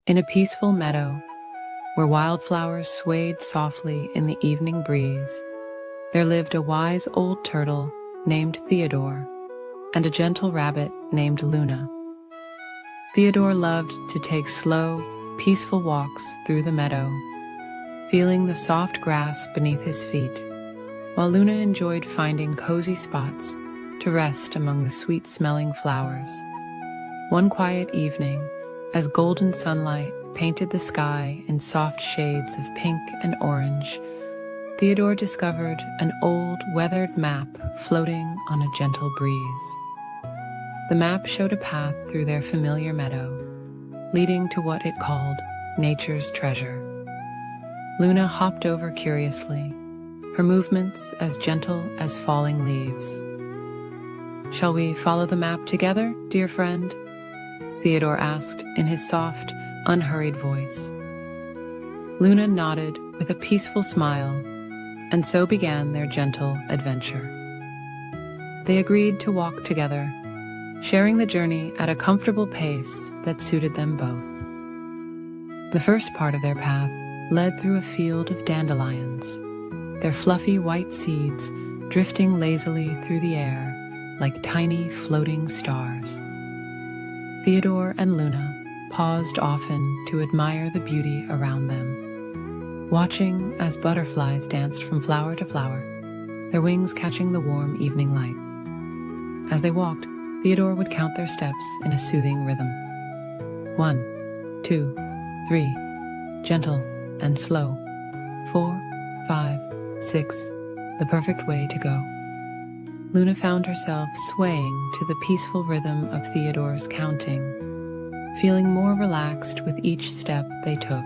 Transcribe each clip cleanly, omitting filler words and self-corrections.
In a peaceful meadow, where wildflowers swayed softly in the evening breeze, there lived a wise old turtle named Theodore and a gentle rabbit named Luna. Theodore loved to take slow, peaceful walks through the meadow, feeling the soft grass beneath his feet, while Luna enjoyed finding cozy spots to rest among the sweet-smelling flowers. One quiet evening, as golden sunlight painted the sky in soft shades of pink and orange, Theodore discovered an old, weathered map floating on a gentle breeze. The map showed a path through their familiar meadow, leading to what it called nature's treasure. Luna hopped over curiously, her movements as gentle as falling leaves. "Shall we follow the map together, dear friend?" Theodore asked in his soft, unhurried voice. Luna nodded with a peaceful smile, and so began their gentle adventure. They agreed to walk together, sharing the journey at a comfortable pace that suited them both. The first part of their path led through a field of dandelions, their fluffy white seeds drifting lazily through the air like tiny floating stars. Theodore and Luna paused often to admire the beauty around them, watching as butterflies danced from flower to flower, their wings catching the warm evening light. As they walked, Theodore would count their steps in a soothing rhythm. 1, 2, 3, gentle and slow. 4, 5, 6, the perfect way to go. Luna found herself swaying to the peaceful rhythm of Theodore's counting, feeling more relaxed with each step they took.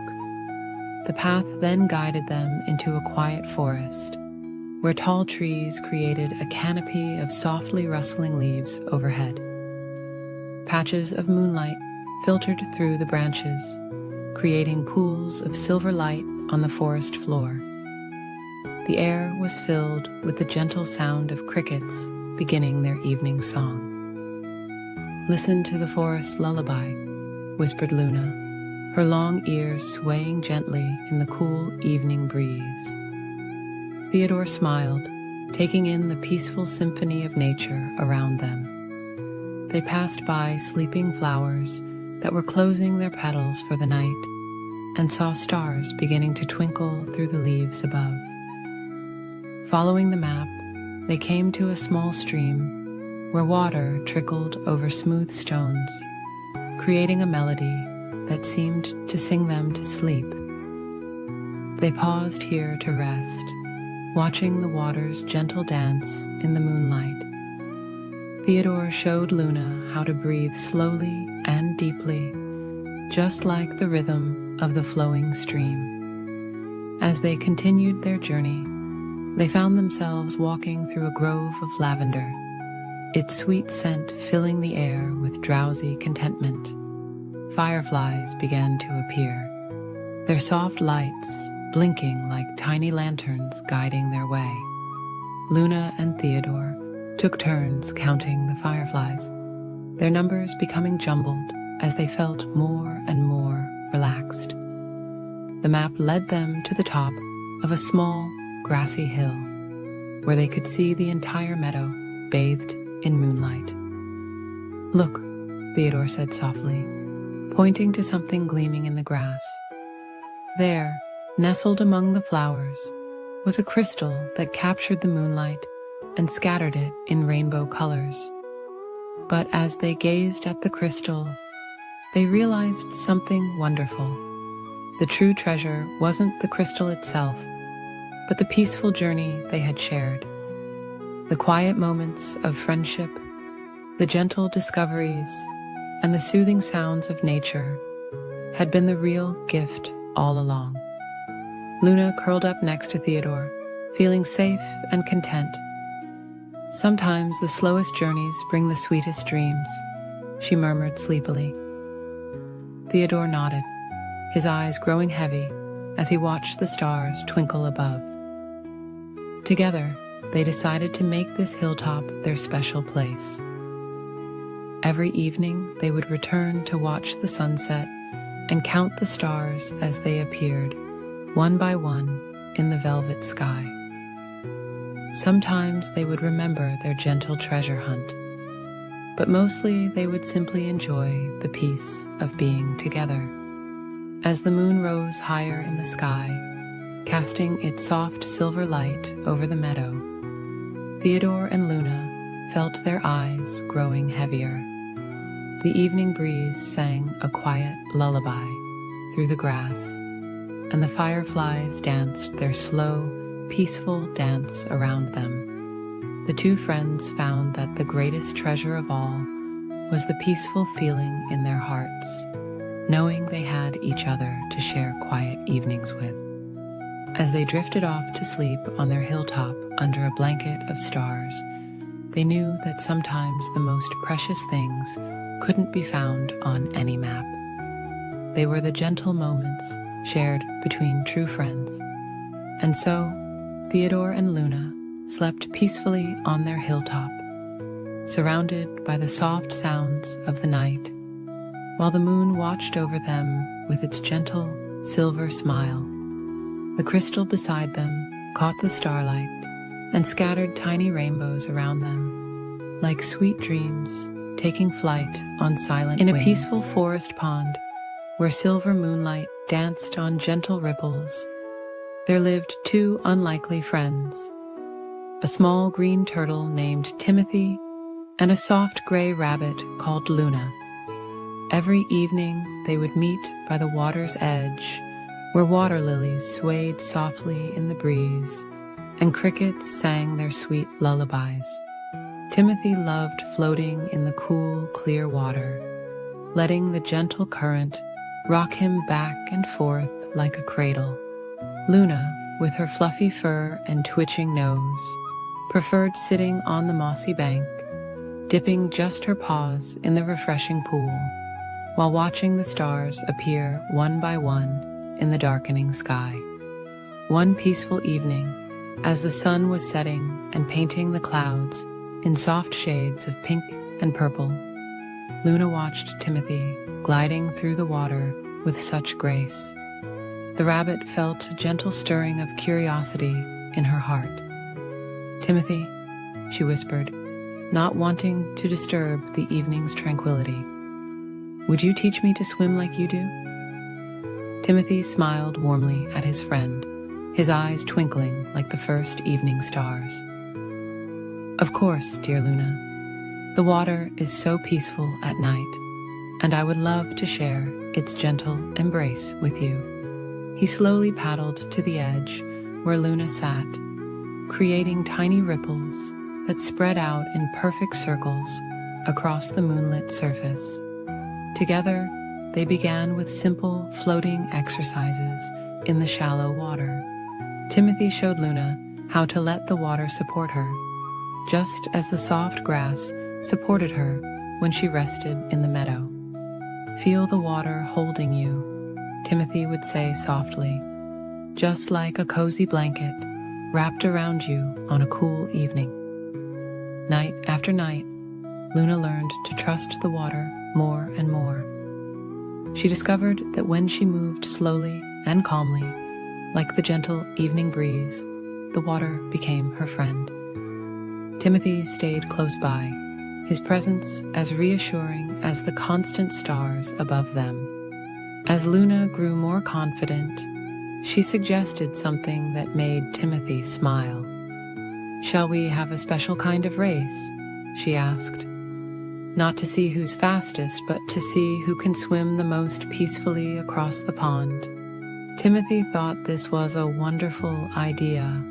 The path then guided them into a quiet forest, where tall trees created a canopy of softly rustling leaves overhead. Patches of moonlight filtered through the branches, creating pools of silver light on the forest floor. The air was filled with the gentle sound of crickets beginning their evening song. "Listen to the forest lullaby," whispered Luna, her long ears swaying gently in the cool evening breeze. Theodore smiled, taking in the peaceful symphony of nature around them. They passed by sleeping flowers that were closing their petals for the night and saw stars beginning to twinkle through the leaves above. Following the map, they came to a small stream where water trickled over smooth stones, creating a melody that seemed to sing them to sleep. They paused here to rest, watching the water's gentle dance in the moonlight. Theodore showed Luna how to breathe slowly and deeply, just like the rhythm of the flowing stream. As they continued their journey, they found themselves walking through a grove of lavender, its sweet scent filling the air with drowsy contentment. Fireflies began to appear, their soft lights blinking like tiny lanterns guiding their way. Luna and Theodore took turns counting the fireflies, their numbers becoming jumbled as they felt more and more relaxed. The map led them to the top of a small, grassy hill, where they could see the entire meadow bathed in moonlight. "Look," Theodore said softly, pointing to something gleaming in the grass. There, nestled among the flowers, was a crystal that captured the moonlight and scattered it in rainbow colors. But as they gazed at the crystal, they realized something wonderful. The true treasure wasn't the crystal itself, but the peaceful journey they had shared. The quiet moments of friendship, the gentle discoveries, and the soothing sounds of nature had been the real gift all along. Luna curled up next to Theodore, feeling safe and content. "Sometimes the slowest journeys bring the sweetest dreams," she murmured sleepily. Theodore nodded, his eyes growing heavy as he watched the stars twinkle above. Together, they decided to make this hilltop their special place. Every evening, they would return to watch the sunset and count the stars as they appeared, one by one, in the velvet sky. Sometimes they would remember their gentle treasure hunt, but mostly they would simply enjoy the peace of being together. As the moon rose higher in the sky, casting its soft silver light over the meadow, Theodore and Luna felt their eyes growing heavier. The evening breeze sang a quiet lullaby through the grass, and the fireflies danced their slow, peaceful dance around them. The two friends found that the greatest treasure of all was the peaceful feeling in their hearts, knowing they had each other to share quiet evenings with. As they drifted off to sleep on their hilltop under a blanket of stars, they knew that sometimes the most precious things couldn't be found on any map. They were the gentle moments shared between true friends. And so, Theodore and Luna slept peacefully on their hilltop, surrounded by the soft sounds of the night, while the moon watched over them with its gentle silver smile. The crystal beside them caught the starlight and scattered tiny rainbows around them, like sweet dreams taking flight on silent wings. In a peaceful forest pond, where silver moonlight danced on gentle ripples, there lived two unlikely friends, a small green turtle named Timothy and a soft gray rabbit called Luna. Every evening they would meet by the water's edge, where water lilies swayed softly in the breeze and crickets sang their sweet lullabies. Timothy loved floating in the cool, clear water, letting the gentle current rock him back and forth like a cradle. Luna, with her fluffy fur and twitching nose, preferred sitting on the mossy bank, dipping just her paws in the refreshing pool, while watching the stars appear one by one in the darkening sky. One peaceful evening, as the sun was setting and painting the clouds in soft shades of pink and purple, Luna watched Timothy gliding through the water with such grace. The rabbit felt a gentle stirring of curiosity in her heart. "Timothy," she whispered, not wanting to disturb the evening's tranquility, "would you teach me to swim like you do?" Timothy smiled warmly at his friend, his eyes twinkling like the first evening stars. "Of course, dear Luna. The water is so peaceful at night, and I would love to share its gentle embrace with you." He slowly paddled to the edge where Luna sat, creating tiny ripples that spread out in perfect circles across the moonlit surface. Together, they began with simple floating exercises in the shallow water. Timothy showed Luna how to let the water support her, just as the soft grass supported her when she rested in the meadow. "Feel the water holding you," Timothy would say softly, "just like a cozy blanket wrapped around you on a cool evening." Night after night, Luna learned to trust the water more and more. She discovered that when she moved slowly and calmly, like the gentle evening breeze, the water became her friend. Timothy stayed close by, his presence as reassuring as the constant stars above them. As Luna grew more confident, she suggested something that made Timothy smile. "Shall we have a special kind of race?" she asked. "Not to see who's fastest, but to see who can swim the most peacefully across the pond." Timothy thought this was a wonderful idea,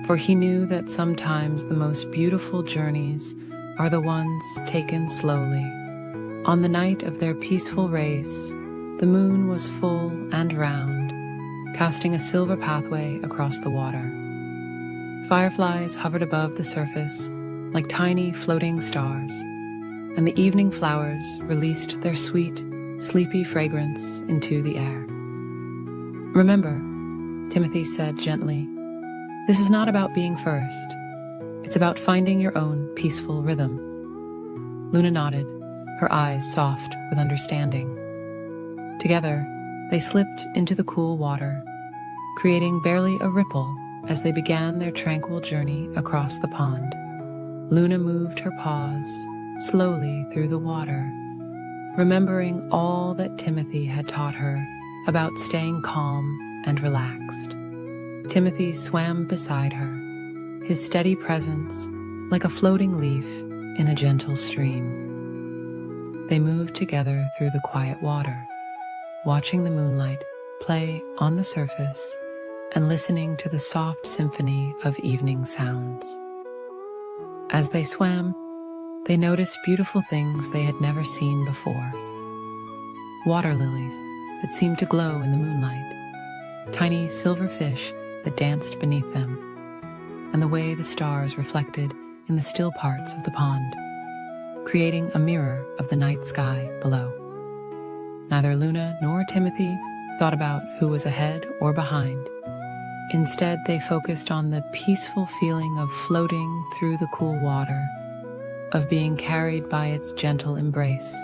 for he knew that sometimes the most beautiful journeys are the ones taken slowly. On the night of their peaceful race, the moon was full and round, casting a silver pathway across the water. Fireflies hovered above the surface like tiny floating stars, and the evening flowers released their sweet, sleepy fragrance into the air. "Remember," Timothy said gently, "this is not about being first. It's about finding your own peaceful rhythm." Luna nodded, her eyes soft with understanding. Together, they slipped into the cool water, creating barely a ripple as they began their tranquil journey across the pond. Luna moved her paws slowly through the water, remembering all that Timothy had taught her about staying calm and relaxed. Timothy swam beside her, his steady presence like a floating leaf in a gentle stream. They moved together through the quiet water, watching the moonlight play on the surface and listening to the soft symphony of evening sounds. As they swam, they noticed beautiful things they had never seen before. Water lilies that seemed to glow in the moonlight, tiny silver fish that danced beneath them, and the way the stars reflected in the still parts of the pond, creating a mirror of the night sky below. Neither Luna nor Timothy thought about who was ahead or behind. Instead, they focused on the peaceful feeling of floating through the cool water, of being carried by its gentle embrace.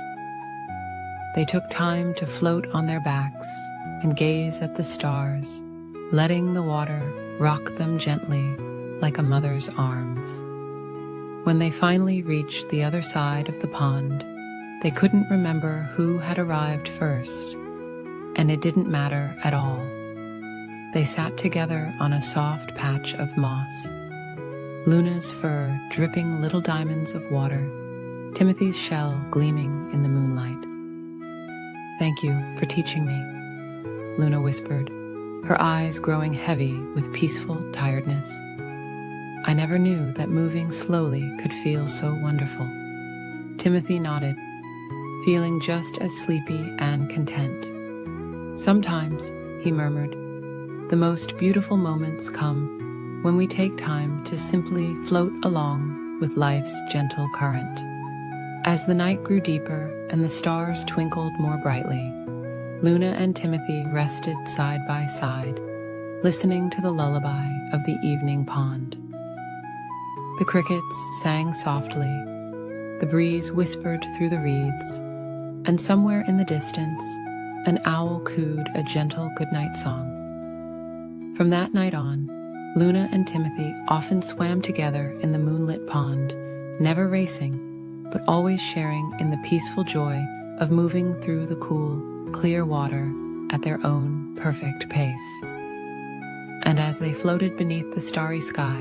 They took time to float on their backs and gaze at the stars, letting the water rock them gently like a mother's arms. When they finally reached the other side of the pond, they couldn't remember who had arrived first, and it didn't matter at all. They sat together on a soft patch of moss, Luna's fur dripping little diamonds of water, Timothy's shell gleaming in the moonlight. "Thank you for teaching me," Luna whispered, her eyes growing heavy with peaceful tiredness. "I never knew that moving slowly could feel so wonderful." Timothy nodded, feeling just as sleepy and content. "Sometimes," he murmured, "the most beautiful moments come when we take time to simply float along with life's gentle current." As the night grew deeper and the stars twinkled more brightly, Luna and Timothy rested side by side, listening to the lullaby of the evening pond. The crickets sang softly, the breeze whispered through the reeds, and somewhere in the distance, an owl cooed a gentle goodnight song. From that night on, Luna and Timothy often swam together in the moonlit pond, never racing, but always sharing in the peaceful joy of moving through the cool, clear water at their own perfect pace. And as they floated beneath the starry sky,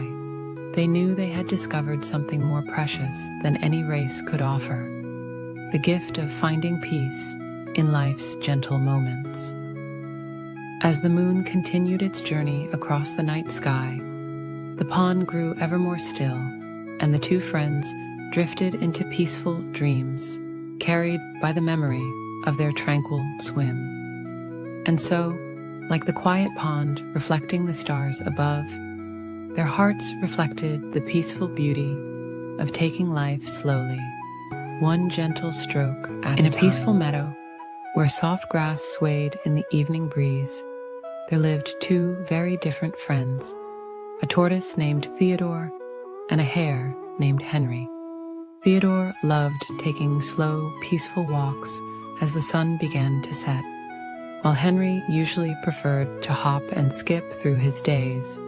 they knew they had discovered something more precious than any race could offer: the gift of finding peace in life's gentle moments. As the moon continued its journey across the night sky, the pond grew ever more still, and the two friends drifted into peaceful dreams, carried by the memory of their tranquil swim. And so, like the quiet pond reflecting the stars above, their hearts reflected the peaceful beauty of taking life slowly, one gentle stroke at a time. In a peaceful meadow, where soft grass swayed in the evening breeze, there lived two very different friends, a tortoise named Theodore and a hare named Henry. Theodore loved taking slow, peaceful walks as the sun began to set, while Henry usually preferred to hop and skip through his days.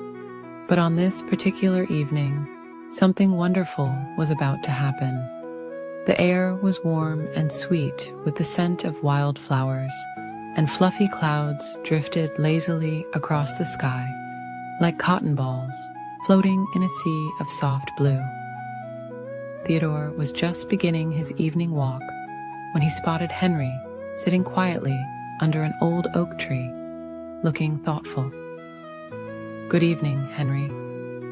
But on this particular evening, something wonderful was about to happen. The air was warm and sweet with the scent of wildflowers, and fluffy clouds drifted lazily across the sky like cotton balls floating in a sea of soft blue. Theodore was just beginning his evening walk when he spotted Henry sitting quietly under an old oak tree, looking thoughtful. "Good evening, Henry,"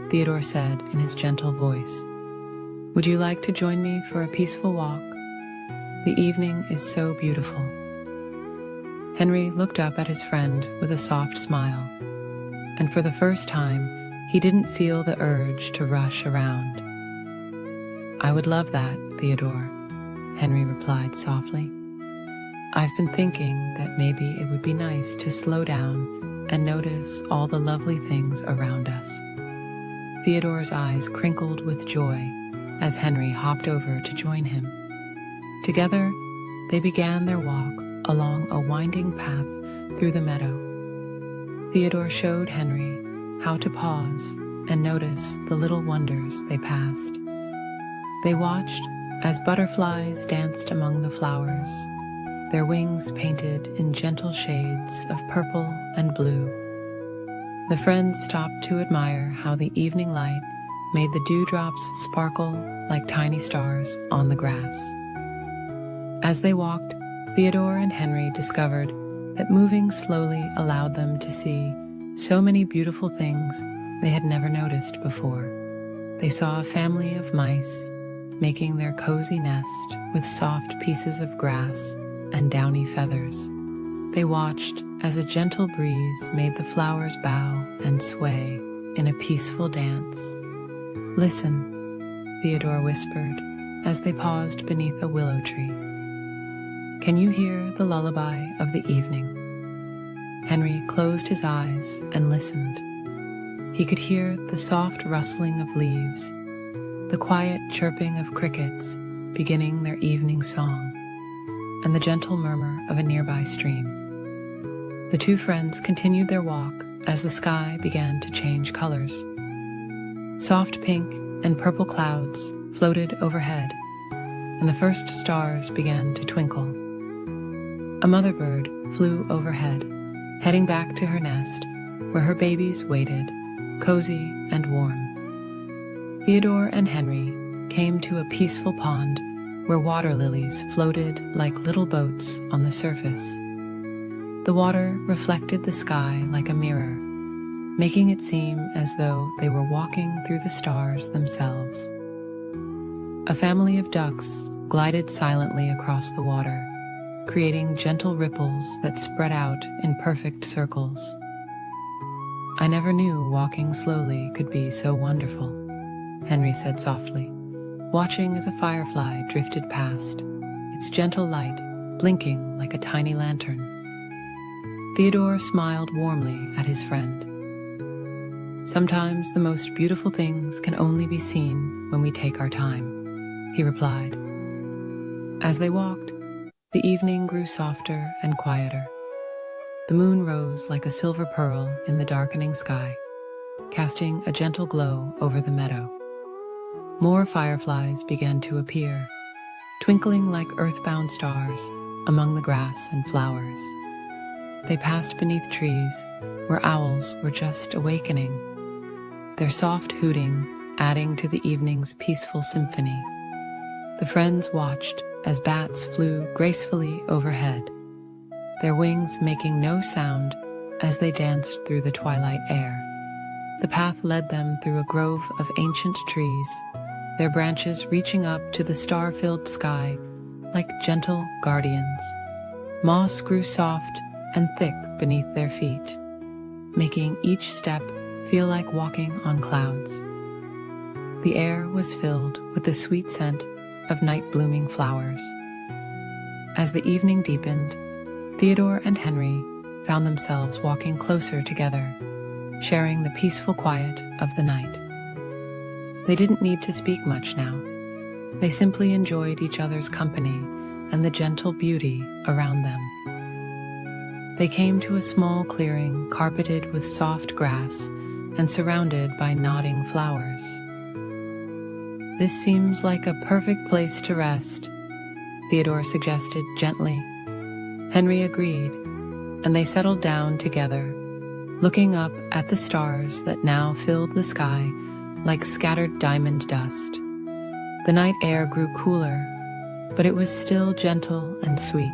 Theodore said in his gentle voice. "Would you like to join me for a peaceful walk? The evening is so beautiful." Henry looked up at his friend with a soft smile, and for the first time, he didn't feel the urge to rush around. "I would love that, Theodore," Henry replied softly. "I've been thinking that maybe it would be nice to slow down and notice all the lovely things around us." Theodore's eyes crinkled with joy as Henry hopped over to join him. Together, they began their walk along a winding path through the meadow. Theodore showed Henry how to pause and notice the little wonders they passed. They watched as butterflies danced among the flowers, their wings painted in gentle shades of purple and blue. The friends stopped to admire how the evening light made the dewdrops sparkle like tiny stars on the grass. As they walked, Theodore and Henry discovered that moving slowly allowed them to see so many beautiful things they had never noticed before. They saw a family of mice making their cozy nest with soft pieces of grass and downy feathers. They watched as a gentle breeze made the flowers bow and sway in a peaceful dance. "Listen," Theodore whispered as they paused beneath a willow tree. "Can you hear the lullaby of the evening?" Henry closed his eyes and listened. He could hear the soft rustling of leaves, the quiet chirping of crickets beginning their evening song, and the gentle murmur of a nearby stream. The two friends continued their walk as the sky began to change colors. Soft pink and purple clouds floated overhead, and the first stars began to twinkle. A mother bird flew overhead, heading back to her nest, where her babies waited, cozy and warm. Theodore and Henry came to a peaceful pond where water lilies floated like little boats on the surface. The water reflected the sky like a mirror, making it seem as though they were walking through the stars themselves. A family of ducks glided silently across the water, creating gentle ripples that spread out in perfect circles. "I never knew walking slowly could be so wonderful," Henry said softly, watching as a firefly drifted past, its gentle light blinking like a tiny lantern. Theodore smiled warmly at his friend. "Sometimes the most beautiful things can only be seen when we take our time," he replied. As they walked, the evening grew softer and quieter. The moon rose like a silver pearl in the darkening sky, casting a gentle glow over the meadow. More fireflies began to appear, twinkling like earthbound stars among the grass and flowers. They passed beneath trees where owls were just awakening, their soft hooting adding to the evening's peaceful symphony. The friends watched as bats flew gracefully overhead, their wings making no sound as they danced through the twilight air. The path led them through a grove of ancient trees, their branches reaching up to the star-filled sky like gentle guardians. Moss grew soft and thick beneath their feet, making each step feel like walking on clouds. The air was filled with the sweet scent of night-blooming flowers. As the evening deepened, Theodore and Henry found themselves walking closer together, sharing the peaceful quiet of the night. They didn't need to speak much now. They simply enjoyed each other's company and the gentle beauty around them. They came to a small clearing carpeted with soft grass and surrounded by nodding flowers. "This seems like a perfect place to rest," Theodore suggested gently. Henry agreed, and they settled down together, looking up at the stars that now filled the sky like scattered diamond dust. The night air grew cooler, but it was still gentle and sweet.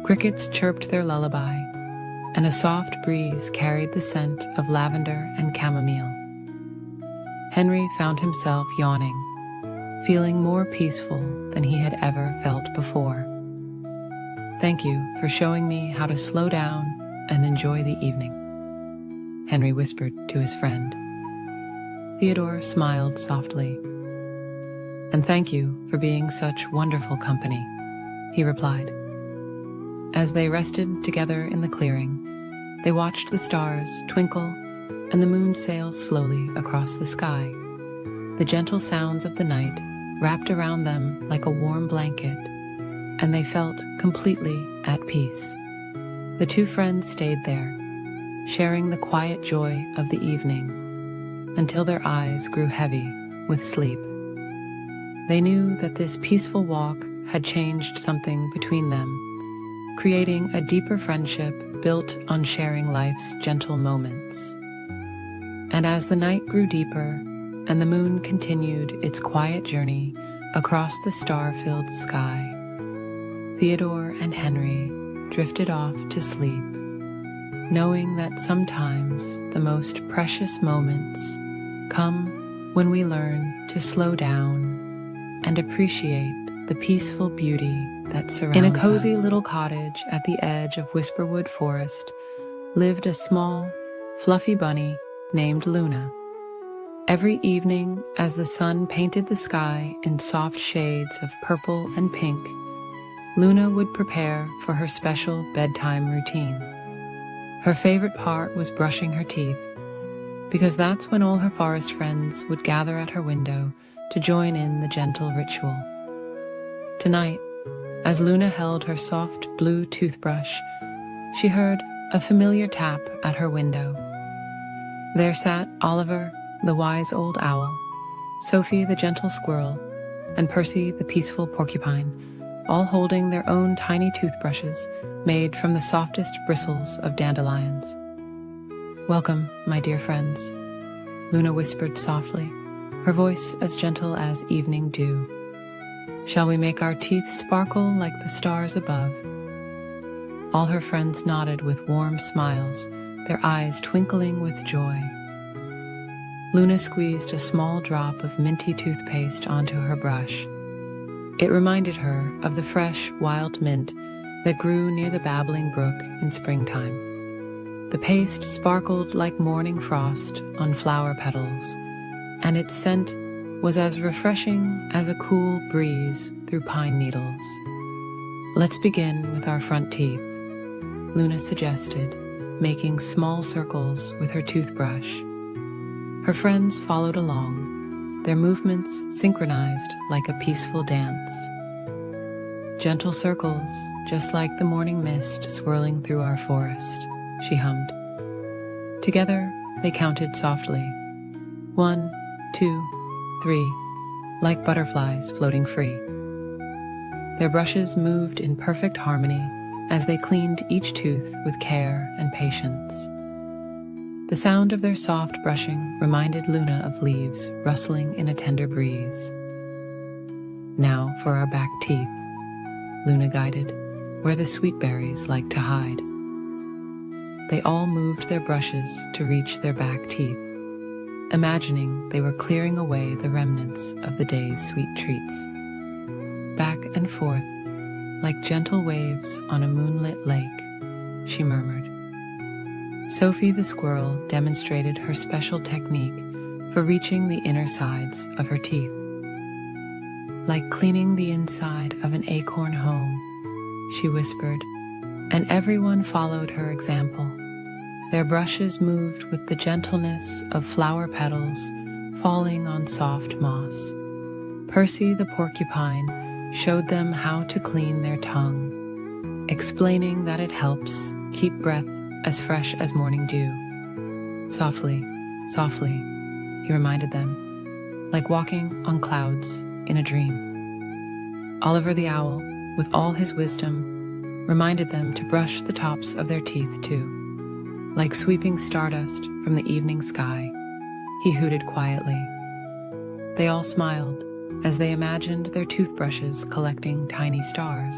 Crickets chirped their lullaby, and a soft breeze carried the scent of lavender and chamomile. Henry found himself yawning, feeling more peaceful than he had ever felt before. "Thank you for showing me how to slow down and enjoy the evening," Henry whispered to his friend. Theodore smiled softly. "And thank you for being such wonderful company," he replied. As they rested together in the clearing, they watched the stars twinkle and the moon sail slowly across the sky. The gentle sounds of the night wrapped around them like a warm blanket, and they felt completely at peace. The two friends stayed there, sharing the quiet joy of the evening, until their eyes grew heavy with sleep. They knew that this peaceful walk had changed something between them, creating a deeper friendship built on sharing life's gentle moments. And as the night grew deeper and the moon continued its quiet journey across the star-filled sky, Theodore and Henry drifted off to sleep, knowing that sometimes the most precious moments come when we learn to slow down and appreciate the peaceful beauty that surrounds us. In a cozy little cottage at the edge of Whisperwood Forest lived a small, fluffy bunny named Luna. Every evening, as the sun painted the sky in soft shades of purple and pink, Luna would prepare for her special bedtime routine. Her favorite part was brushing her teeth, because that's when all her forest friends would gather at her window to join in the gentle ritual. Tonight, as Luna held her soft blue toothbrush, she heard a familiar tap at her window. There sat Oliver, the wise old owl, Sophie, the gentle squirrel, and Percy, the peaceful porcupine, all holding their own tiny toothbrushes made from the softest bristles of dandelions. "Welcome, my dear friends," Luna whispered softly, her voice as gentle as evening dew. "Shall we make our teeth sparkle like the stars above?" All her friends nodded with warm smiles, their eyes twinkling with joy. Luna squeezed a small drop of minty toothpaste onto her brush. It reminded her of the fresh, wild mint that grew near the babbling brook in springtime. The paste sparkled like morning frost on flower petals, and its scent was as refreshing as a cool breeze through pine needles. "Let's begin with our front teeth," Luna suggested, making small circles with her toothbrush. Her friends followed along, their movements synchronized like a peaceful dance. "Gentle circles, just like the morning mist swirling through our forest," she hummed. Together, they counted softly. 1, 2, 3, like butterflies floating free. Their brushes moved in perfect harmony as they cleaned each tooth with care and patience. The sound of their soft brushing reminded Luna of leaves rustling in a tender breeze. "Now for our back teeth," Luna guided, where the sweet berries like to hide. They all moved their brushes to reach their back teeth, imagining they were clearing away the remnants of the day's sweet treats. Back and forth, like gentle waves on a moonlit lake, she murmured. Sophie the squirrel demonstrated her special technique for reaching the inner sides of her teeth. "Like cleaning the inside of an acorn home," she whispered, and everyone followed her example. Their brushes moved with the gentleness of flower petals falling on soft moss. Percy the porcupine showed them how to clean their tongue, explaining that it helps keep breath as fresh as morning dew. "Softly, softly," he reminded them, like walking on clouds in a dream. Oliver the owl, with all his wisdom, reminded them to brush the tops of their teeth too. Like sweeping stardust from the evening sky, he hooted quietly. They all smiled as they imagined their toothbrushes collecting tiny stars.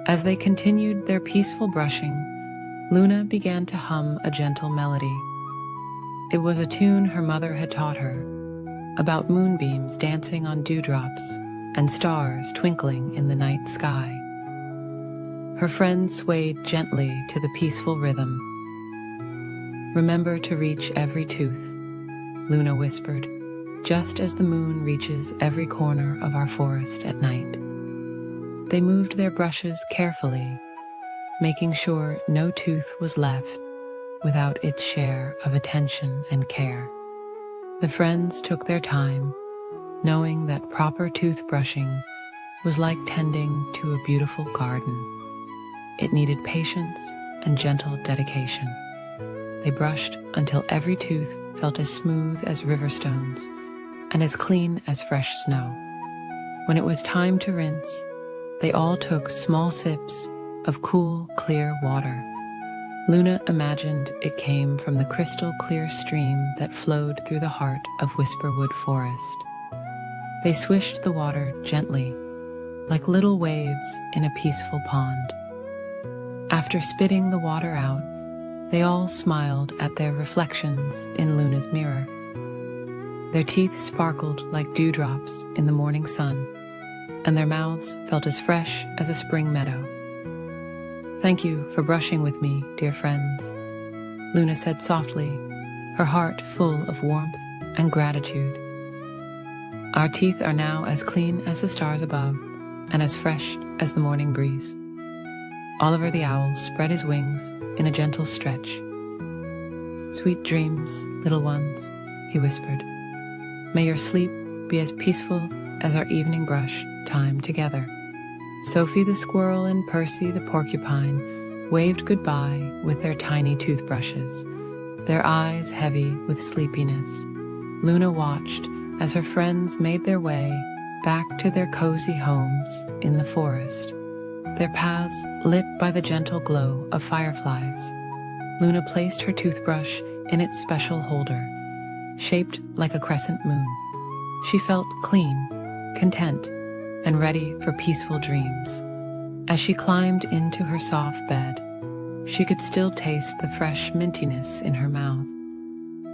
As they continued their peaceful brushing, Luna began to hum a gentle melody. It was a tune her mother had taught her, about moonbeams dancing on dewdrops and stars twinkling in the night sky. Her friends swayed gently to the peaceful rhythm. "Remember to reach every tooth," Luna whispered, "just as the moon reaches every corner of our forest at night." They moved their brushes carefully, making sure no tooth was left without its share of attention and care. The friends took their time, knowing that proper toothbrushing was like tending to a beautiful garden. It needed patience and gentle dedication. They brushed until every tooth felt as smooth as river stones and as clean as fresh snow. When it was time to rinse, they all took small sips of cool, clear water. Luna imagined it came from the crystal clear stream that flowed through the heart of Whisperwood Forest. They swished the water gently, like little waves in a peaceful pond. After spitting the water out, they all smiled at their reflections in Luna's mirror. Their teeth sparkled like dewdrops in the morning sun, and their mouths felt as fresh as a spring meadow. "Thank you for brushing with me, dear friends," Luna said softly, her heart full of warmth and gratitude. "Our teeth are now as clean as the stars above and as fresh as the morning breeze." Oliver the Owl spread his wings in a gentle stretch. "Sweet dreams, little ones," he whispered. "May your sleep be as peaceful as our evening brush time together." Sophie the Squirrel and Percy the Porcupine waved goodbye with their tiny toothbrushes, their eyes heavy with sleepiness. Luna watched as her friends made their way back to their cozy homes in the forest, their paths lit by the gentle glow of fireflies. Luna placed her toothbrush in its special holder, shaped like a crescent moon. She felt clean, content, and ready for peaceful dreams. As she climbed into her soft bed, she could still taste the fresh mintiness in her mouth,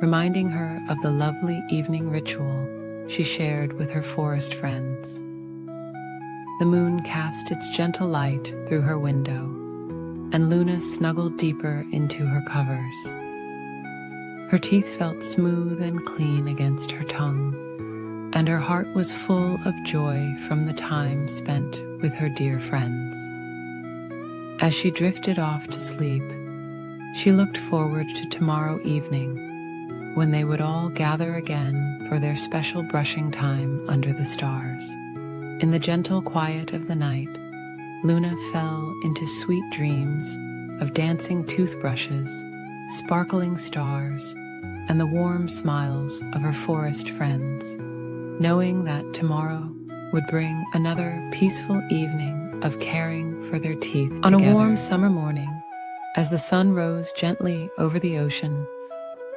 reminding her of the lovely evening ritual she shared with her forest friends. The moon cast its gentle light through her window, and Luna snuggled deeper into her covers. Her teeth felt smooth and clean against her tongue, and her heart was full of joy from the time spent with her dear friends. As she drifted off to sleep, she looked forward to tomorrow evening, when they would all gather again for their special brushing time under the stars. In the gentle quiet of the night, Luna fell into sweet dreams of dancing toothbrushes, sparkling stars, and the warm smiles of her forest friends, knowing that tomorrow would bring another peaceful evening of caring for their teeth together. On a warm summer morning, as the sun rose gently over the ocean,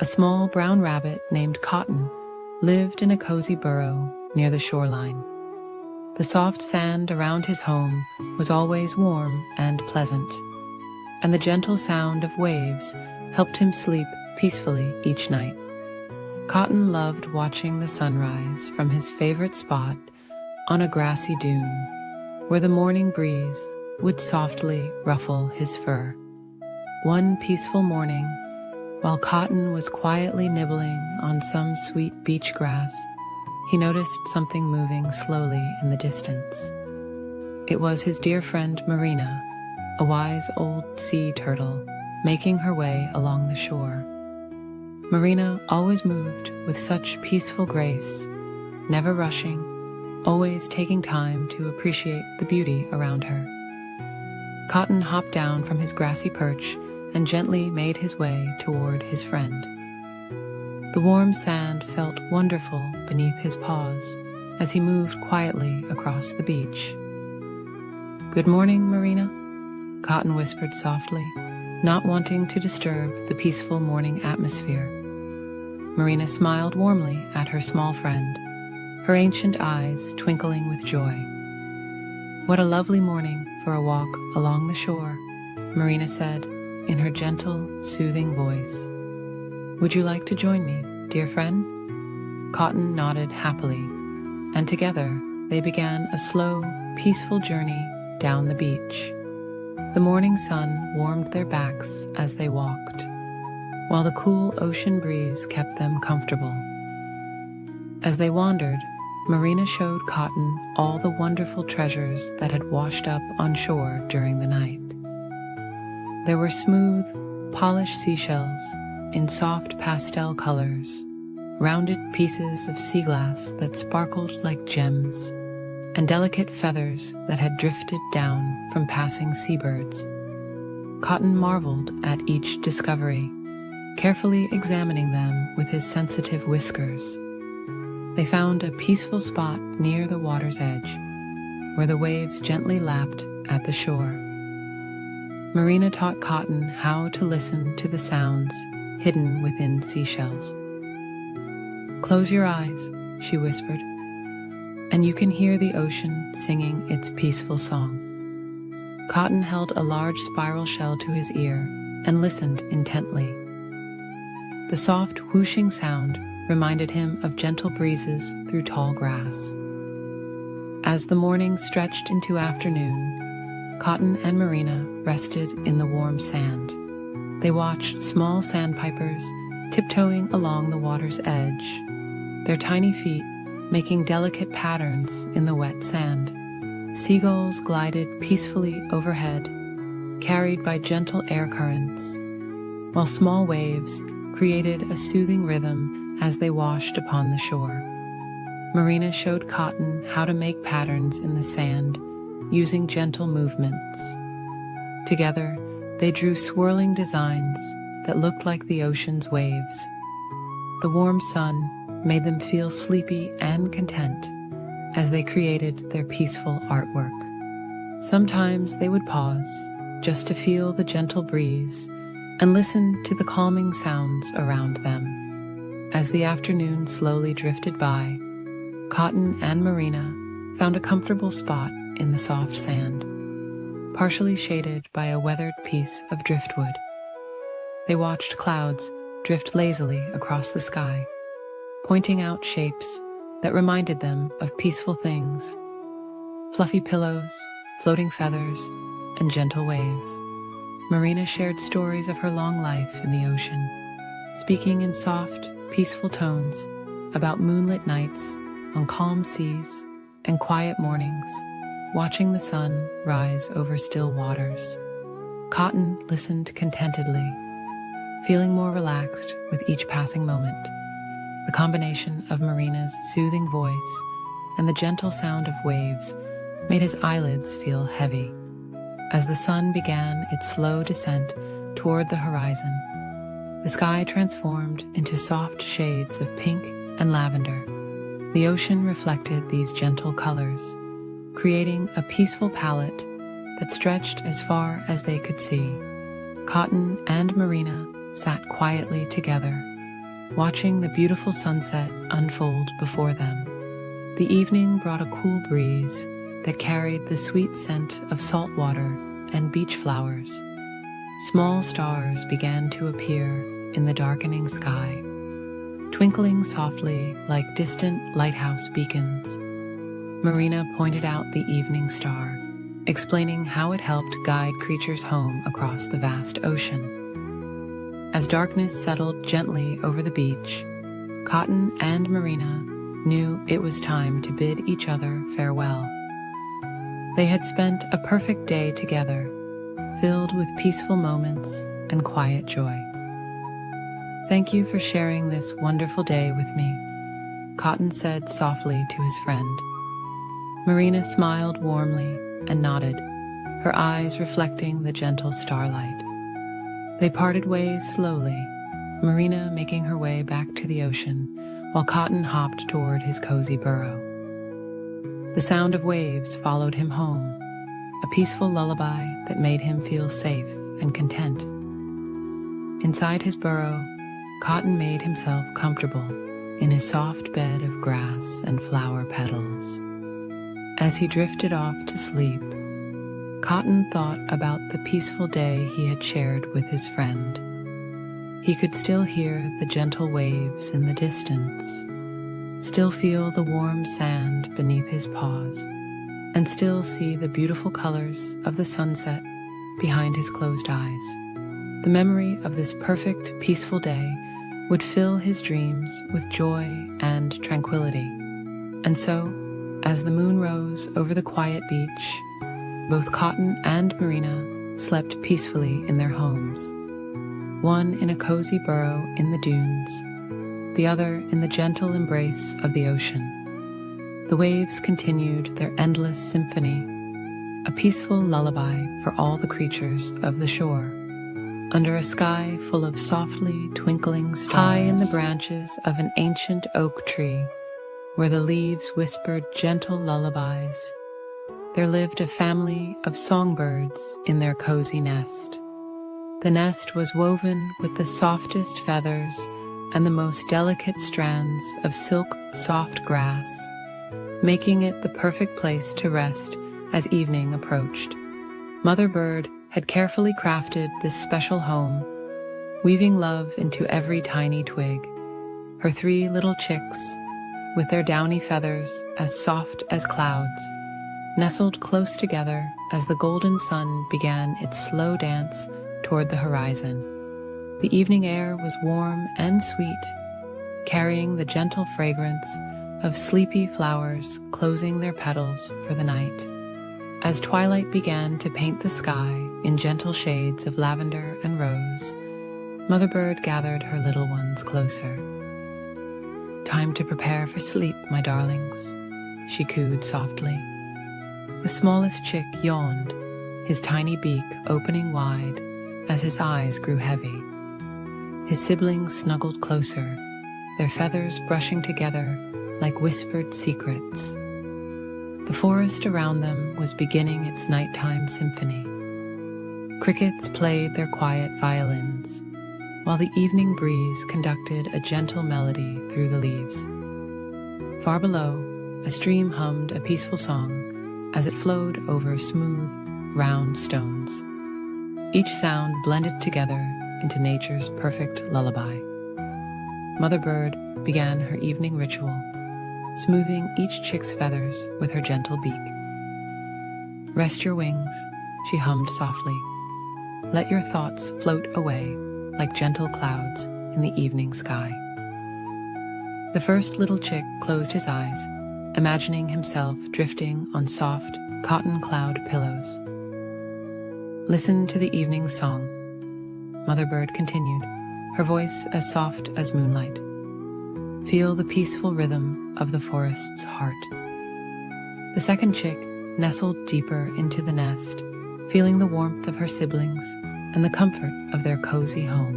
a small brown rabbit named Cotton lived in a cozy burrow near the shoreline. The soft sand around his home was always warm and pleasant, and the gentle sound of waves helped him sleep peacefully each night. Cotton loved watching the sunrise from his favorite spot on a grassy dune, where the morning breeze would softly ruffle his fur. One peaceful morning, while Cotton was quietly nibbling on some sweet beach grass, he noticed something moving slowly in the distance. It was his dear friend Marina, a wise old sea turtle, making her way along the shore. Marina always moved with such peaceful grace, never rushing, always taking time to appreciate the beauty around her. Cotton hopped down from his grassy perch and gently made his way toward his friend. The warm sand felt wonderful beneath his paws as he moved quietly across the beach. "Good morning, Marina," Cotton whispered softly, not wanting to disturb the peaceful morning atmosphere. Marina smiled warmly at her small friend, her ancient eyes twinkling with joy. "What a lovely morning for a walk along the shore," Marina said in her gentle, soothing voice. "Would you like to join me, dear friend?" Cotton nodded happily, and together they began a slow, peaceful journey down the beach. The morning sun warmed their backs as they walked, while the cool ocean breeze kept them comfortable. As they wandered, Marina showed Cotton all the wonderful treasures that had washed up on shore during the night. There were smooth, polished seashells in soft pastel colors, rounded pieces of sea glass that sparkled like gems, and delicate feathers that had drifted down from passing seabirds. Cotton marveled at each discovery, carefully examining them with his sensitive whiskers. They found a peaceful spot near the water's edge, where the waves gently lapped at the shore. Marina taught Cotton how to listen to the sounds hidden within seashells. "Close your eyes," she whispered, "and you can hear the ocean singing its peaceful song." Cotton held a large spiral shell to his ear and listened intently. The soft whooshing sound reminded him of gentle breezes through tall grass. As the morning stretched into afternoon, Cotton and Marina rested in the warm sand. They watched small sandpipers tiptoeing along the water's edge, their tiny feet making delicate patterns in the wet sand. Seagulls glided peacefully overhead, carried by gentle air currents, while small waves created a soothing rhythm as they washed upon the shore. Marina showed Cotton how to make patterns in the sand using gentle movements. Together, they drew swirling designs that looked like the ocean's waves. The warm sun made them feel sleepy and content as they created their peaceful artwork. Sometimes they would pause just to feel the gentle breeze and listen to the calming sounds around them. As the afternoon slowly drifted by, Cotton and Marina found a comfortable spot in the soft sand, partially shaded by a weathered piece of driftwood. They watched clouds drift lazily across the sky, pointing out shapes that reminded them of peaceful things: fluffy pillows, floating feathers, and gentle waves. Marina shared stories of her long life in the ocean, speaking in soft, peaceful tones about moonlit nights on calm seas and quiet mornings, watching the sun rise over still waters. Cotton listened contentedly, feeling more relaxed with each passing moment. The combination of Marina's soothing voice and the gentle sound of waves made his eyelids feel heavy. As the sun began its slow descent toward the horizon, the sky transformed into soft shades of pink and lavender. The ocean reflected these gentle colors, creating a peaceful palette that stretched as far as they could see. Cotton and Marina sat quietly together, watching the beautiful sunset unfold before them. The evening brought a cool breeze that carried the sweet scent of salt water and beach flowers. Small stars began to appear in the darkening sky, twinkling softly like distant lighthouse beacons. Marina pointed out the evening star, explaining how it helped guide creatures home across the vast ocean. As darkness settled gently over the beach, Cotton and Marina knew it was time to bid each other farewell. They had spent a perfect day together, filled with peaceful moments and quiet joy. "Thank you for sharing this wonderful day with me," Cotton said softly to his friend. Marina smiled warmly and nodded, her eyes reflecting the gentle starlight. They parted ways slowly, Marina making her way back to the ocean while Cotton hopped toward his cozy burrow. The sound of waves followed him home, a peaceful lullaby that made him feel safe and content. Inside his burrow, Cotton made himself comfortable in his soft bed of grass and flower petals. As he drifted off to sleep, Cotton thought about the peaceful day he had shared with his friend. He could still hear the gentle waves in the distance, still feel the warm sand beneath his paws, and still see the beautiful colors of the sunset behind his closed eyes. The memory of this perfect, peaceful day would fill his dreams with joy and tranquility. And so, as the moon rose over the quiet beach, both Cotton and Marina slept peacefully in their homes, one in a cozy burrow in the dunes, the other in the gentle embrace of the ocean. The waves continued their endless symphony, a peaceful lullaby for all the creatures of the shore. Under a sky full of softly twinkling stars, high in the branches of an ancient oak tree, where the leaves whispered gentle lullabies, there lived a family of songbirds in their cozy nest. The nest was woven with the softest feathers and the most delicate strands of silk soft grass, making it the perfect place to rest as evening approached. Mother Bird had carefully crafted this special home, weaving love into every tiny twig. Her 3 little chicks, with their downy feathers as soft as clouds, nestled close together as the golden sun began its slow dance toward the horizon. The evening air was warm and sweet, carrying the gentle fragrance of sleepy flowers closing their petals for the night. As twilight began to paint the sky in gentle shades of lavender and rose, Mother Bird gathered her little ones closer. "Time to prepare for sleep, my darlings," she cooed softly. The smallest chick yawned, his tiny beak opening wide as his eyes grew heavy. His siblings snuggled closer, their feathers brushing together like whispered secrets. The forest around them was beginning its nighttime symphony. Crickets played their quiet violins, while the evening breeze conducted a gentle melody through the leaves. Far below, a stream hummed a peaceful song as it flowed over smooth, round stones. Each sound blended together into nature's perfect lullaby. Mother Bird began her evening ritual, smoothing each chick's feathers with her gentle beak. "Rest your wings," she hummed softly. "Let your thoughts float away like gentle clouds in the evening sky." The first little chick closed his eyes, imagining himself drifting on soft cotton cloud pillows. "Listen to the evening song," Mother Bird continued, her voice as soft as moonlight. "Feel the peaceful rhythm of the forest's heart." The second chick nestled deeper into the nest, feeling the warmth of her siblings and the comfort of their cozy home.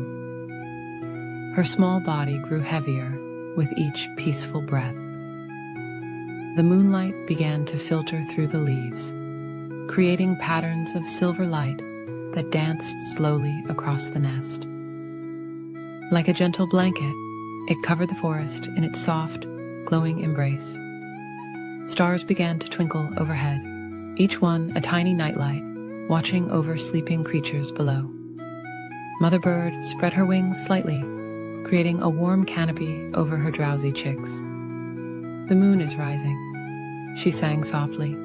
Her small body grew heavier with each peaceful breath. The moonlight began to filter through the leaves, creating patterns of silver light that danced slowly across the nest. Like a gentle blanket, it covered the forest in its soft, glowing embrace. Stars began to twinkle overhead, each one a tiny nightlight, watching over sleeping creatures below. Mother Bird spread her wings slightly, creating a warm canopy over her drowsy chicks. "The moon is rising," she sang softly,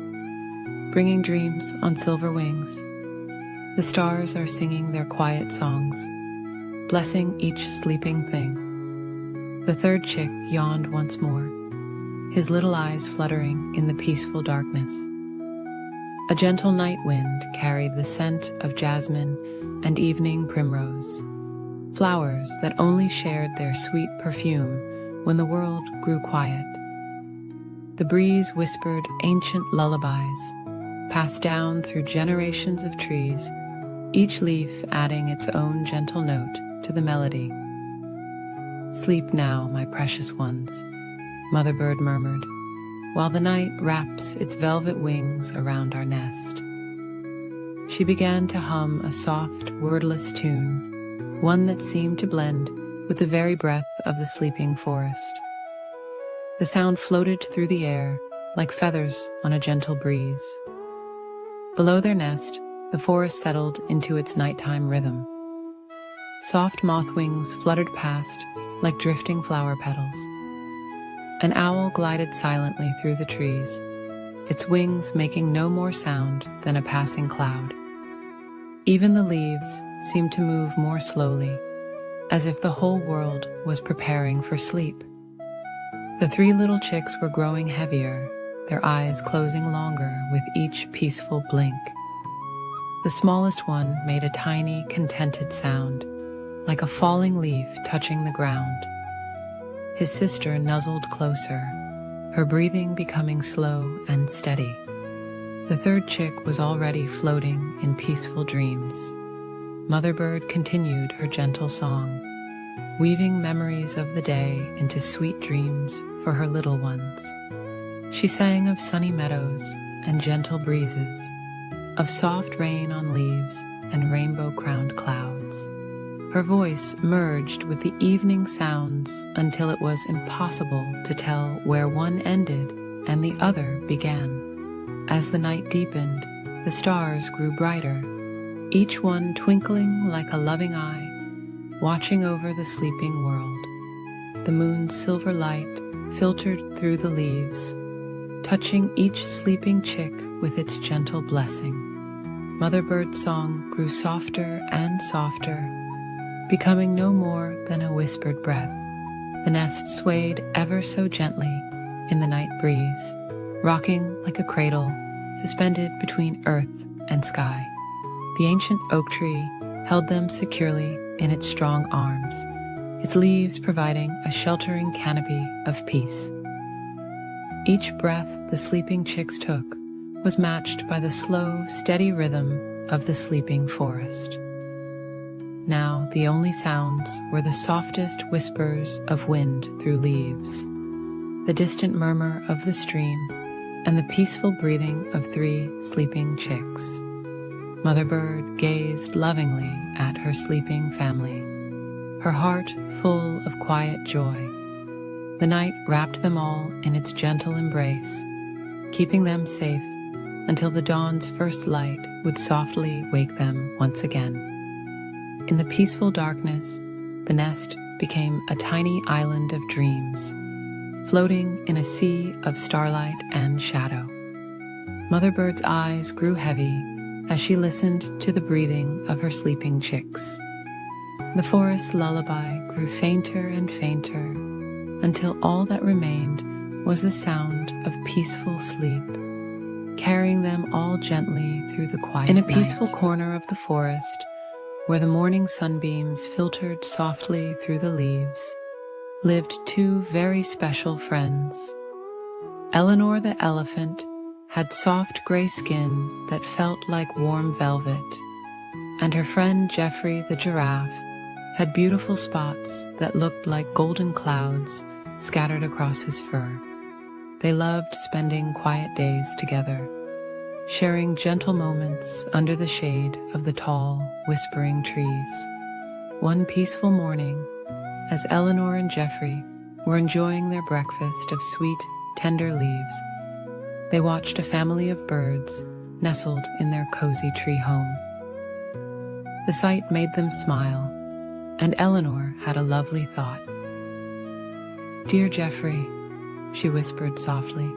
bringing dreams on silver wings. The stars are singing their quiet songs, blessing each sleeping thing. The third chick yawned once more, his little eyes fluttering in the peaceful darkness. A gentle night wind carried the scent of jasmine and evening primrose, flowers that only shared their sweet perfume when the world grew quiet. The breeze whispered ancient lullabies, passed down through generations of trees, each leaf adding its own gentle note to the melody. "Sleep now, my precious ones," Mother Bird murmured, "while the night wraps its velvet wings around our nest." She began to hum a soft, wordless tune, one that seemed to blend with the very breath of the sleeping forest. The sound floated through the air like feathers on a gentle breeze. Below their nest, the forest settled into its nighttime rhythm. Soft moth wings fluttered past like drifting flower petals. An owl glided silently through the trees, its wings making no more sound than a passing cloud. Even the leaves seemed to move more slowly, as if the whole world was preparing for sleep. The 3 little chicks were growing heavier, their eyes closing longer with each peaceful blink. The smallest one made a tiny, contented sound, like a falling leaf touching the ground. His sister nuzzled closer, her breathing becoming slow and steady. The third chick was already floating in peaceful dreams. Mother Bird continued her gentle song, weaving memories of the day into sweet dreams for her little ones. She sang of sunny meadows and gentle breezes, of soft rain on leaves and rainbow-crowned clouds. Her voice merged with the evening sounds until it was impossible to tell where one ended and the other began. As the night deepened, the stars grew brighter, each one twinkling like a loving eye, watching over the sleeping world. The moon's silver light filtered through the leaves, touching each sleeping chick with its gentle blessing. Mother Bird's song grew softer and softer, becoming no more than a whispered breath. The nest swayed ever so gently in the night breeze, rocking like a cradle suspended between earth and sky. The ancient oak tree held them securely in its strong arms, its leaves providing a sheltering canopy of peace. Each breath the sleeping chicks took was matched by the slow, steady rhythm of the sleeping forest. Now the only sounds were the softest whispers of wind through leaves, the distant murmur of the stream, and the peaceful breathing of 3 sleeping chicks. Mother Bird gazed lovingly at her sleeping family, her heart full of quiet joy. The night wrapped them all in its gentle embrace, keeping them safe until the dawn's first light would softly wake them once again. In the peaceful darkness, the nest became a tiny island of dreams, floating in a sea of starlight and shadow. Mother Bird's eyes grew heavy as she listened to the breathing of her sleeping chicks. The forest lullaby grew fainter and fainter until all that remained was the sound of peaceful sleep, carrying them all gently through the quiet night. In a peaceful corner of the forest, where the morning sunbeams filtered softly through the leaves, lived 2 very special friends. Eleanor the elephant had soft gray skin that felt like warm velvet, and her friend Geoffrey the giraffe had beautiful spots that looked like golden clouds scattered across his fur. They loved spending quiet days together, sharing gentle moments under the shade of the tall, whispering trees. One peaceful morning, as Eleanor and Geoffrey were enjoying their breakfast of sweet, tender leaves, they watched a family of birds nestled in their cozy tree home. The sight made them smile, and Eleanor had a lovely thought. "Dear Geoffrey," she whispered softly,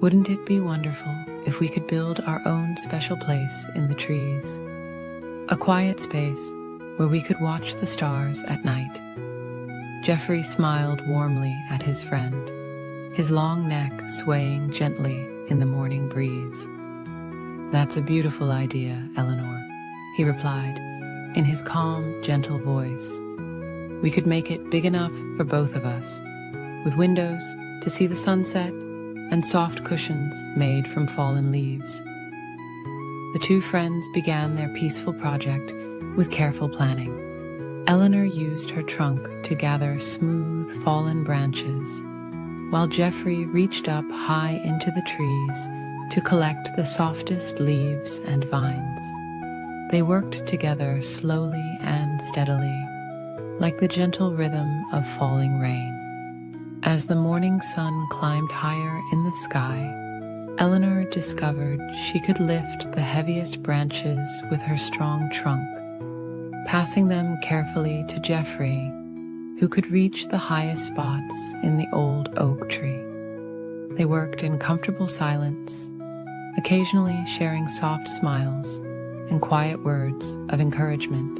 "wouldn't it be wonderful if we could build our own special place in the trees? A quiet space where we could watch the stars at night." Geoffrey smiled warmly at his friend, his long neck swaying gently in the morning breeze. "That's a beautiful idea, Eleanor," he replied in his calm, gentle voice. "We could make it big enough for both of us, with windows to see the sunset and soft cushions made from fallen leaves." The 2 friends began their peaceful project with careful planning. Eleanor used her trunk to gather smooth, fallen branches, while Geoffrey reached up high into the trees to collect the softest leaves and vines. They worked together slowly and steadily, like the gentle rhythm of falling rain. As the morning sun climbed higher in the sky, Eleanor discovered she could lift the heaviest branches with her strong trunk, passing them carefully to Geoffrey, who could reach the highest spots in the old oak tree. They worked in comfortable silence, occasionally sharing soft smiles and quiet words of encouragement.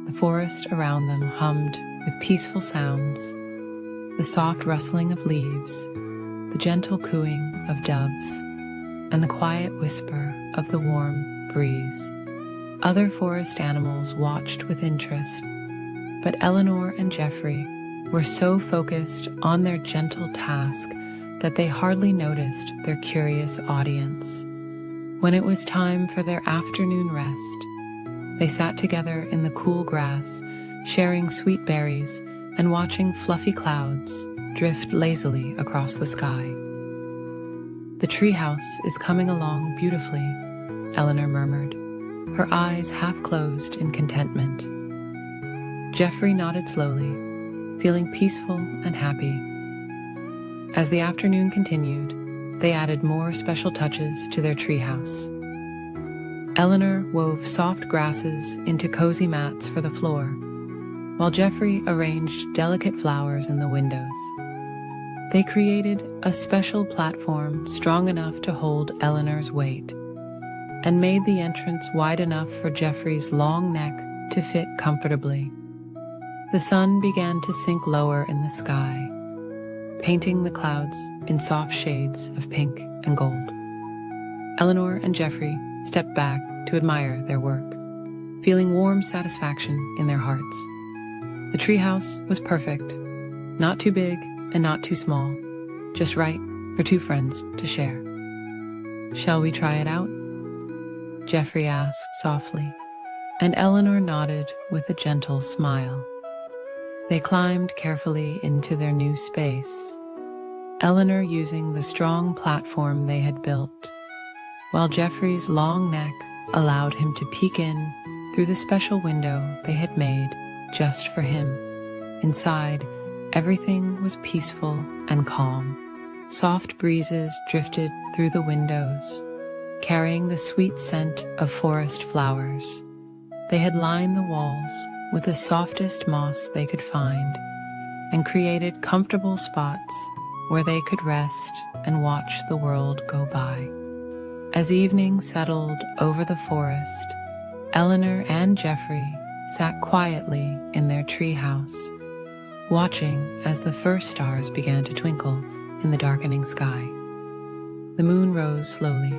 The forest around them hummed with peaceful sounds, the soft rustling of leaves, the gentle cooing of doves, and the quiet whisper of the warm breeze. Other forest animals watched with interest, but Eleanor and Geoffrey were so focused on their gentle task that they hardly noticed their curious audience. When it was time for their afternoon rest, they sat together in the cool grass, sharing sweet berries and watching fluffy clouds drift lazily across the sky. "The treehouse is coming along beautifully," Eleanor murmured, her eyes half closed in contentment. Geoffrey nodded slowly, feeling peaceful and happy. As the afternoon continued, they added more special touches to their treehouse. Eleanor wove soft grasses into cozy mats for the floor, while Geoffrey arranged delicate flowers in the windows. They created a special platform strong enough to hold Eleanor's weight, and made the entrance wide enough for Geoffrey's long neck to fit comfortably. The sun began to sink lower in the sky, painting the clouds in soft shades of pink and gold. Eleanor and Geoffrey stepped back to admire their work, feeling warm satisfaction in their hearts. The treehouse was perfect, not too big and not too small, just right for two friends to share. "Shall we try it out?" Geoffrey asked softly, and Eleanor nodded with a gentle smile. They climbed carefully into their new space, Eleanor using the strong platform they had built, while Geoffrey's long neck allowed him to peek in through the special window they had made just for him. Inside, everything was peaceful and calm. Soft breezes drifted through the windows, carrying the sweet scent of forest flowers. They had lined the walls with the softest moss they could find and created comfortable spots where they could rest and watch the world go by. As evening settled over the forest, Eleanor and Geoffrey sat quietly in their treehouse, watching as the first stars began to twinkle in the darkening sky. The moon rose slowly,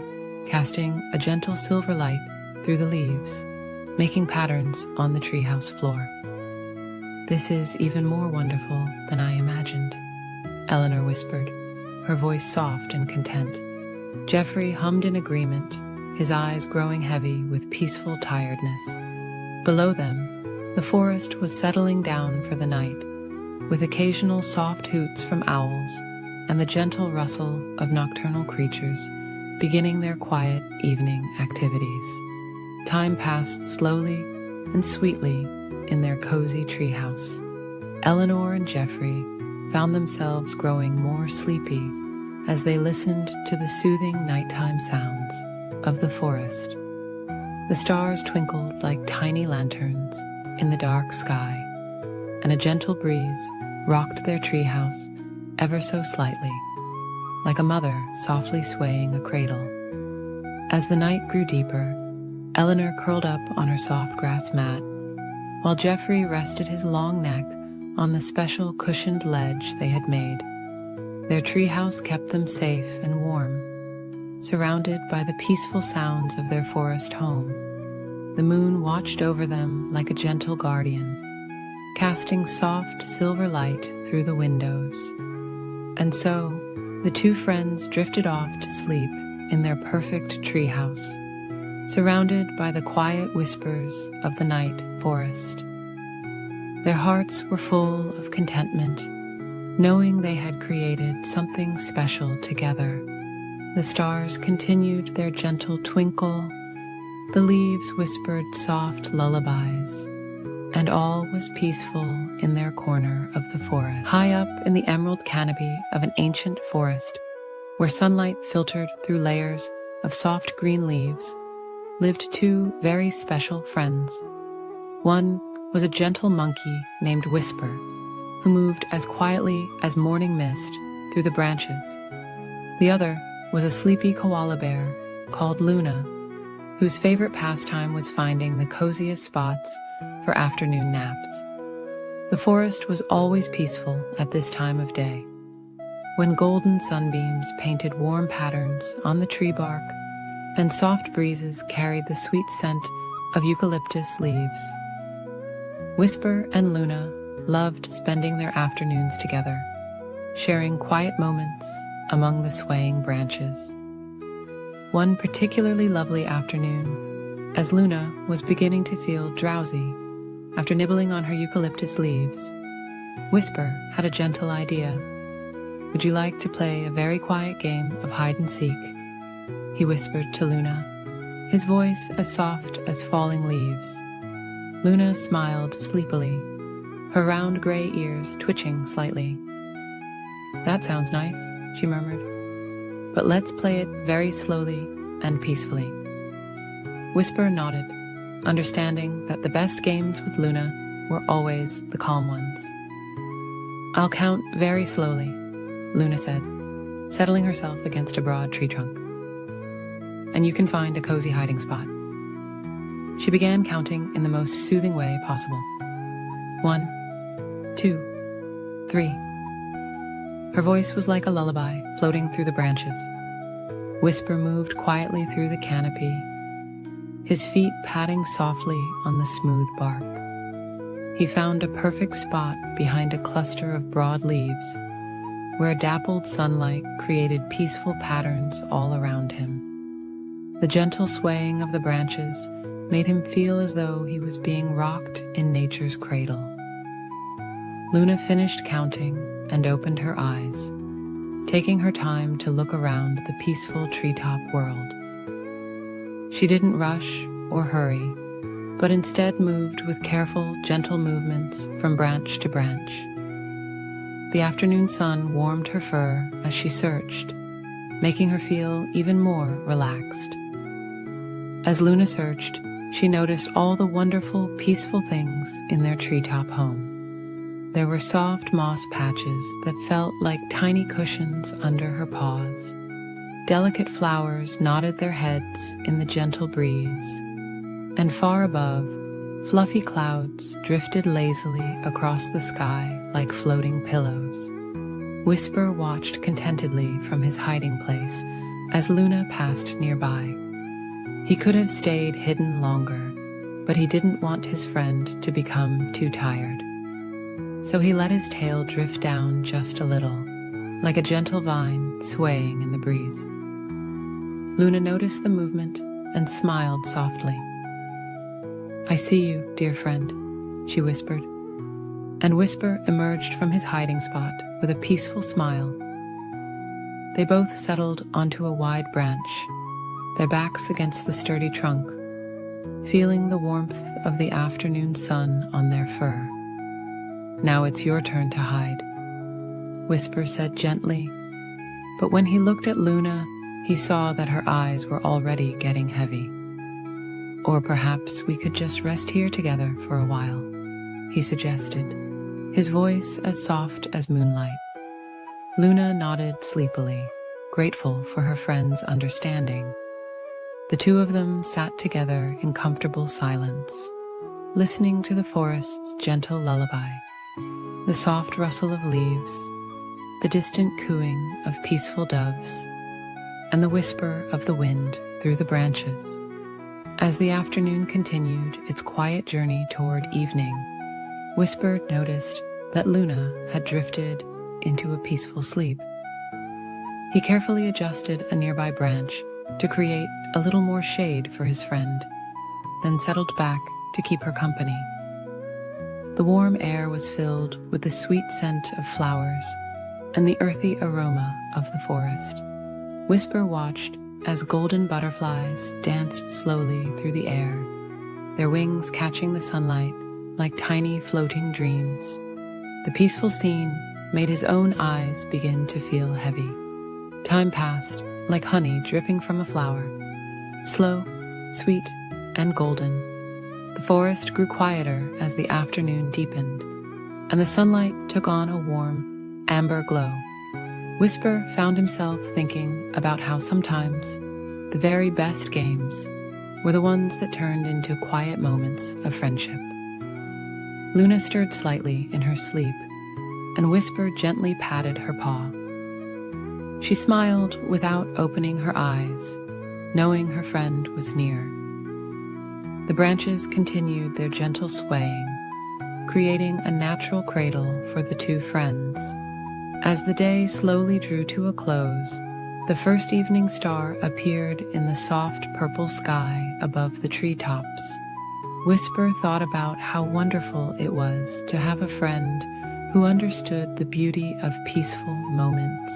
casting a gentle silver light through the leaves, making patterns on the treehouse floor. "This is even more wonderful than I imagined," Eleanor whispered, her voice soft and content. Geoffrey hummed in agreement, his eyes growing heavy with peaceful tiredness. Below them, the forest was settling down for the night, with occasional soft hoots from owls and the gentle rustle of nocturnal creatures beginning their quiet evening activities. Time passed slowly and sweetly in their cozy treehouse. Eleanor and Geoffrey found themselves growing more sleepy as they listened to the soothing nighttime sounds of the forest. The stars twinkled like tiny lanterns in the dark sky, and a gentle breeze rocked their treehouse ever so slightly, like a mother softly swaying a cradle. As the night grew deeper, Eleanor curled up on her soft grass mat, while Geoffrey rested his long neck on the special cushioned ledge they had made. Their treehouse kept them safe and warm, surrounded by the peaceful sounds of their forest home. The moon watched over them like a gentle guardian, casting soft silver light through the windows. And so, the two friends drifted off to sleep in their perfect treehouse, surrounded by the quiet whispers of the night forest. Their hearts were full of contentment, knowing they had created something special together. The stars continued their gentle twinkle, the leaves whispered soft lullabies, and all was peaceful in their corner of the forest. High up in the emerald canopy of an ancient forest, where sunlight filtered through layers of soft green leaves, lived two very special friends. One was a gentle monkey named Whisper, who moved as quietly as morning mist through the branches. The other was a sleepy koala bear called Luna, whose favorite pastime was finding the coziest spots for afternoon naps. The forest was always peaceful at this time of day, when golden sunbeams painted warm patterns on the tree bark and soft breezes carried the sweet scent of eucalyptus leaves. Whisper and Luna loved spending their afternoons together, sharing quiet moments among the swaying branches. One particularly lovely afternoon, as Luna was beginning to feel drowsy after nibbling on her eucalyptus leaves, Whisper had a gentle idea. "Would you like to play a very quiet game of hide-and-seek?" he whispered to Luna, his voice as soft as falling leaves. Luna smiled sleepily, her round gray ears twitching slightly. "That sounds nice," she murmured, "but let's play it very slowly and peacefully." Whisper nodded, understanding that the best games with Luna were always the calm ones. "I'll count very slowly," Luna said, settling herself against a broad tree trunk. "And you can find a cozy hiding spot." She began counting in the most soothing way possible. 1, 2, 3. Her voice was like a lullaby floating through the branches. Whisper moved quietly through the canopy, his feet padding softly on the smooth bark. He found a perfect spot behind a cluster of broad leaves, where dappled sunlight created peaceful patterns all around him. The gentle swaying of the branches made him feel as though he was being rocked in nature's cradle. Luna finished counting and opened her eyes, taking her time to look around the peaceful treetop world. She didn't rush or hurry, but instead moved with careful, gentle movements from branch to branch. The afternoon sun warmed her fur as she searched, making her feel even more relaxed. As Luna searched, she noticed all the wonderful, peaceful things in their treetop home. There were soft moss patches that felt like tiny cushions under her paws. Delicate flowers nodded their heads in the gentle breeze, and far above, fluffy clouds drifted lazily across the sky like floating pillows. Whisper watched contentedly from his hiding place as Luna passed nearby. He could have stayed hidden longer, but he didn't want his friend to become too tired. So he let his tail drift down just a little, like a gentle vine swaying in the breeze. Luna noticed the movement and smiled softly. "I see you, dear friend," she whispered, and Whisper emerged from his hiding spot with a peaceful smile. They both settled onto a wide branch, their backs against the sturdy trunk, feeling the warmth of the afternoon sun on their fur. "Now it's your turn to hide," Whisper said gently, but when he looked at Luna, he saw that her eyes were already getting heavy. "Or perhaps we could just rest here together for a while," he suggested, his voice as soft as moonlight. Luna nodded sleepily, grateful for her friend's understanding. The two of them sat together in comfortable silence, listening to the forest's gentle lullaby, the soft rustle of leaves, the distant cooing of peaceful doves, and the whisper of the wind through the branches. As the afternoon continued its quiet journey toward evening, Whisper noticed that Luna had drifted into a peaceful sleep. He carefully adjusted a nearby branch to create a little more shade for his friend, then settled back to keep her company. The warm air was filled with the sweet scent of flowers and the earthy aroma of the forest. Whisper watched as golden butterflies danced slowly through the air, their wings catching the sunlight like tiny floating dreams. The peaceful scene made his own eyes begin to feel heavy. Time passed like honey dripping from a flower, slow, sweet, and golden. The forest grew quieter as the afternoon deepened, and the sunlight took on a warm, amber glow. Whisper found himself thinking about how sometimes the very best games were the ones that turned into quiet moments of friendship. Luna stirred slightly in her sleep, and Whisper gently patted her paw. She smiled without opening her eyes, knowing her friend was near. The branches continued their gentle swaying, creating a natural cradle for the two friends. As the day slowly drew to a close, the first evening star appeared in the soft purple sky above the treetops. Whisper thought about how wonderful it was to have a friend who understood the beauty of peaceful moments.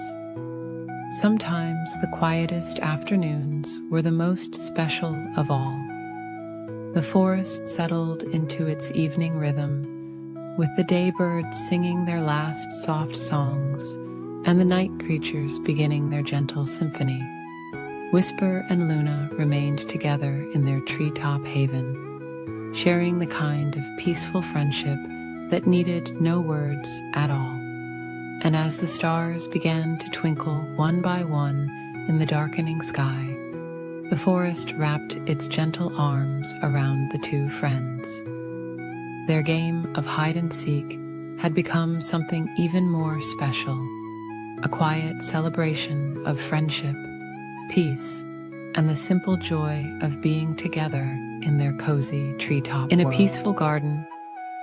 Sometimes the quietest afternoons were the most special of all. The forest settled into its evening rhythm, with the daybirds singing their last soft songs and the night creatures beginning their gentle symphony. Whisper and Luna remained together in their treetop haven, sharing the kind of peaceful friendship that needed no words at all. And as the stars began to twinkle one by one in the darkening sky, the forest wrapped its gentle arms around the two friends. Their game of hide-and-seek had become something even more special, a quiet celebration of friendship, peace, and the simple joy of being together in their cozy treetop world. In a peaceful garden,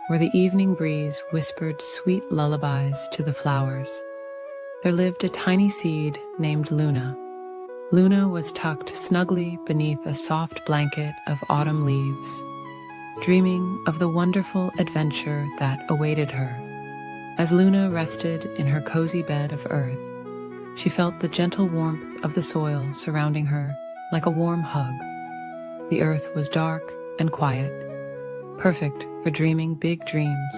where the evening breeze whispered sweet lullabies to the flowers, there lived a tiny seed named Luna. Luna was tucked snugly beneath a soft blanket of autumn leaves, dreaming of the wonderful adventure that awaited her. As Luna rested in her cozy bed of earth, she felt the gentle warmth of the soil surrounding her like a warm hug. The earth was dark and quiet, perfect for dreaming big dreams.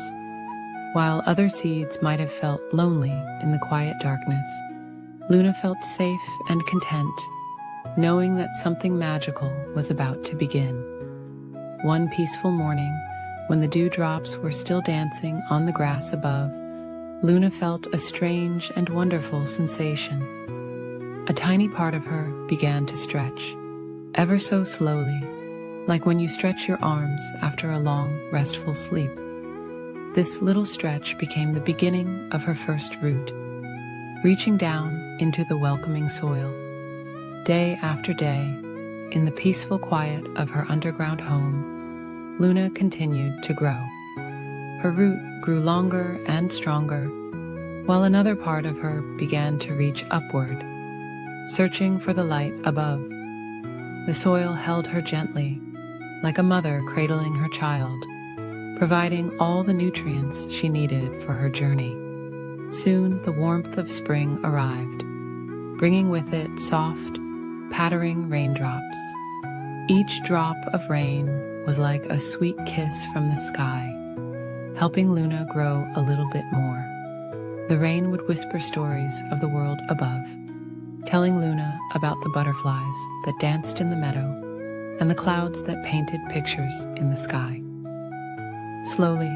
While other seeds might have felt lonely in the quiet darkness, Luna felt safe and content, knowing that something magical was about to begin. One peaceful morning, when the dewdrops were still dancing on the grass above, Luna felt a strange and wonderful sensation. A tiny part of her began to stretch, ever so slowly, like when you stretch your arms after a long, restful sleep. This little stretch became the beginning of her first root, reaching down into the welcoming soil. Day after day, in the peaceful quiet of her underground home, Luna continued to grow. Her root grew longer and stronger, while another part of her began to reach upward, searching for the light above. The soil held her gently, like a mother cradling her child, providing all the nutrients she needed for her journey. Soon the warmth of spring arrived, bringing with it soft, pattering raindrops. Each drop of rain was like a sweet kiss from the sky, helping Luna grow a little bit more. The rain would whisper stories of the world above, telling Luna about the butterflies that danced in the meadow and the clouds that painted pictures in the sky. Slowly,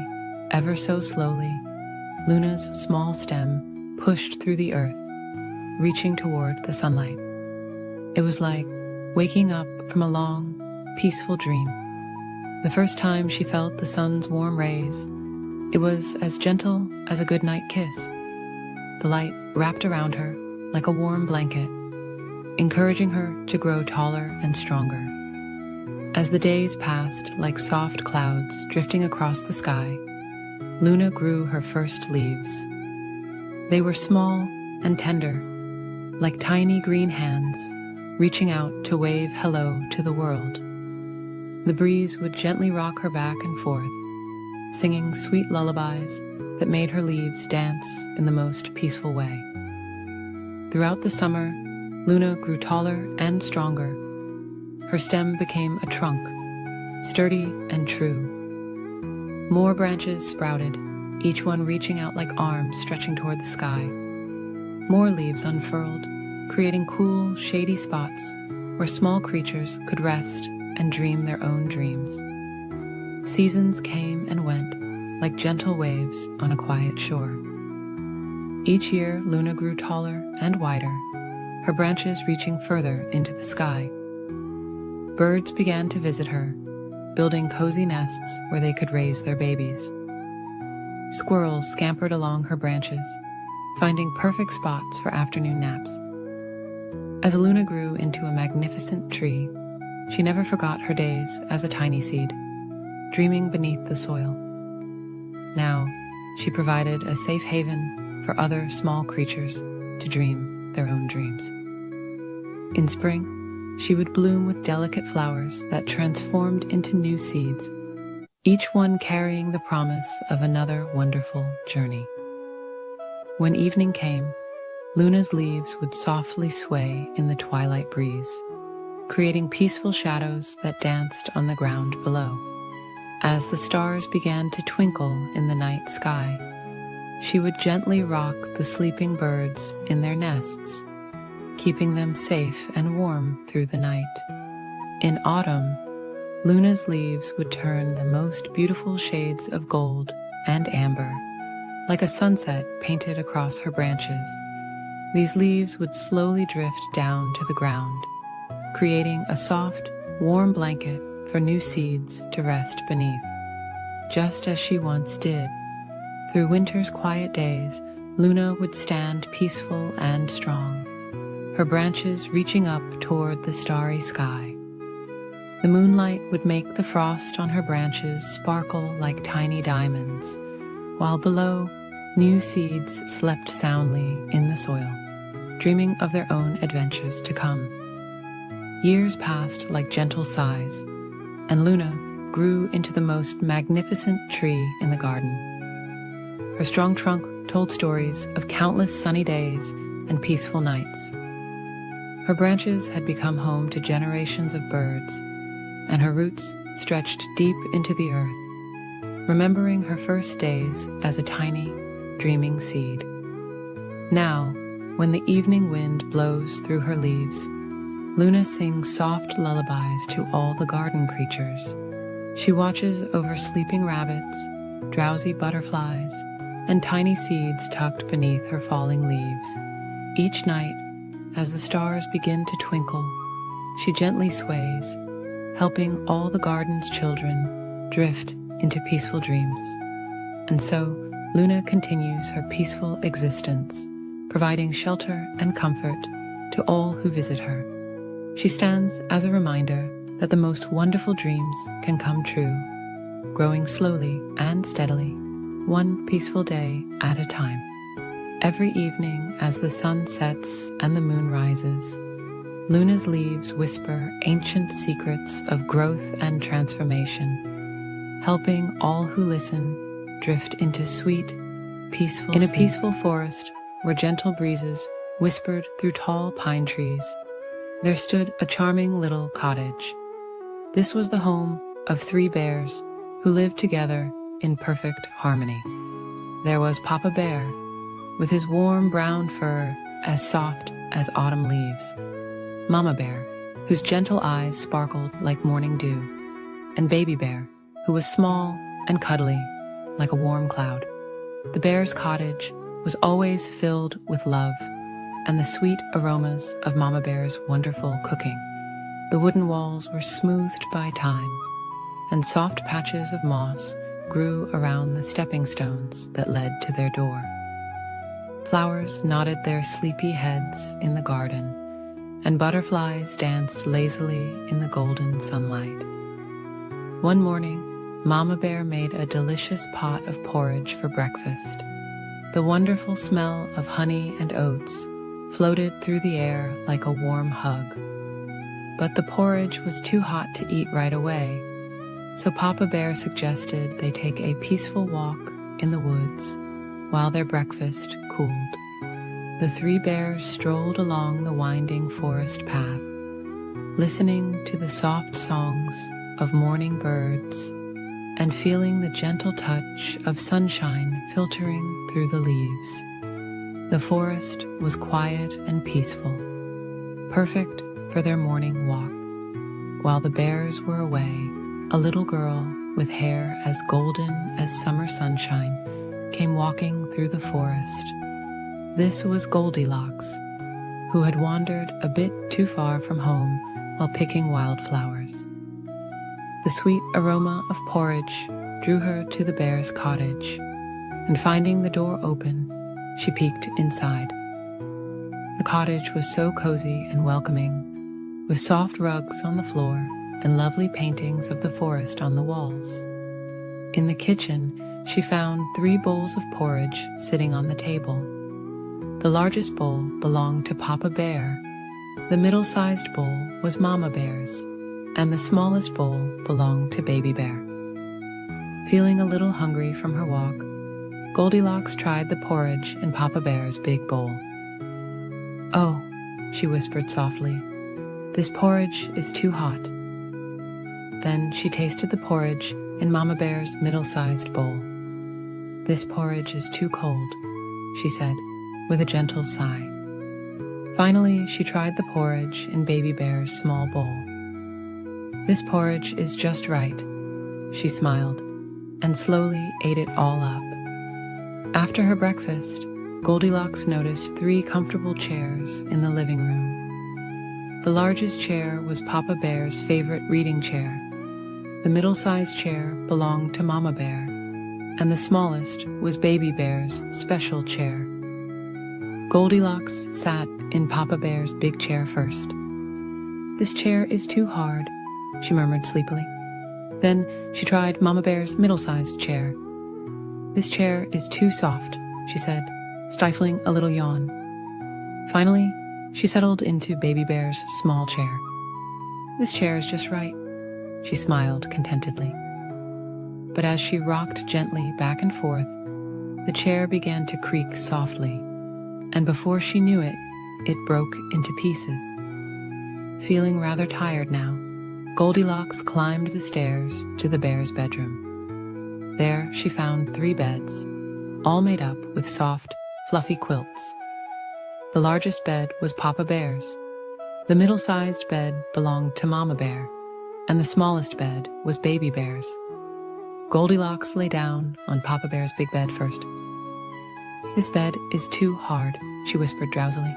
ever so slowly, Luna's small stem pushed through the earth, reaching toward the sunlight. It was like waking up from a long, peaceful dream. The first time she felt the sun's warm rays, it was as gentle as a goodnight kiss. The light wrapped around her like a warm blanket, encouraging her to grow taller and stronger. As the days passed like soft clouds drifting across the sky, Luna grew her first leaves. They were small and tender, like tiny green hands reaching out to wave hello to the world. The breeze would gently rock her back and forth, singing sweet lullabies that made her leaves dance in the most peaceful way. Throughout the summer, Luna grew taller and stronger. Her stem became a trunk, sturdy and true. More branches sprouted, each one reaching out like arms stretching toward the sky. More leaves unfurled, creating cool, shady spots where small creatures could rest and dream their own dreams. Seasons came and went like gentle waves on a quiet shore. Each year, Luna grew taller and wider, her branches reaching further into the sky. Birds began to visit her, building cozy nests where they could raise their babies. Squirrels scampered along her branches, finding perfect spots for afternoon naps. As Luna grew into a magnificent tree, she never forgot her days as a tiny seed, dreaming beneath the soil. Now, she provided a safe haven for other small creatures to dream their own dreams. In spring, she would bloom with delicate flowers that transformed into new seeds, each one carrying the promise of another wonderful journey. When evening came, Luna's leaves would softly sway in the twilight breeze, creating peaceful shadows that danced on the ground below. As the stars began to twinkle in the night sky, she would gently rock the sleeping birds in their nests, keeping them safe and warm through the night. In autumn, Luna's leaves would turn the most beautiful shades of gold and amber, like a sunset painted across her branches. These leaves would slowly drift down to the ground, creating a soft, warm blanket for new seeds to rest beneath, just as she once did. Through winter's quiet days, Luna would stand peaceful and strong, her branches reaching up toward the starry sky. The moonlight would make the frost on her branches sparkle like tiny diamonds, while below, new seeds slept soundly in the soil, dreaming of their own adventures to come. Years passed like gentle sighs, and Luna grew into the most magnificent tree in the garden. Her strong trunk told stories of countless sunny days and peaceful nights. Her branches had become home to generations of birds, and her roots stretched deep into the earth, remembering her first days as a tiny, dreaming seed. Now, when the evening wind blows through her leaves, Luna sings soft lullabies to all the garden creatures. She watches over sleeping rabbits, drowsy butterflies, and tiny seeds tucked beneath her falling leaves. Each night, as the stars begin to twinkle, she gently sways, helping all the garden's children drift into peaceful dreams. And so, Luna continues her peaceful existence, providing shelter and comfort to all who visit her. She stands as a reminder that the most wonderful dreams can come true, growing slowly and steadily, one peaceful day at a time. Every evening as the sun sets and the moon rises, Luna's leaves whisper ancient secrets of growth and transformation, helping all who listen drift into sweet, peaceful sleep. In a peaceful forest where gentle breezes whispered through tall pine trees, there stood a charming little cottage. This was the home of 3 bears who lived together in perfect harmony. There was Papa Bear, with his warm brown fur as soft as autumn leaves, Mama Bear, whose gentle eyes sparkled like morning dew, and Baby Bear, who was small and cuddly like a warm cloud. The bear's cottage was always filled with love and the sweet aromas of Mama Bear's wonderful cooking. The wooden walls were smoothed by time, and soft patches of moss grew around the stepping stones that led to their door. Flowers nodded their sleepy heads in the garden, and butterflies danced lazily in the golden sunlight. One morning, Mama Bear made a delicious pot of porridge for breakfast. The wonderful smell of honey and oats floated through the air like a warm hug. But the porridge was too hot to eat right away, so Papa Bear suggested they take a peaceful walk in the woods while their breakfast cooled. The 3 bears strolled along the winding forest path, listening to the soft songs of morning birds and feeling the gentle touch of sunshine filtering through the leaves. The forest was quiet and peaceful, perfect for their morning walk. While the bears were away, a little girl with hair as golden as summer sunshine came walking through the forest. This was Goldilocks, who had wandered a bit too far from home while picking wildflowers. The sweet aroma of porridge drew her to the bear's cottage, and finding the door open, she peeked inside. The cottage was so cozy and welcoming, with soft rugs on the floor and lovely paintings of the forest on the walls. In the kitchen, she found 3 bowls of porridge sitting on the table, The largest bowl belonged to Papa Bear, the middle-sized bowl was Mama Bear's, and the smallest bowl belonged to Baby Bear. Feeling a little hungry from her walk, Goldilocks tried the porridge in Papa Bear's big bowl. "Oh," she whispered softly, "this porridge is too hot." Then she tasted the porridge in Mama Bear's middle-sized bowl. "This porridge is too cold," she said, with a gentle sigh. Finally, she tried the porridge in Baby Bear's small bowl. "This porridge is just right," she smiled, and slowly ate it all up. After her breakfast, Goldilocks noticed 3 comfortable chairs in the living room. The largest chair was Papa Bear's favorite reading chair. The middle-sized chair belonged to Mama Bear, and the smallest was Baby Bear's special chair. Goldilocks sat in Papa Bear's big chair first. "This chair is too hard," she murmured sleepily. Then she tried Mama Bear's middle-sized chair. "This chair is too soft," she said, stifling a little yawn. Finally, she settled into Baby Bear's small chair. "This chair is just right," she smiled contentedly. But as she rocked gently back and forth, the chair began to creak softly, and before she knew it, it broke into pieces. Feeling rather tired now, Goldilocks climbed the stairs to the bear's bedroom. There she found 3 beds, all made up with soft, fluffy quilts. The largest bed was Papa Bear's. The middle-sized bed belonged to Mama Bear, and the smallest bed was Baby Bear's. Goldilocks lay down on Papa Bear's big bed first. "This bed is too hard," she whispered drowsily.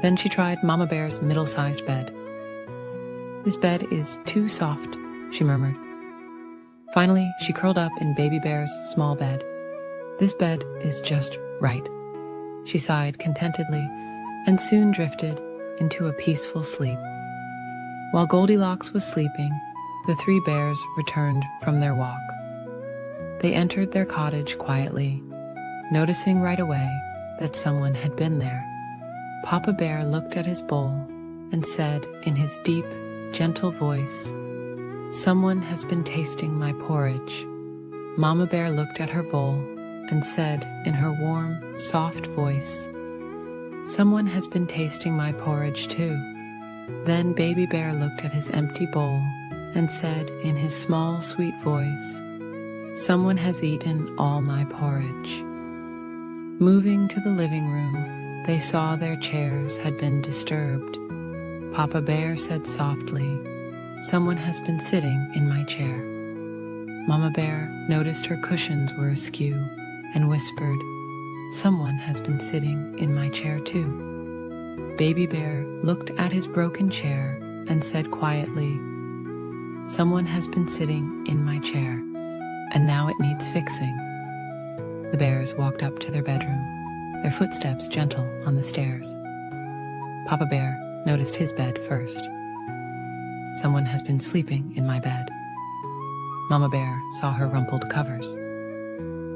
Then she tried Mama Bear's middle-sized bed. "This bed is too soft," she murmured. Finally, she curled up in Baby Bear's small bed. "This bed is just right," she sighed contentedly, and soon drifted into a peaceful sleep. While Goldilocks was sleeping, the 3 bears returned from their walk. They entered their cottage quietly, noticing right away that someone had been there. Papa Bear looked at his bowl and said in his deep, gentle voice, "Someone has been tasting my porridge." Mama Bear looked at her bowl and said in her warm, soft voice, "Someone has been tasting my porridge too." Then Baby Bear looked at his empty bowl and said in his small, sweet voice, "Someone has eaten all my porridge." Moving to the living room, they saw their chairs had been disturbed. Papa Bear said softly, "Someone has been sitting in my chair." Mama Bear noticed her cushions were askew and whispered, "Someone has been sitting in my chair too." Baby Bear looked at his broken chair and said quietly, "Someone has been sitting in my chair, and now it needs fixing." The bears walked up to their bedroom, their footsteps gentle on the stairs. Papa Bear noticed his bed first. "Someone has been sleeping in my bed." Mama Bear saw her rumpled covers.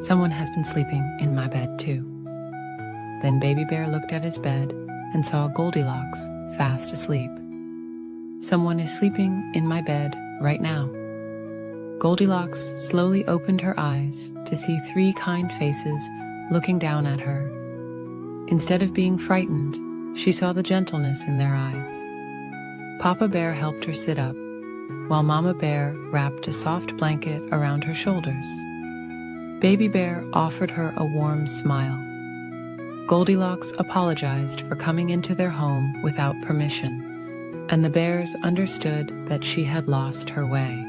"Someone has been sleeping in my bed too." Then Baby Bear looked at his bed and saw Goldilocks fast asleep. "Someone is sleeping in my bed right now." Goldilocks slowly opened her eyes to see 3 kind faces looking down at her. Instead of being frightened, she saw the gentleness in their eyes. Papa Bear helped her sit up, while Mama Bear wrapped a soft blanket around her shoulders. Baby Bear offered her a warm smile. Goldilocks apologized for coming into their home without permission, and the bears understood that she had lost her way.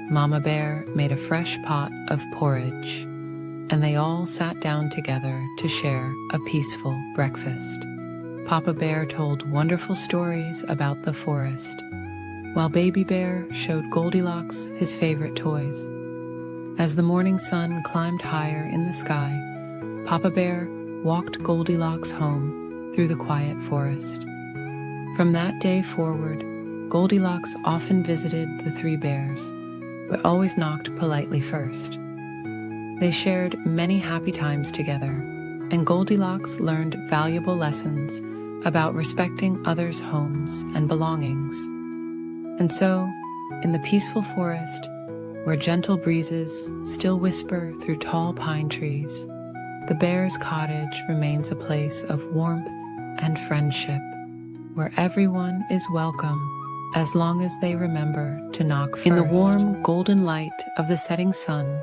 Mama Bear made a fresh pot of porridge, and they all sat down together to share a peaceful breakfast. Papa Bear told wonderful stories about the forest, while Baby Bear showed Goldilocks his favorite toys. As the morning sun climbed higher in the sky, Papa Bear walked Goldilocks home through the quiet forest. From that day forward, Goldilocks often visited the 3 bears, but always knocked politely first. They shared many happy times together and Goldilocks learned valuable lessons about respecting others' homes and belongings. And so, in the peaceful forest, where gentle breezes still whisper through tall pine trees, the bear's cottage remains a place of warmth and friendship, where everyone is welcome as long as they remember to knock first. In the warm, golden light of the setting sun,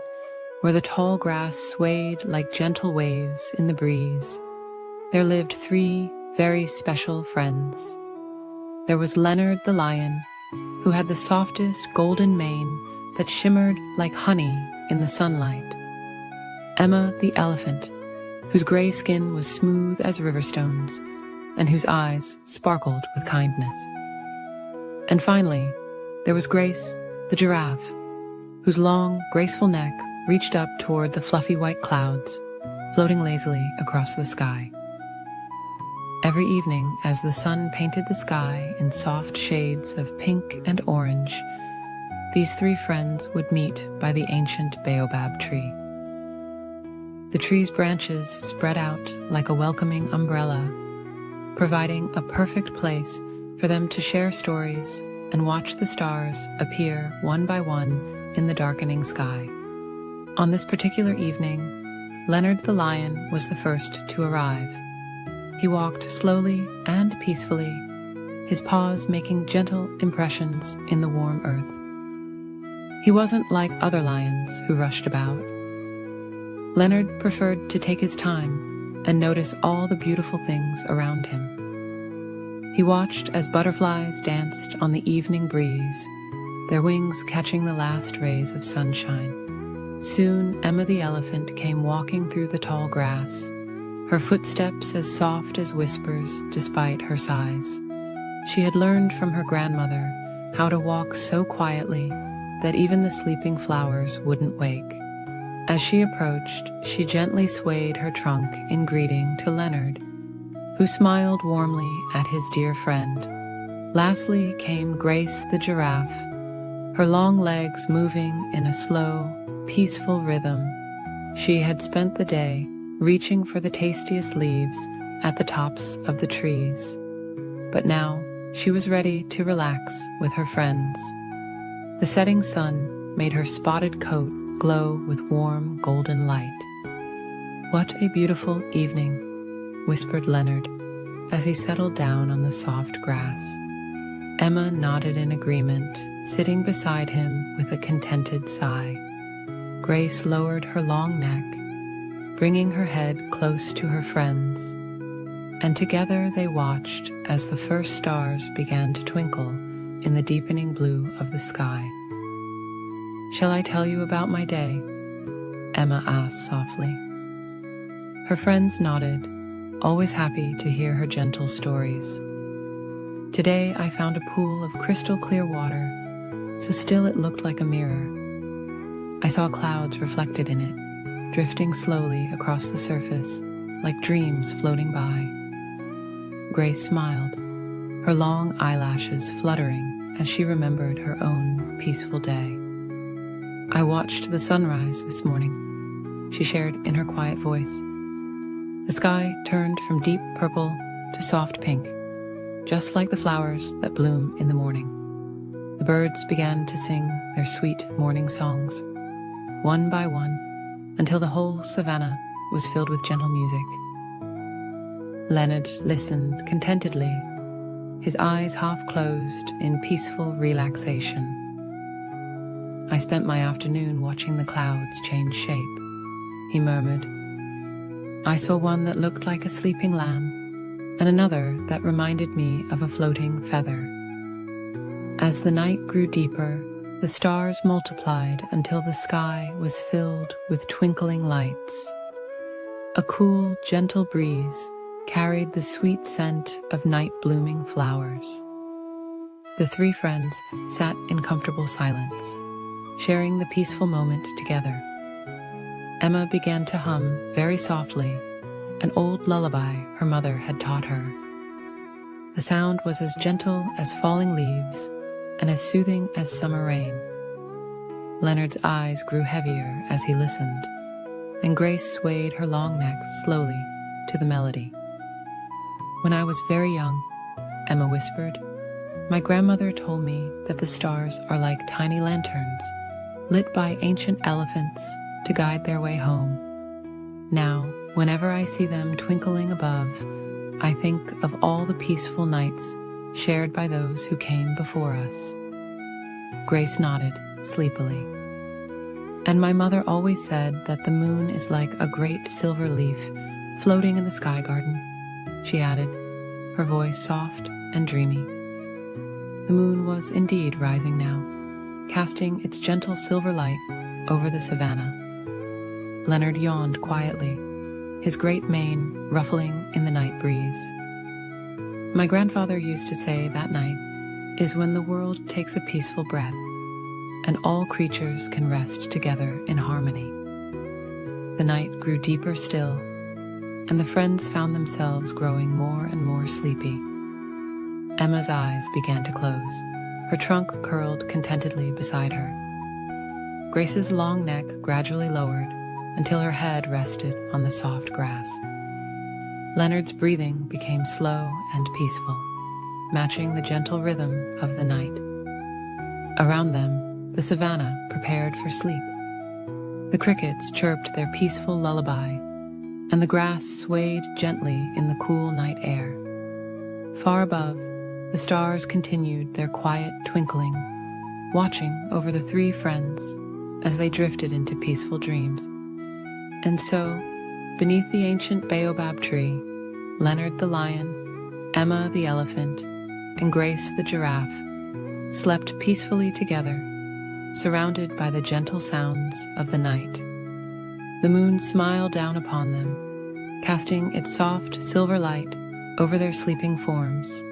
where the tall grass swayed like gentle waves in the breeze, there lived 3 very special friends. There was Leonard the lion, who had the softest golden mane that shimmered like honey in the sunlight. Emma the elephant, whose gray skin was smooth as river stones, and whose eyes sparkled with kindness. And finally, there was Grace the giraffe, whose long, graceful neck reached up toward the fluffy white clouds, floating lazily across the sky. Every evening, as the sun painted the sky in soft shades of pink and orange, these 3 friends would meet by the ancient baobab tree. The tree's branches spread out like a welcoming umbrella, providing a perfect place for them to share stories and watch the stars appear one by one in the darkening sky. On this particular evening, Leonard the lion was the first to arrive. He walked slowly and peacefully, his paws making gentle impressions in the warm earth. He wasn't like other lions who rushed about. Leonard preferred to take his time and notice all the beautiful things around him. He watched as butterflies danced on the evening breeze, their wings catching the last rays of sunshine. Soon Emma the elephant came walking through the tall grass, her footsteps as soft as whispers despite her size. She had learned from her grandmother how to walk so quietly that even the sleeping flowers wouldn't wake. As she approached, she gently swayed her trunk in greeting to Leonard, who smiled warmly at his dear friend. Lastly came Grace the giraffe, her long legs moving in a slow, peaceful rhythm. She had spent the day reaching for the tastiest leaves at the tops of the trees, but now she was ready to relax with her friends. The setting sun made her spotted coat glow with warm golden light. "What a beautiful evening," whispered Leonard as he settled down on the soft grass. Emma nodded in agreement, sitting beside him with a contented sigh. Grace lowered her long neck, bringing her head close to her friends, and together they watched as the first stars began to twinkle in the deepening blue of the sky. "Shall I tell you about my day?" Emma asked softly. Her friends nodded, always happy to hear her gentle stories. "Today I found a pool of crystal clear water, so still it looked like a mirror. I saw clouds reflected in it, drifting slowly across the surface, like dreams floating by." Grace smiled, her long eyelashes fluttering as she remembered her own peaceful day. "I watched the sunrise this morning," she shared in her quiet voice. The sky turned from deep purple to soft pink, just like the flowers that bloom in the morning. The birds began to sing their sweet morning songs, one by one, until the whole savannah was filled with gentle music. Leonard listened contentedly, his eyes half closed in peaceful relaxation. "I spent my afternoon watching the clouds change shape," he murmured. "I saw one that looked like a sleeping lamb, and another that reminded me of a floating feather. As the night grew deeper, the stars multiplied until the sky was filled with twinkling lights. A cool, gentle breeze carried the sweet scent of night-blooming flowers." The 3 friends sat in comfortable silence, sharing the peaceful moment together. Emma began to hum very softly an old lullaby her mother had taught her. The sound was as gentle as falling leaves and as soothing as summer rain. Leonard's eyes grew heavier as he listened, and Grace swayed her long neck slowly to the melody. "When I was very young," Emma whispered, "my grandmother told me that the stars are like tiny lanterns, lit by ancient elephants to guide their way home. Now, whenever I see them twinkling above, I think of all the peaceful nights shared by those who came before us." Grace nodded sleepily. "And my mother always said that the moon is like a great silver leaf floating in the sky garden," she added, her voice soft and dreamy. The moon was indeed rising now, casting its gentle silver light over the savannah. Leonard yawned quietly, his great mane ruffling in the night breeze. "My grandfather used to say that night is when the world takes a peaceful breath, and all creatures can rest together in harmony." The night grew deeper still, and the friends found themselves growing more and more sleepy. Emma's eyes began to close, her trunk curled contentedly beside her. Grace's long neck gradually lowered until her head rested on the soft grass. Leonard's breathing became slow and peaceful, matching the gentle rhythm of the night. Around them, the savannah prepared for sleep. The crickets chirped their peaceful lullaby, and the grass swayed gently in the cool night air. Far above, the stars continued their quiet twinkling, watching over the three friends as they drifted into peaceful dreams. And so, beneath the ancient baobab tree, Leonard the lion, Emma the elephant, and Grace the giraffe slept peacefully together, surrounded by the gentle sounds of the night. The moon smiled down upon them, casting its soft silver light over their sleeping forms,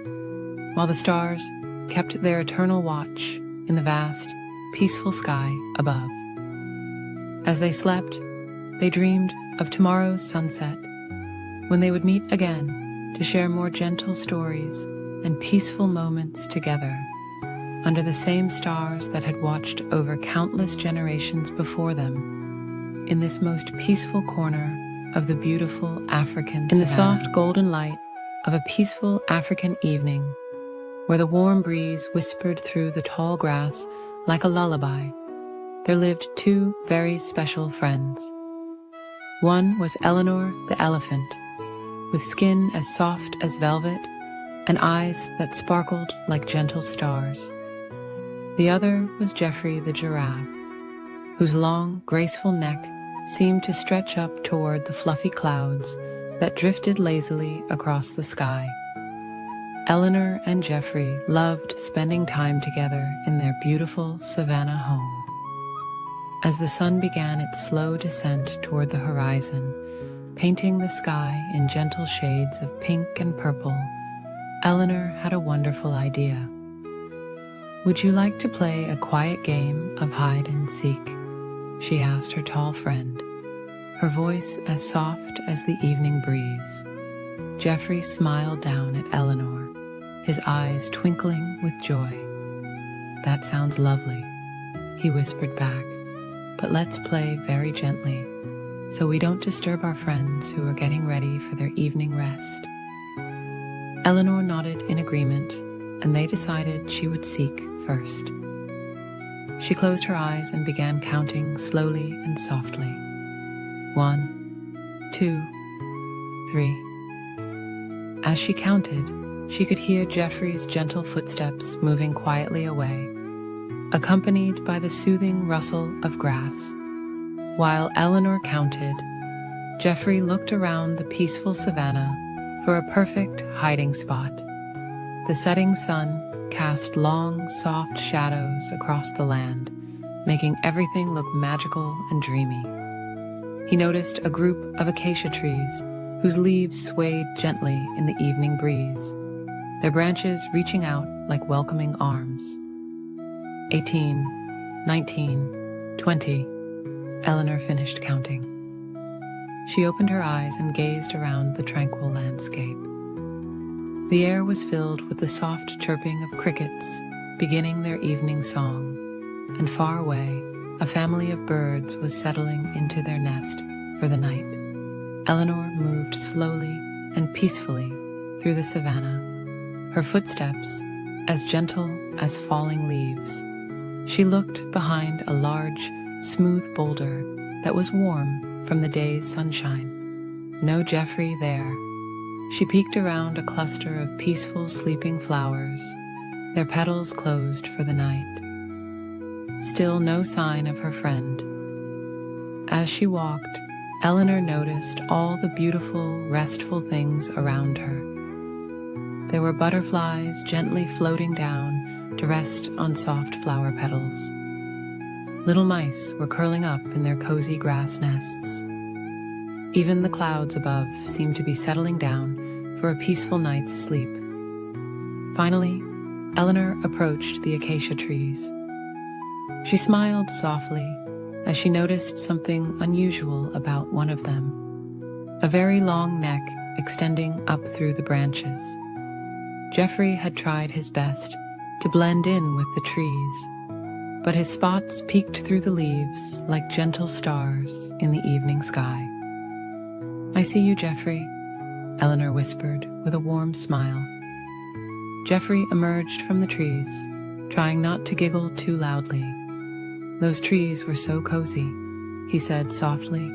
while the stars kept their eternal watch in the vast, peaceful sky above. As they slept, they dreamed of tomorrow's sunset, when they would meet again to share more gentle stories and peaceful moments together, under the same stars that had watched over countless generations before them, in this most peaceful corner of the beautiful African savannah. In the soft golden light of a peaceful African evening, where the warm breeze whispered through the tall grass like a lullaby, there lived two very special friends. One was Eleanor the elephant, with skin as soft as velvet and eyes that sparkled like gentle stars. The other was Geoffrey the giraffe, whose long, graceful neck seemed to stretch up toward the fluffy clouds that drifted lazily across the sky. Eleanor and Geoffrey loved spending time together in their beautiful savannah home. As the sun began its slow descent toward the horizon, painting the sky in gentle shades of pink and purple, Eleanor had a wonderful idea. "Would you like to play a quiet game of hide and seek?" she asked her tall friend, her voice as soft as the evening breeze. Geoffrey smiled down at Eleanor, his eyes twinkling with joy. "That sounds lovely," he whispered back. "But let's play very gently, so we don't disturb our friends who are getting ready for their evening rest." Eleanor nodded in agreement, and they decided she would seek first. She closed her eyes and began counting slowly and softly. 1, 2, 3. As she counted, she could hear Geoffrey's gentle footsteps moving quietly away, accompanied by the soothing rustle of grass. While Eleanor counted, Geoffrey looked around the peaceful savannah for a perfect hiding spot. The setting sun cast long, soft shadows across the land, making everything look magical and dreamy. He noticed a group of acacia trees whose leaves swayed gently in the evening breeze, their branches reaching out like welcoming arms. 18, 19, 20. Eleanor finished counting. She opened her eyes and gazed around the tranquil landscape. The air was filled with the soft chirping of crickets beginning their evening song, and far away, a family of birds was settling into their nest for the night. Eleanor moved slowly and peacefully through the savannah, her footsteps as gentle as falling leaves. She looked behind a large, smooth boulder that was warm from the day's sunshine. No Geoffrey there. She peeked around a cluster of peaceful sleeping flowers, their petals closed for the night. Still no sign of her friend. As she walked, Eleanor noticed all the beautiful, restful things around her. There were butterflies gently floating down to rest on soft flower petals. Little mice were curling up in their cozy grass nests. Even the clouds above seemed to be settling down for a peaceful night's sleep. Finally, Eleanor approached the acacia trees. She smiled softly as she noticed something unusual about one of them, a very long neck extending up through the branches. Geoffrey had tried his best to blend in with the trees, but his spots peeked through the leaves like gentle stars in the evening sky. "I see you, Geoffrey," Eleanor whispered with a warm smile. Geoffrey emerged from the trees, trying not to giggle too loudly. "Those trees were so cozy," he said softly.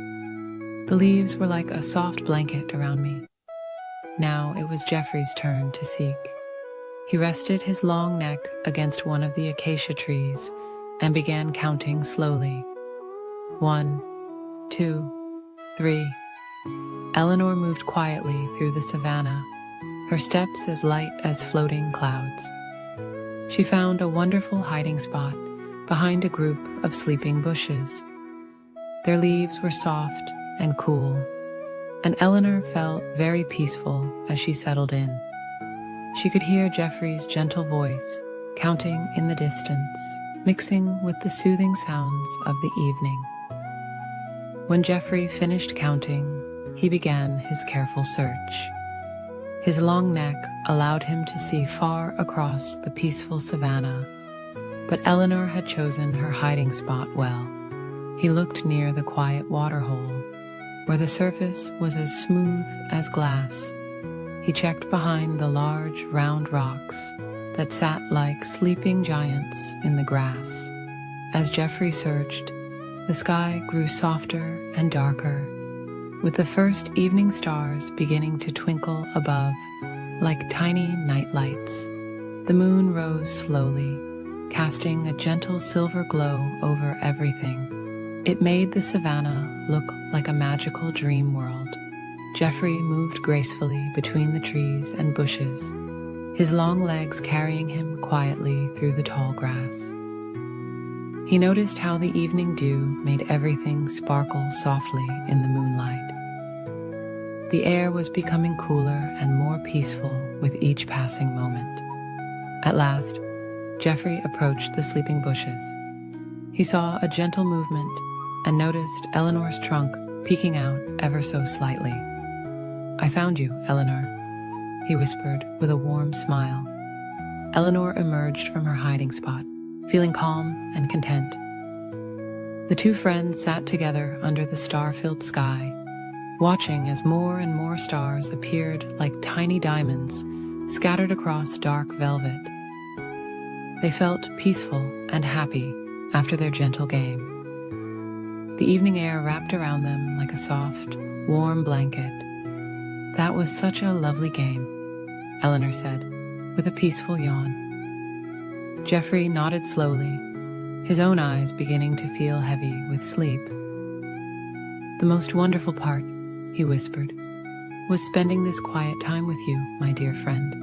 "The leaves were like a soft blanket around me." Now it was Geoffrey's turn to seek. He rested his long neck against one of the acacia trees and began counting slowly. 1, 2, 3. Eleanor moved quietly through the savannah, her steps as light as floating clouds. She found a wonderful hiding spot behind a group of sleeping bushes. Their leaves were soft and cool, and Eleanor felt very peaceful as she settled in. She could hear Geoffrey's gentle voice counting in the distance, mixing with the soothing sounds of the evening. When Geoffrey finished counting, he began his careful search. His long neck allowed him to see far across the peaceful savannah, but Eleanor had chosen her hiding spot well. He looked near the quiet waterhole, where the surface was as smooth as glass. He checked behind the large, round rocks that sat like sleeping giants in the grass. As Geoffrey searched, the sky grew softer and darker, with the first evening stars beginning to twinkle above like tiny night lights. The moon rose slowly, casting a gentle silver glow over everything. It made the savannah look like a magical dream world. Geoffrey moved gracefully between the trees and bushes, his long legs carrying him quietly through the tall grass. He noticed how the evening dew made everything sparkle softly in the moonlight. The air was becoming cooler and more peaceful with each passing moment. At last, Geoffrey approached the sleeping bushes. He saw a gentle movement and noticed Eleanor's trunk peeking out ever so slightly. "I found you, Eleanor," he whispered with a warm smile. Eleanor emerged from her hiding spot, feeling calm and content. The two friends sat together under the star-filled sky, watching as more and more stars appeared like tiny diamonds scattered across dark velvet. They felt peaceful and happy after their gentle game. The evening air wrapped around them like a soft, warm blanket. "That was such a lovely game," Eleanor said, with a peaceful yawn. Geoffrey nodded slowly, his own eyes beginning to feel heavy with sleep. "The most wonderful part," he whispered, "was spending this quiet time with you, my dear friend."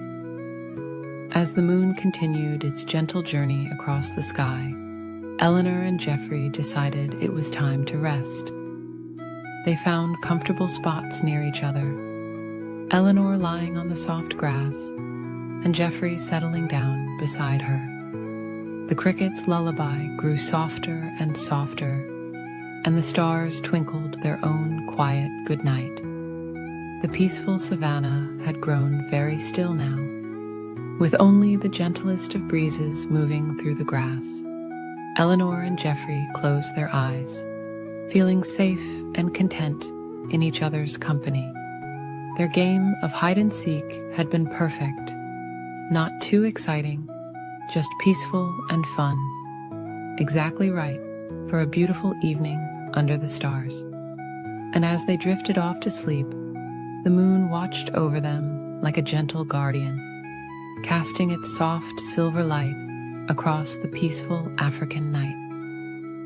As the moon continued its gentle journey across the sky, Eleanor and Geoffrey decided it was time to rest. They found comfortable spots near each other, Eleanor lying on the soft grass, and Geoffrey settling down beside her. The cricket's lullaby grew softer and softer, and the stars twinkled their own quiet goodnight. The peaceful savannah had grown very still now, with only the gentlest of breezes moving through the grass. Eleanor and Geoffrey closed their eyes, feeling safe and content in each other's company. Their game of hide-and-seek had been perfect, not too exciting, just peaceful and fun. Exactly right for a beautiful evening under the stars. And as they drifted off to sleep, the moon watched over them like a gentle guardian, casting its soft silver light across the peaceful African night.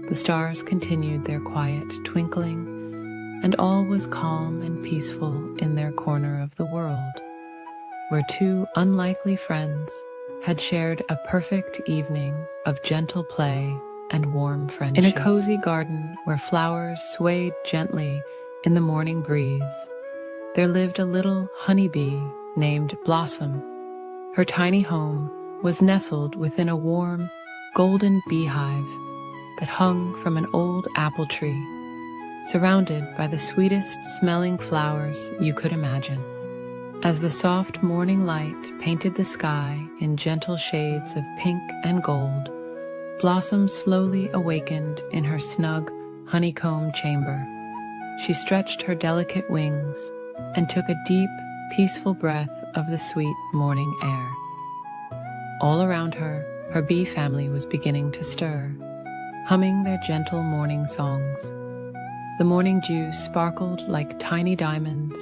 The stars continued their quiet twinkling, and all was calm and peaceful in their corner of the world, where two unlikely friends had shared a perfect evening of gentle play and warm friendship. In a cozy garden where flowers swayed gently in the morning breeze, there lived a little honeybee named Blossom. Her tiny home was nestled within a warm, golden beehive that hung from an old apple tree, surrounded by the sweetest smelling flowers you could imagine. As the soft morning light painted the sky in gentle shades of pink and gold, Blossom slowly awakened in her snug honeycomb chamber. She stretched her delicate wings and took a deep, peaceful breath of the sweet morning air. All around her, her bee family was beginning to stir, humming their gentle morning songs. The morning dew sparkled like tiny diamonds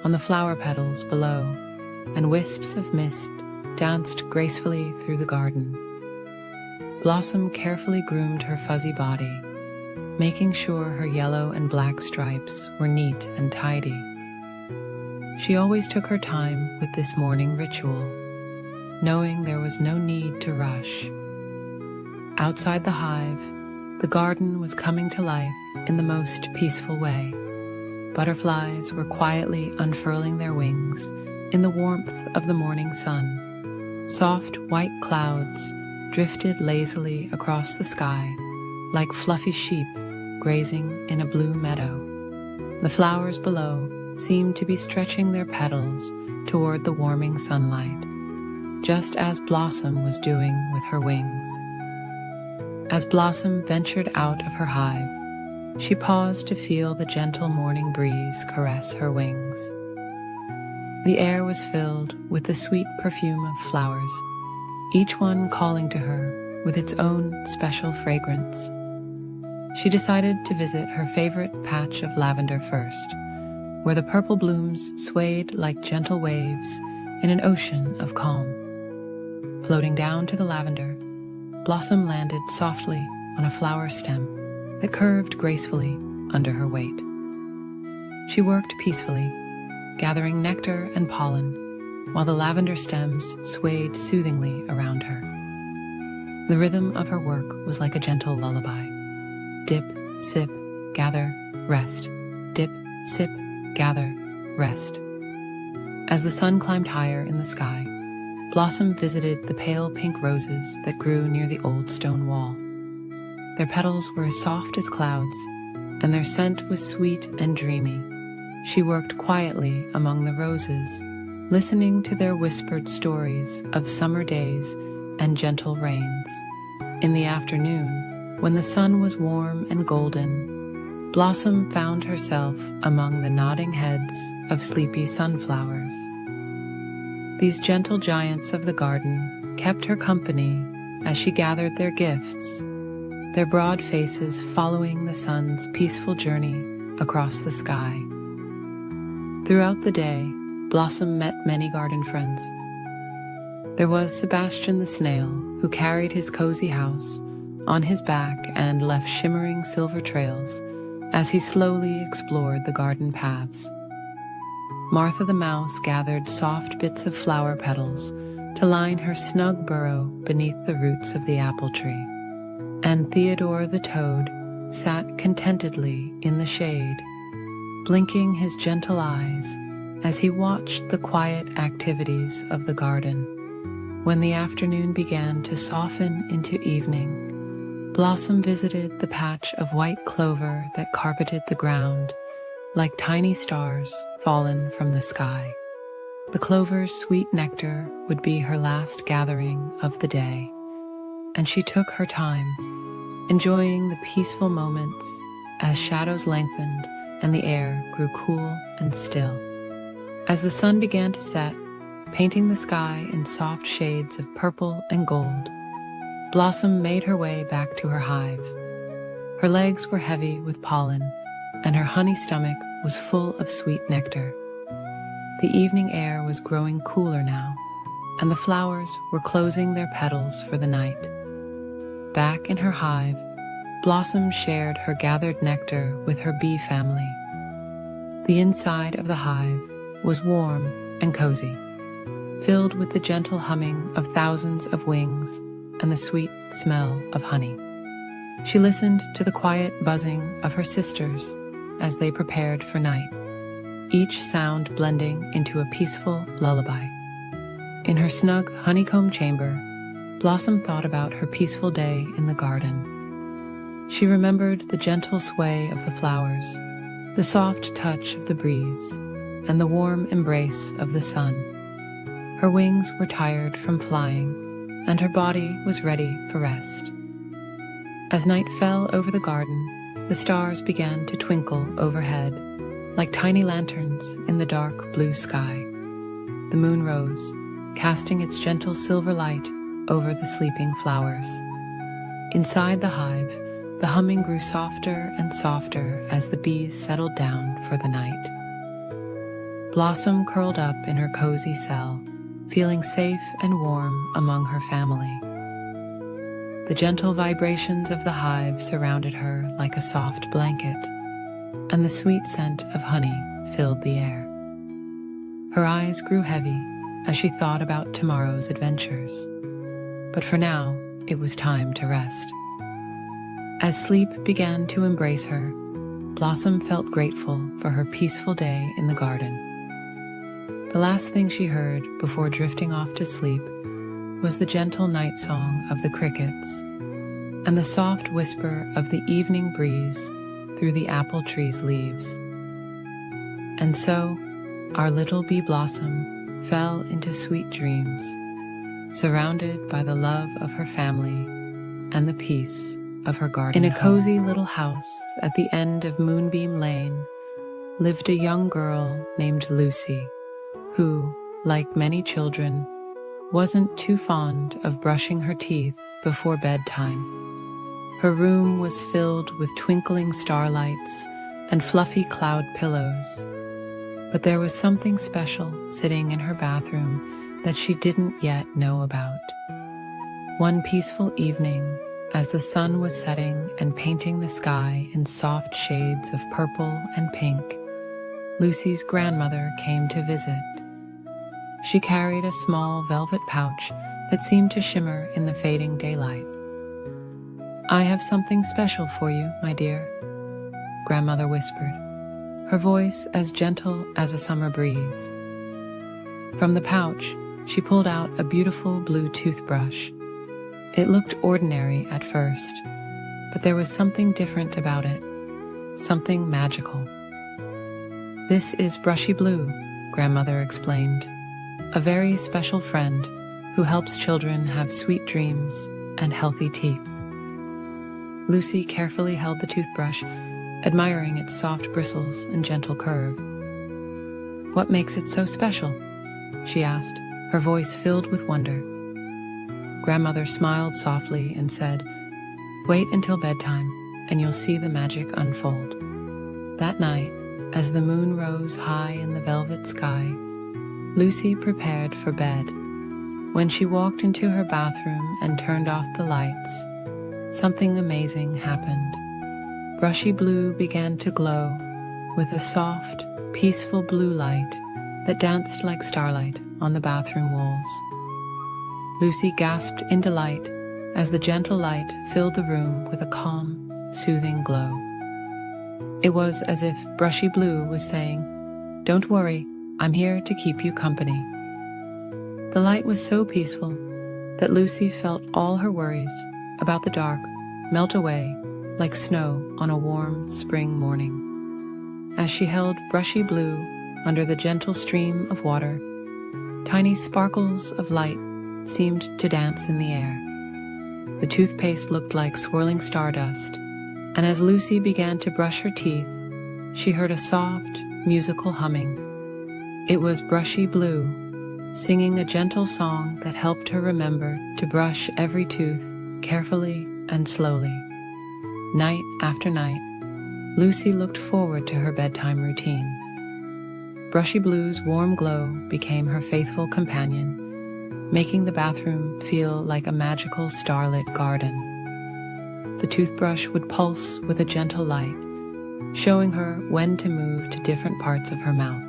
on the flower petals below, and wisps of mist danced gracefully through the garden. Blossom carefully groomed her fuzzy body, making sure her yellow and black stripes were neat and tidy. She always took her time with this morning ritual, knowing there was no need to rush. Outside the hive, the garden was coming to life in the most peaceful way. Butterflies were quietly unfurling their wings in the warmth of the morning sun. Soft white clouds drifted lazily across the sky like fluffy sheep grazing in a blue meadow. The flowers below seemed to be stretching their petals toward the warming sunlight, just as Blossom was doing with her wings. As Blossom ventured out of her hive, she paused to feel the gentle morning breeze caress her wings. The air was filled with the sweet perfume of flowers, each one calling to her with its own special fragrance. She decided to visit her favorite patch of lavender first, where the purple blooms swayed like gentle waves in an ocean of calm. Floating down to the lavender, Blossom landed softly on a flower stem that curved gracefully under her weight. She worked peacefully, gathering nectar and pollen, while the lavender stems swayed soothingly around her. The rhythm of her work was like a gentle lullaby. Dip, sip, gather, rest. Dip, sip, gather, rest. As the sun climbed higher in the sky, Blossom visited the pale pink roses that grew near the old stone wall. Their petals were as soft as clouds, and their scent was sweet and dreamy. She worked quietly among the roses, listening to their whispered stories of summer days and gentle rains. In the afternoon, when the sun was warm and golden, Blossom found herself among the nodding heads of sleepy sunflowers. These gentle giants of the garden kept her company as she gathered their gifts, their broad faces following the sun's peaceful journey across the sky. Throughout the day, Blossom met many garden friends. There was Sebastian the snail, who carried his cozy house on his back and left shimmering silver trails as he slowly explored the garden paths. Martha the mouse gathered soft bits of flower petals to line her snug burrow beneath the roots of the apple tree. And Theodore the toad sat contentedly in the shade, blinking his gentle eyes as he watched the quiet activities of the garden. When the afternoon began to soften into evening, Blossom visited the patch of white clover that carpeted the ground like tiny stars fallen from the sky. The clover's sweet nectar would be her last gathering of the day, and she took her time, enjoying the peaceful moments as shadows lengthened and the air grew cool and still. As the sun began to set, painting the sky in soft shades of purple and gold, Blossom made her way back to her hive. Her legs were heavy with pollen, and her honey stomach was full of sweet nectar. The evening air was growing cooler now, and the flowers were closing their petals for the night. Back in her hive, Blossom shared her gathered nectar with her bee family. The inside of the hive was warm and cozy, filled with the gentle humming of thousands of wings and the sweet smell of honey. She listened to the quiet buzzing of her sisters as they prepared for night, each sound blending into a peaceful lullaby. In her snug honeycomb chamber, Blossom thought about her peaceful day in the garden. She remembered the gentle sway of the flowers, the soft touch of the breeze, and the warm embrace of the sun. Her wings were tired from flying, and her body was ready for rest. As night fell over the garden, the stars began to twinkle overhead, like tiny lanterns in the dark blue sky. The moon rose, casting its gentle silver light over the sleeping flowers. Inside the hive, the humming grew softer and softer as the bees settled down for the night. Blossom curled up in her cozy cell, feeling safe and warm among her family. The gentle vibrations of the hive surrounded her like a soft blanket, and the sweet scent of honey filled the air. Her eyes grew heavy as she thought about tomorrow's adventures, but for now, it was time to rest. As sleep began to embrace her, Blossom felt grateful for her peaceful day in the garden. The last thing she heard before drifting off to sleep was the gentle night song of the crickets and the soft whisper of the evening breeze through the apple tree's leaves. And so, our little bee Blossom fell into sweet dreams, surrounded by the love of her family and the peace of her garden. In a cozy little house at the end of Moonbeam Lane lived a young girl named Lucy, who, like many children, wasn't too fond of brushing her teeth before bedtime. Her room was filled with twinkling starlights and fluffy cloud pillows, but there was something special sitting in her bathroom that she didn't yet know about. One peaceful evening, as the sun was setting and painting the sky in soft shades of purple and pink, Lucy's grandmother came to visit. She carried a small velvet pouch that seemed to shimmer in the fading daylight. "I have something special for you, my dear," Grandmother whispered, her voice as gentle as a summer breeze. From the pouch, she pulled out a beautiful blue toothbrush. It looked ordinary at first, but there was something different about it, something magical. "This is Brushy Blue," Grandmother explained, "a very special friend who helps children have sweet dreams and healthy teeth." Lucy carefully held the toothbrush, admiring its soft bristles and gentle curve. "What makes it so special?" she asked, her voice filled with wonder. Grandmother smiled softly and said, "Wait until bedtime, and you'll see the magic unfold." That night, as the moon rose high in the velvet sky, Lucy prepared for bed. When she walked into her bathroom and turned off the lights, something amazing happened. Brushy Blue began to glow with a soft, peaceful blue light that danced like starlight on the bathroom walls. Lucy gasped in delight as the gentle light filled the room with a calm, soothing glow. It was as if Brushy Blue was saying, "Don't worry, I'm here to keep you company." The light was so peaceful that Lucy felt all her worries about the dark melt away like snow on a warm spring morning. As she held Brushy Blue under the gentle stream of water, tiny sparkles of light seemed to dance in the air. The toothpaste looked like swirling stardust, and as Lucy began to brush her teeth, she heard a soft, musical humming. It was Brushy Blue, singing a gentle song that helped her remember to brush every tooth carefully and slowly. Night after night, Lucy looked forward to her bedtime routine. Brushy Blue's warm glow became her faithful companion, making the bathroom feel like a magical starlit garden. The toothbrush would pulse with a gentle light, showing her when to move to different parts of her mouth,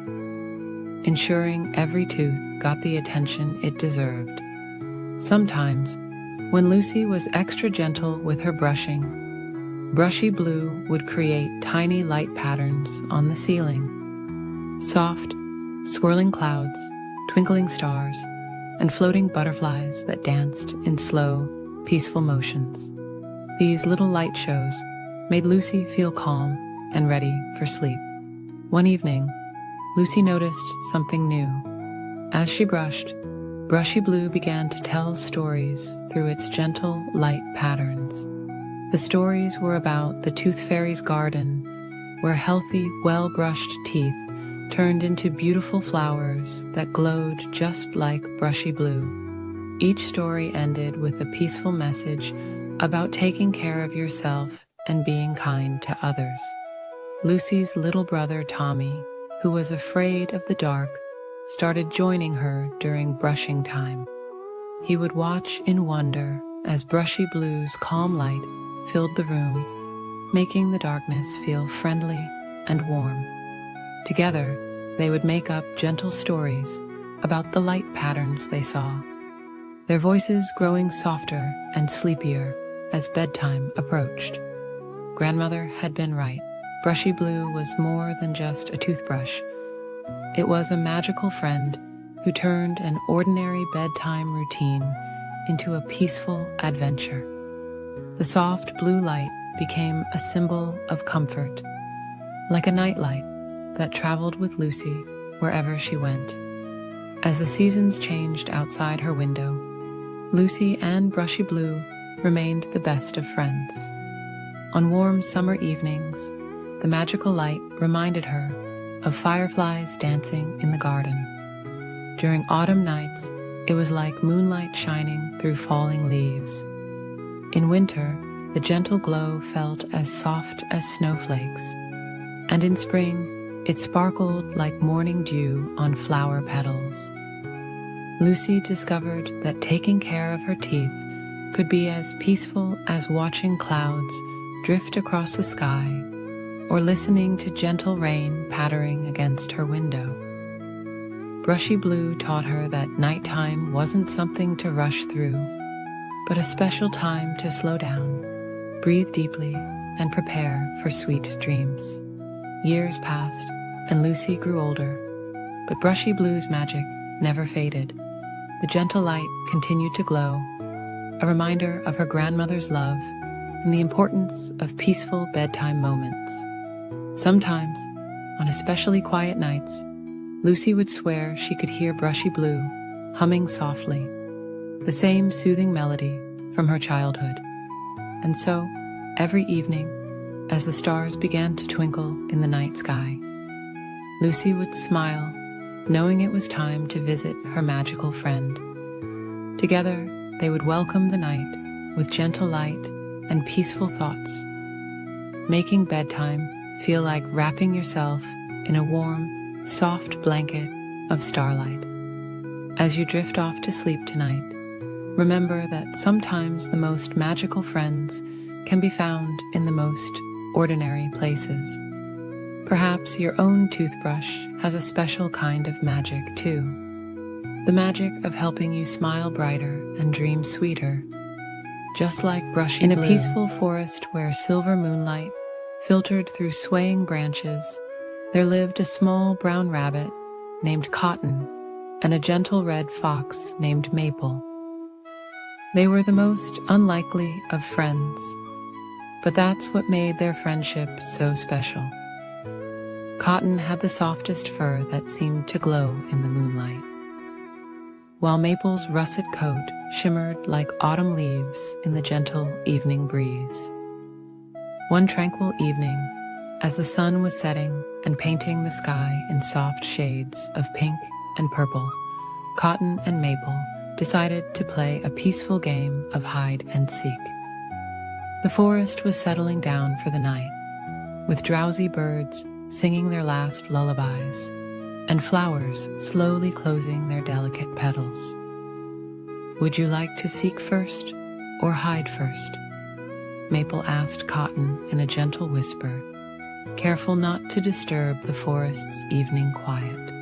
ensuring every tooth got the attention it deserved. Sometimes, when Lucy was extra gentle with her brushing, Brushy Blue would create tiny light patterns on the ceiling. Soft, swirling clouds, twinkling stars, and floating butterflies that danced in slow, peaceful motions. These little light shows made Lucy feel calm and ready for sleep. One evening, Lucy noticed something new. As she brushed, Brushy Blue began to tell stories through its gentle, light patterns. The stories were about the Tooth Fairy's garden, where healthy, well-brushed teeth turned into beautiful flowers that glowed just like Brushy Blue. Each story ended with a peaceful message about taking care of yourself and being kind to others. Lucy's little brother Tommy, who was afraid of the dark, started joining her during brushing time. He would watch in wonder as Brushy Blue's calm light filled the room, making the darkness feel friendly and warm. Together, they would make up gentle stories about the light patterns they saw, their voices growing softer and sleepier as bedtime approached. Grandmother had been right. Brushy Blue was more than just a toothbrush. It was a magical friend who turned an ordinary bedtime routine into a peaceful adventure. The soft blue light became a symbol of comfort, like a nightlight that traveled with Lucy wherever she went. As the seasons changed outside her window, Lucy and Brushy Blue remained the best of friends. On warm summer evenings, the magical light reminded her of fireflies dancing in the garden. During autumn nights, it was like moonlight shining through falling leaves. In winter, the gentle glow felt as soft as snowflakes, and in spring, it sparkled like morning dew on flower petals. Lucy discovered that taking care of her teeth could be as peaceful as watching clouds drift across the sky or listening to gentle rain pattering against her window. Brushy Blue taught her that nighttime wasn't something to rush through, but a special time to slow down, breathe deeply, and prepare for sweet dreams. Years passed, and Lucy grew older, but Brushy Blue's magic never faded. The gentle light continued to glow, a reminder of her grandmother's love and the importance of peaceful bedtime moments. Sometimes, on especially quiet nights, Lucy would swear she could hear Brushy Blue humming softly, the same soothing melody from her childhood. And so, every evening, as the stars began to twinkle in the night sky, Lucy would smile, knowing it was time to visit her magical friend. Together, they would welcome the night with gentle light and peaceful thoughts, making bedtime feel like wrapping yourself in a warm, soft blanket of starlight. As you drift off to sleep tonight, remember that sometimes the most magical friends can be found in the most ordinary places. Perhaps your own toothbrush has a special kind of magic too. The magic of helping you smile brighter and dream sweeter, just like Brushy Blue. In a peaceful forest where silver moonlight filtered through swaying branches, there lived a small brown rabbit named Cotton and a gentle red fox named Maple. They were the most unlikely of friends, but that's what made their friendship so special. Cotton had the softest fur that seemed to glow in the moonlight, while Maple's russet coat shimmered like autumn leaves in the gentle evening breeze. One tranquil evening, As the sun was setting and painting the sky in soft shades of pink and purple, Cotton and Maple decided to play a peaceful game of hide and seek. The forest was settling down for the night, with drowsy birds singing their last lullabies and flowers slowly closing their delicate petals. "Would you like to seek first or hide first?" Maple asked Cotton in a gentle whisper, careful not to disturb the forest's evening quiet.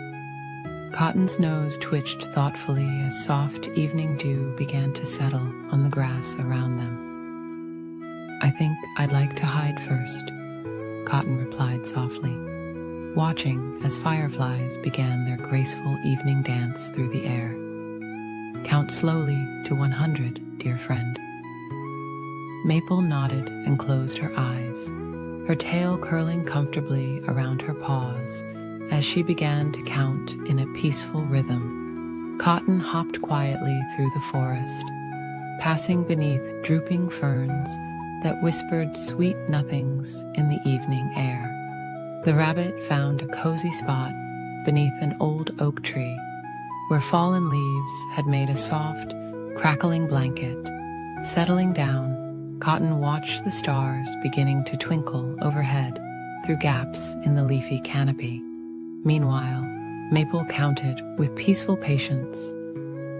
Cotton's nose twitched thoughtfully as soft evening dew began to settle on the grass around them. "I think I'd like to hide first," Cotton replied softly, watching as fireflies began their graceful evening dance through the air. "Count slowly to 100, dear friend." Maple nodded and closed her eyes, her tail curling comfortably around her paws as she began to count in a peaceful rhythm. Cotton hopped quietly through the forest, passing beneath drooping ferns that whispered sweet nothings in the evening air. The rabbit found a cozy spot beneath an old oak tree, where fallen leaves had made a soft, crackling blanket. Settling down, Cotton watched the stars beginning to twinkle overhead through gaps in the leafy canopy. Meanwhile, Maple counted with peaceful patience,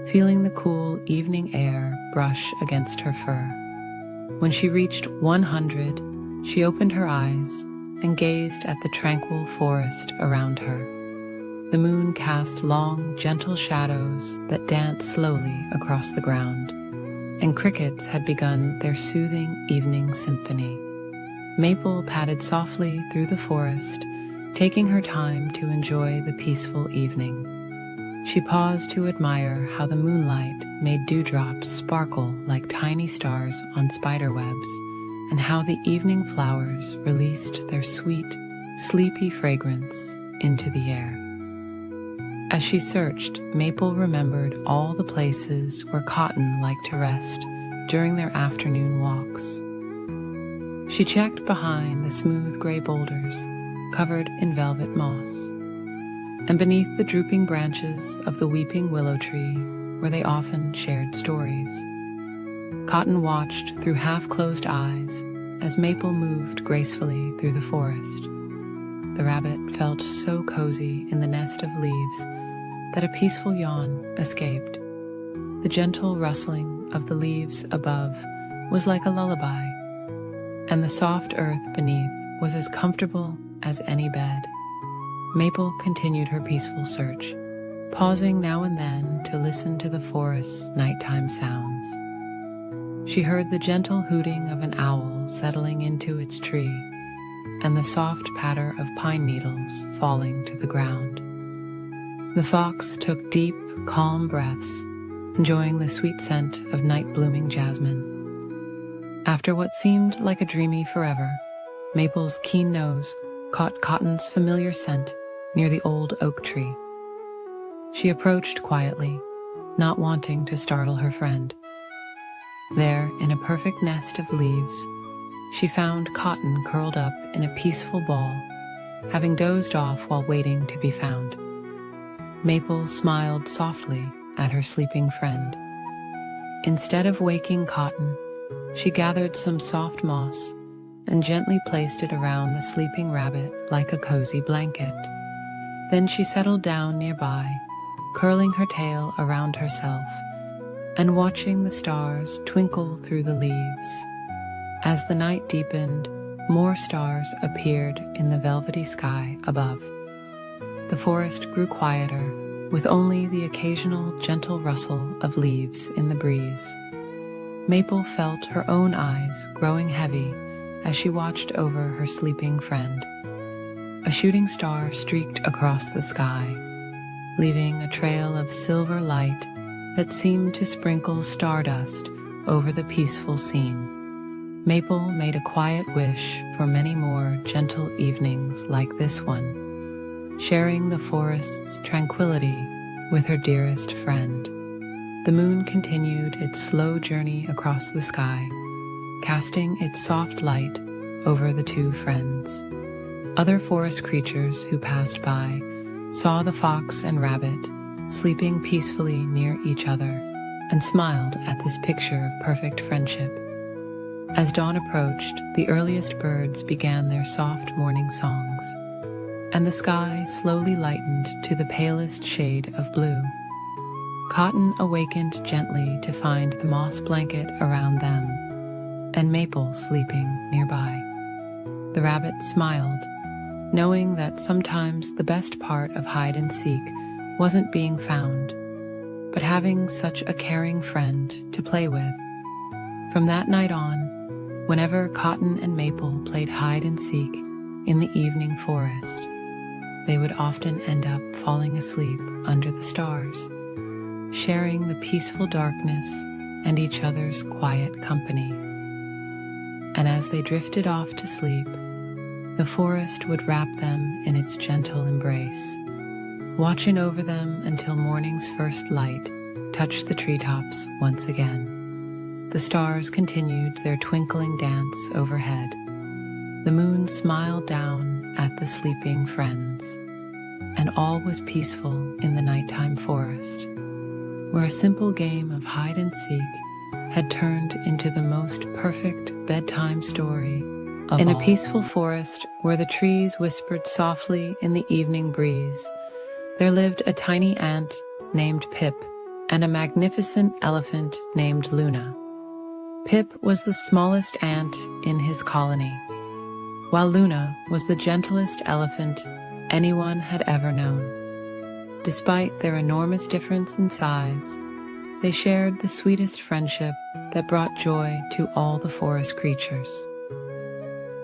feeling the cool evening air brush against her fur. When she reached 100, she opened her eyes and gazed at the tranquil forest around her. The moon cast long, gentle shadows that danced slowly across the ground, and crickets had begun their soothing evening symphony. Maple padded softly through the forest, taking her time to enjoy the peaceful evening. She paused to admire how the moonlight made dewdrops sparkle like tiny stars on spiderwebs, and how the evening flowers released their sweet, sleepy fragrance into the air. As she searched, Maple remembered all the places where Cotton liked to rest during their afternoon walks. She checked behind the smooth gray boulders covered in velvet moss, and beneath the drooping branches of the weeping willow tree where they often shared stories. Cotton watched through half-closed eyes as Maple moved gracefully through the forest. The rabbit felt so cozy in the nest of leaves that a peaceful yawn escaped. The gentle rustling of the leaves above was like a lullaby, and the soft earth beneath was as comfortable as any bed. Maple continued her peaceful search, pausing now and then to listen to the forest's nighttime sounds. She heard the gentle hooting of an owl settling into its tree, and the soft patter of pine needles falling to the ground. The fox took deep, calm breaths, enjoying the sweet scent of night-blooming jasmine. After what seemed like a dreamy forever, Maple's keen nose caught Cotton's familiar scent near the old oak tree. She approached quietly, not wanting to startle her friend. There, in a perfect nest of leaves, she found Cotton curled up in a peaceful ball, having dozed off while waiting to be found. Maple smiled softly at her sleeping friend. Instead of waking Cotton, she gathered some soft moss and gently placed it around the sleeping rabbit like a cozy blanket. Then she settled down nearby, curling her tail around herself and watching the stars twinkle through the leaves. As the night deepened, more stars appeared in the velvety sky above. The forest grew quieter, with only the occasional gentle rustle of leaves in the breeze. Maple felt her own eyes growing heavy as she watched over her sleeping friend. A shooting star streaked across the sky, leaving a trail of silver light that seemed to sprinkle stardust over the peaceful scene. Maple made a quiet wish for many more gentle evenings like this one, sharing the forest's tranquility with her dearest friend. The moon continued its slow journey across the sky, casting its soft light over the two friends. Other forest creatures who passed by saw the fox and rabbit sleeping peacefully near each other and smiled at this picture of perfect friendship. As dawn approached, the earliest birds began their soft morning songs, and the sky slowly lightened to the palest shade of blue. Cotton awakened gently to find the moss blanket around them, and Maple sleeping nearby. The rabbit smiled, knowing that sometimes the best part of hide and seek wasn't being found, but having such a caring friend to play with. From that night on, whenever Cotton and Maple played hide and seek in the evening forest, they would often end up falling asleep under the stars, sharing the peaceful darkness and each other's quiet company. And as they drifted off to sleep, the forest would wrap them in its gentle embrace, watching over them until morning's first light touched the treetops once again. The stars continued their twinkling dance overhead. The moon smiled down at the sleeping friends, and all was peaceful in the nighttime forest, where a simple game of hide and seek had turned into the most perfect bedtime story of all. In a peaceful forest where the trees whispered softly in the evening breeze, there lived a tiny ant named Pip and a magnificent elephant named Luna. Pip was the smallest ant in his colony, while Luna was the gentlest elephant anyone had ever known. Despite their enormous difference in size, they shared the sweetest friendship that brought joy to all the forest creatures.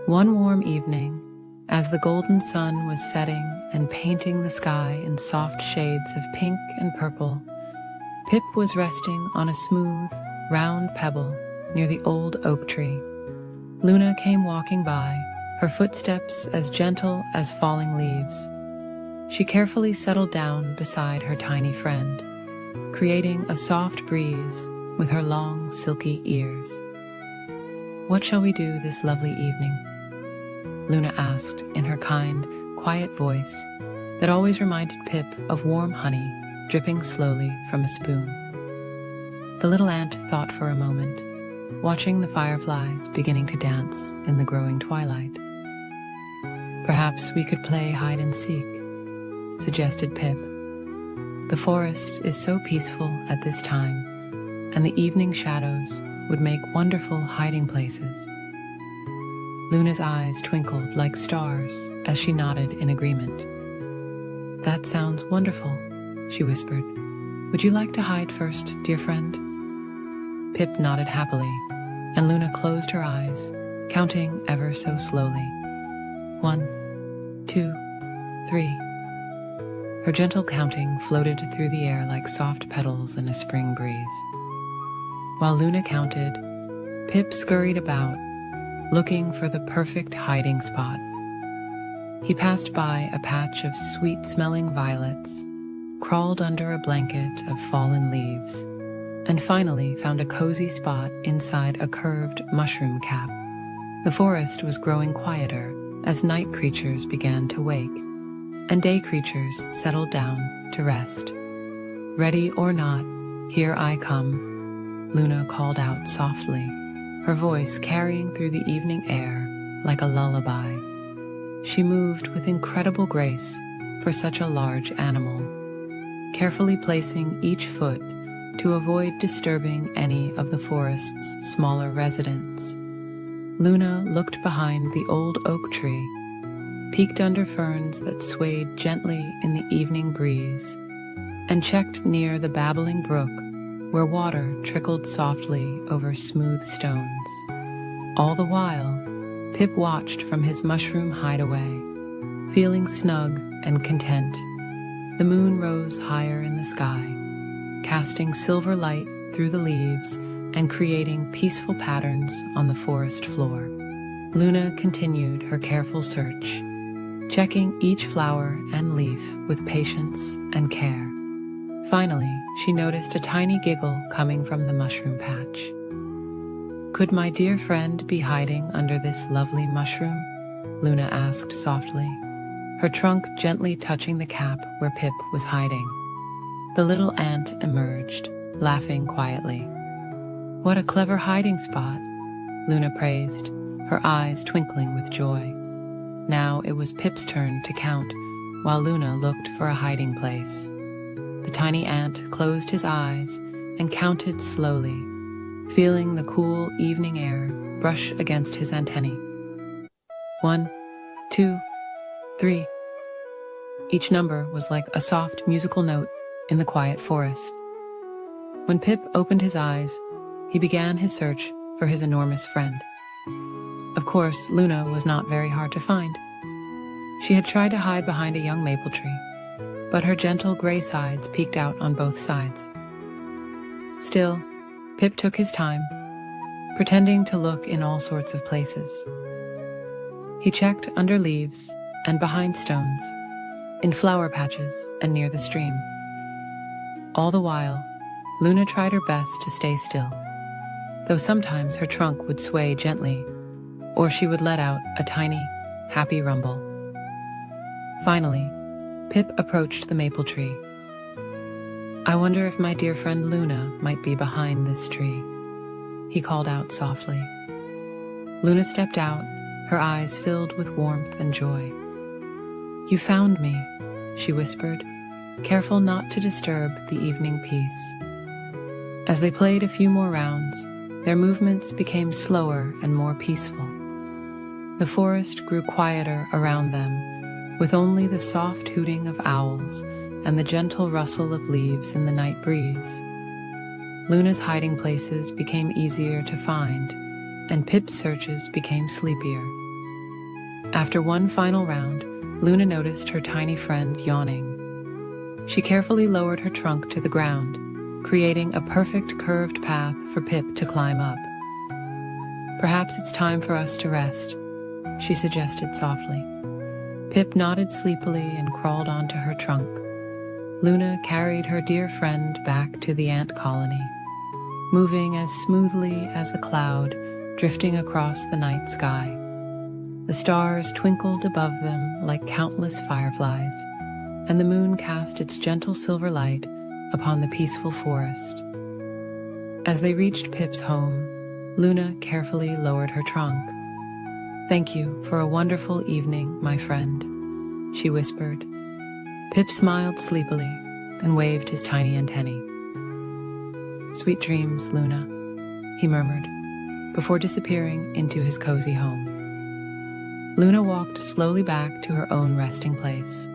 One warm evening, as the golden sun was setting and painting the sky in soft shades of pink and purple, Pip was resting on a smooth, round pebble near the old oak tree. Luna came walking by, her footsteps as gentle as falling leaves. She carefully settled down beside her tiny friend, creating a soft breeze with her long, silky ears. "What shall we do this lovely evening?" Luna asked in her kind, quiet voice that always reminded Pip of warm honey dripping slowly from a spoon. The little ant thought for a moment, watching the fireflies beginning to dance in the growing twilight. "Perhaps we could play hide and seek," suggested Pip. "The forest is so peaceful at this time, and the evening shadows would make wonderful hiding places." Luna's eyes twinkled like stars as she nodded in agreement. "That sounds wonderful," she whispered. "Would you like to hide first, dear friend?" Pip nodded happily, and Luna closed her eyes, counting ever so slowly. 1, 2, 3. Her gentle counting floated through the air like soft petals in a spring breeze. While Luna counted, Pip scurried about, looking for the perfect hiding spot. He passed by a patch of sweet-smelling violets, crawled under a blanket of fallen leaves, and finally found a cozy spot inside a curved mushroom cap. The forest was growing quieter as night creatures began to wake, and day creatures settled down to rest. "Ready or not, here I come," Luna called out softly, her voice carrying through the evening air like a lullaby. She moved with incredible grace for such a large animal, carefully placing each foot to avoid disturbing any of the forest's smaller residents. Luna looked behind the old oak tree, peeked under ferns that swayed gently in the evening breeze, and checked near the babbling brook where water trickled softly over smooth stones. All the while, Pip watched from his mushroom hideaway, feeling snug and content. The moon rose higher in the sky, casting silver light through the leaves and creating peaceful patterns on the forest floor. Luna continued her careful search, checking each flower and leaf with patience and care. Finally, she noticed a tiny giggle coming from the mushroom patch. "Could my dear friend be hiding under this lovely mushroom?" Luna asked softly, her trunk gently touching the cap where Pip was hiding. The little ant emerged, laughing quietly. "What a clever hiding spot," Luna praised, her eyes twinkling with joy. Now it was Pip's turn to count, while Luna looked for a hiding place. The tiny ant closed his eyes and counted slowly, feeling the cool evening air brush against his antennae. 1, 2, 3. Each number was like a soft musical note in the quiet forest. When Pip opened his eyes, he began his search for his enormous friend. Of course, Luna was not very hard to find. She had tried to hide behind a young maple tree, but her gentle gray sides peeked out on both sides. Still, Pip took his time, pretending to look in all sorts of places. He checked under leaves and behind stones, in flower patches and near the stream. All the while, Luna tried her best to stay still, though sometimes her trunk would sway gently, or she would let out a tiny, happy rumble. Finally, Pip approached the maple tree. "I wonder if my dear friend Luna might be behind this tree," he called out softly. Luna stepped out, her eyes filled with warmth and joy. "You found me," she whispered, careful not to disturb the evening peace. As they played a few more rounds, their movements became slower and more peaceful. The forest grew quieter around them, with only the soft hooting of owls and the gentle rustle of leaves in the night breeze. Luna's hiding places became easier to find, and Pip's searches became sleepier. After one final round, Luna noticed her tiny friend yawning. She carefully lowered her trunk to the ground, creating a perfect curved path for Pip to climb up. "Perhaps it's time for us to rest," she suggested softly. Pip nodded sleepily and crawled onto her trunk. Luna carried her dear friend back to the ant colony, moving as smoothly as a cloud drifting across the night sky. The stars twinkled above them like countless fireflies, and the moon cast its gentle silver light upon the peaceful forest. As they reached Pip's home, Luna carefully lowered her trunk. "Thank you for a wonderful evening, my friend," she whispered. Pip smiled sleepily and waved his tiny antennae. "Sweet dreams, Luna," he murmured, before disappearing into his cozy home. Luna walked slowly back to her own resting place,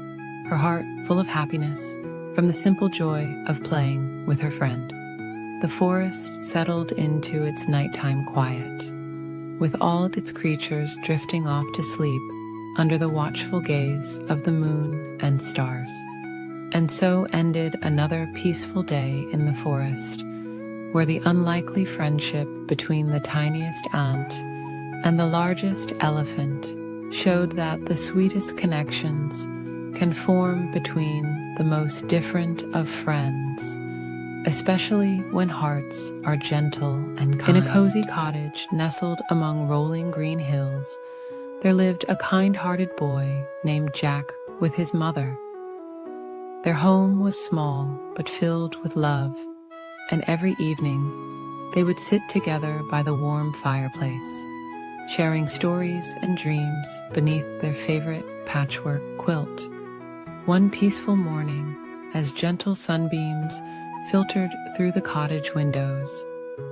her heart full of happiness from the simple joy of playing with her friend. The forest settled into its nighttime quiet, with all its creatures drifting off to sleep under the watchful gaze of the moon and stars. And so ended another peaceful day in the forest, where the unlikely friendship between the tiniest ant and the largest elephant showed that the sweetest connections can form between the most different of friends, especially when hearts are gentle and kind. In a cozy cottage nestled among rolling green hills, there lived a kind-hearted boy named Jack with his mother. Their home was small but filled with love, and every evening they would sit together by the warm fireplace, sharing stories and dreams beneath their favorite patchwork quilt. One peaceful morning, as gentle sunbeams filtered through the cottage windows,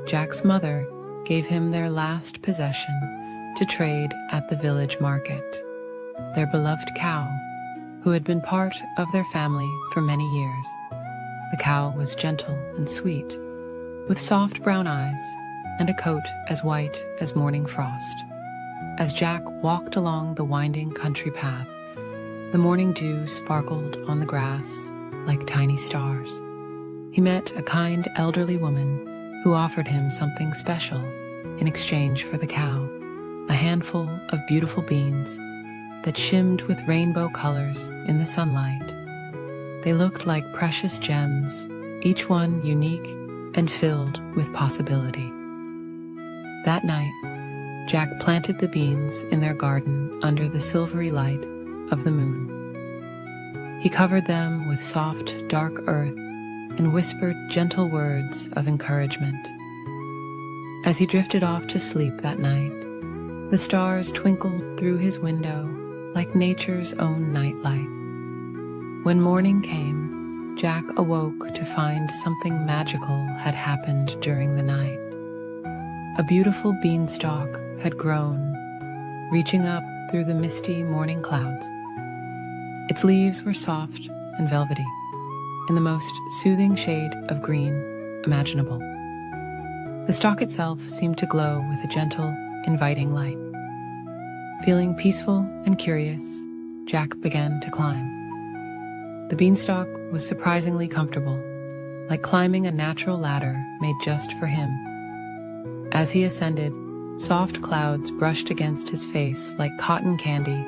Jack's mother gave him their last possession to trade at the village market, their beloved cow, who had been part of their family for many years. The cow was gentle and sweet, with soft brown eyes and a coat as white as morning frost. As Jack walked along the winding country path, the morning dew sparkled on the grass like tiny stars. He met a kind elderly woman who offered him something special in exchange for the cow, a handful of beautiful beans that shimmered with rainbow colors in the sunlight. They looked like precious gems, each one unique and filled with possibility. That night, Jack planted the beans in their garden under the silvery light of the moon. He covered them with soft, dark earth and whispered gentle words of encouragement. As he drifted off to sleep that night, the stars twinkled through his window like nature's own nightlight. When morning came, Jack awoke to find something magical had happened during the night. A beautiful beanstalk had grown, reaching up through the misty morning clouds. Its leaves were soft and velvety, in the most soothing shade of green imaginable. The stalk itself seemed to glow with a gentle, inviting light. Feeling peaceful and curious, Jack began to climb. The beanstalk was surprisingly comfortable, like climbing a natural ladder made just for him. As he ascended, soft clouds brushed against his face like cotton candy,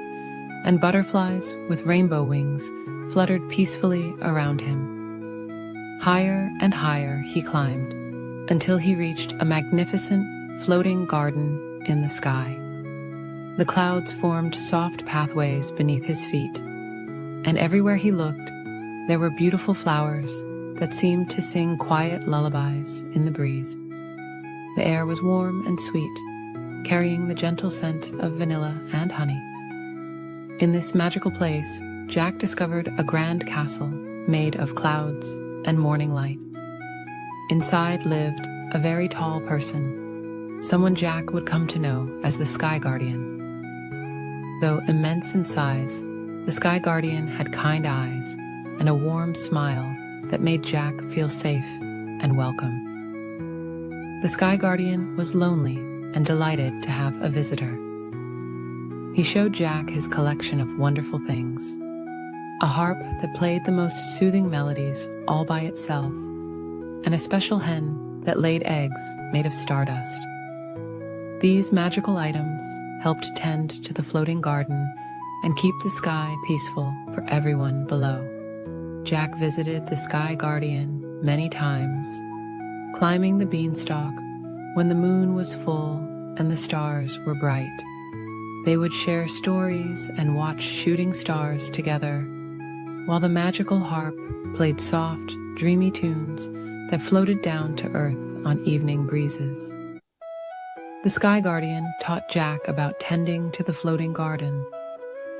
and butterflies with rainbow wings fluttered peacefully around him. Higher and higher he climbed, until he reached a magnificent floating garden in the sky. The clouds formed soft pathways beneath his feet, and everywhere he looked, there were beautiful flowers that seemed to sing quiet lullabies in the breeze. The air was warm and sweet, carrying the gentle scent of vanilla and honey. In this magical place, Jack discovered a grand castle made of clouds and morning light. Inside lived a very tall person, someone Jack would come to know as the Sky Guardian. Though immense in size, the Sky Guardian had kind eyes and a warm smile that made Jack feel safe and welcome. The Sky Guardian was lonely and delighted to have a visitor. He showed Jack his collection of wonderful things, a harp that played the most soothing melodies all by itself, and a special hen that laid eggs made of stardust. These magical items helped tend to the floating garden and keep the sky peaceful for everyone below. Jack visited the Sky Guardian many times, climbing the beanstalk when the moon was full and the stars were bright. They would share stories and watch shooting stars together, while the magical harp played soft, dreamy tunes that floated down to earth on evening breezes. The Sky Guardian taught Jack about tending to the floating garden,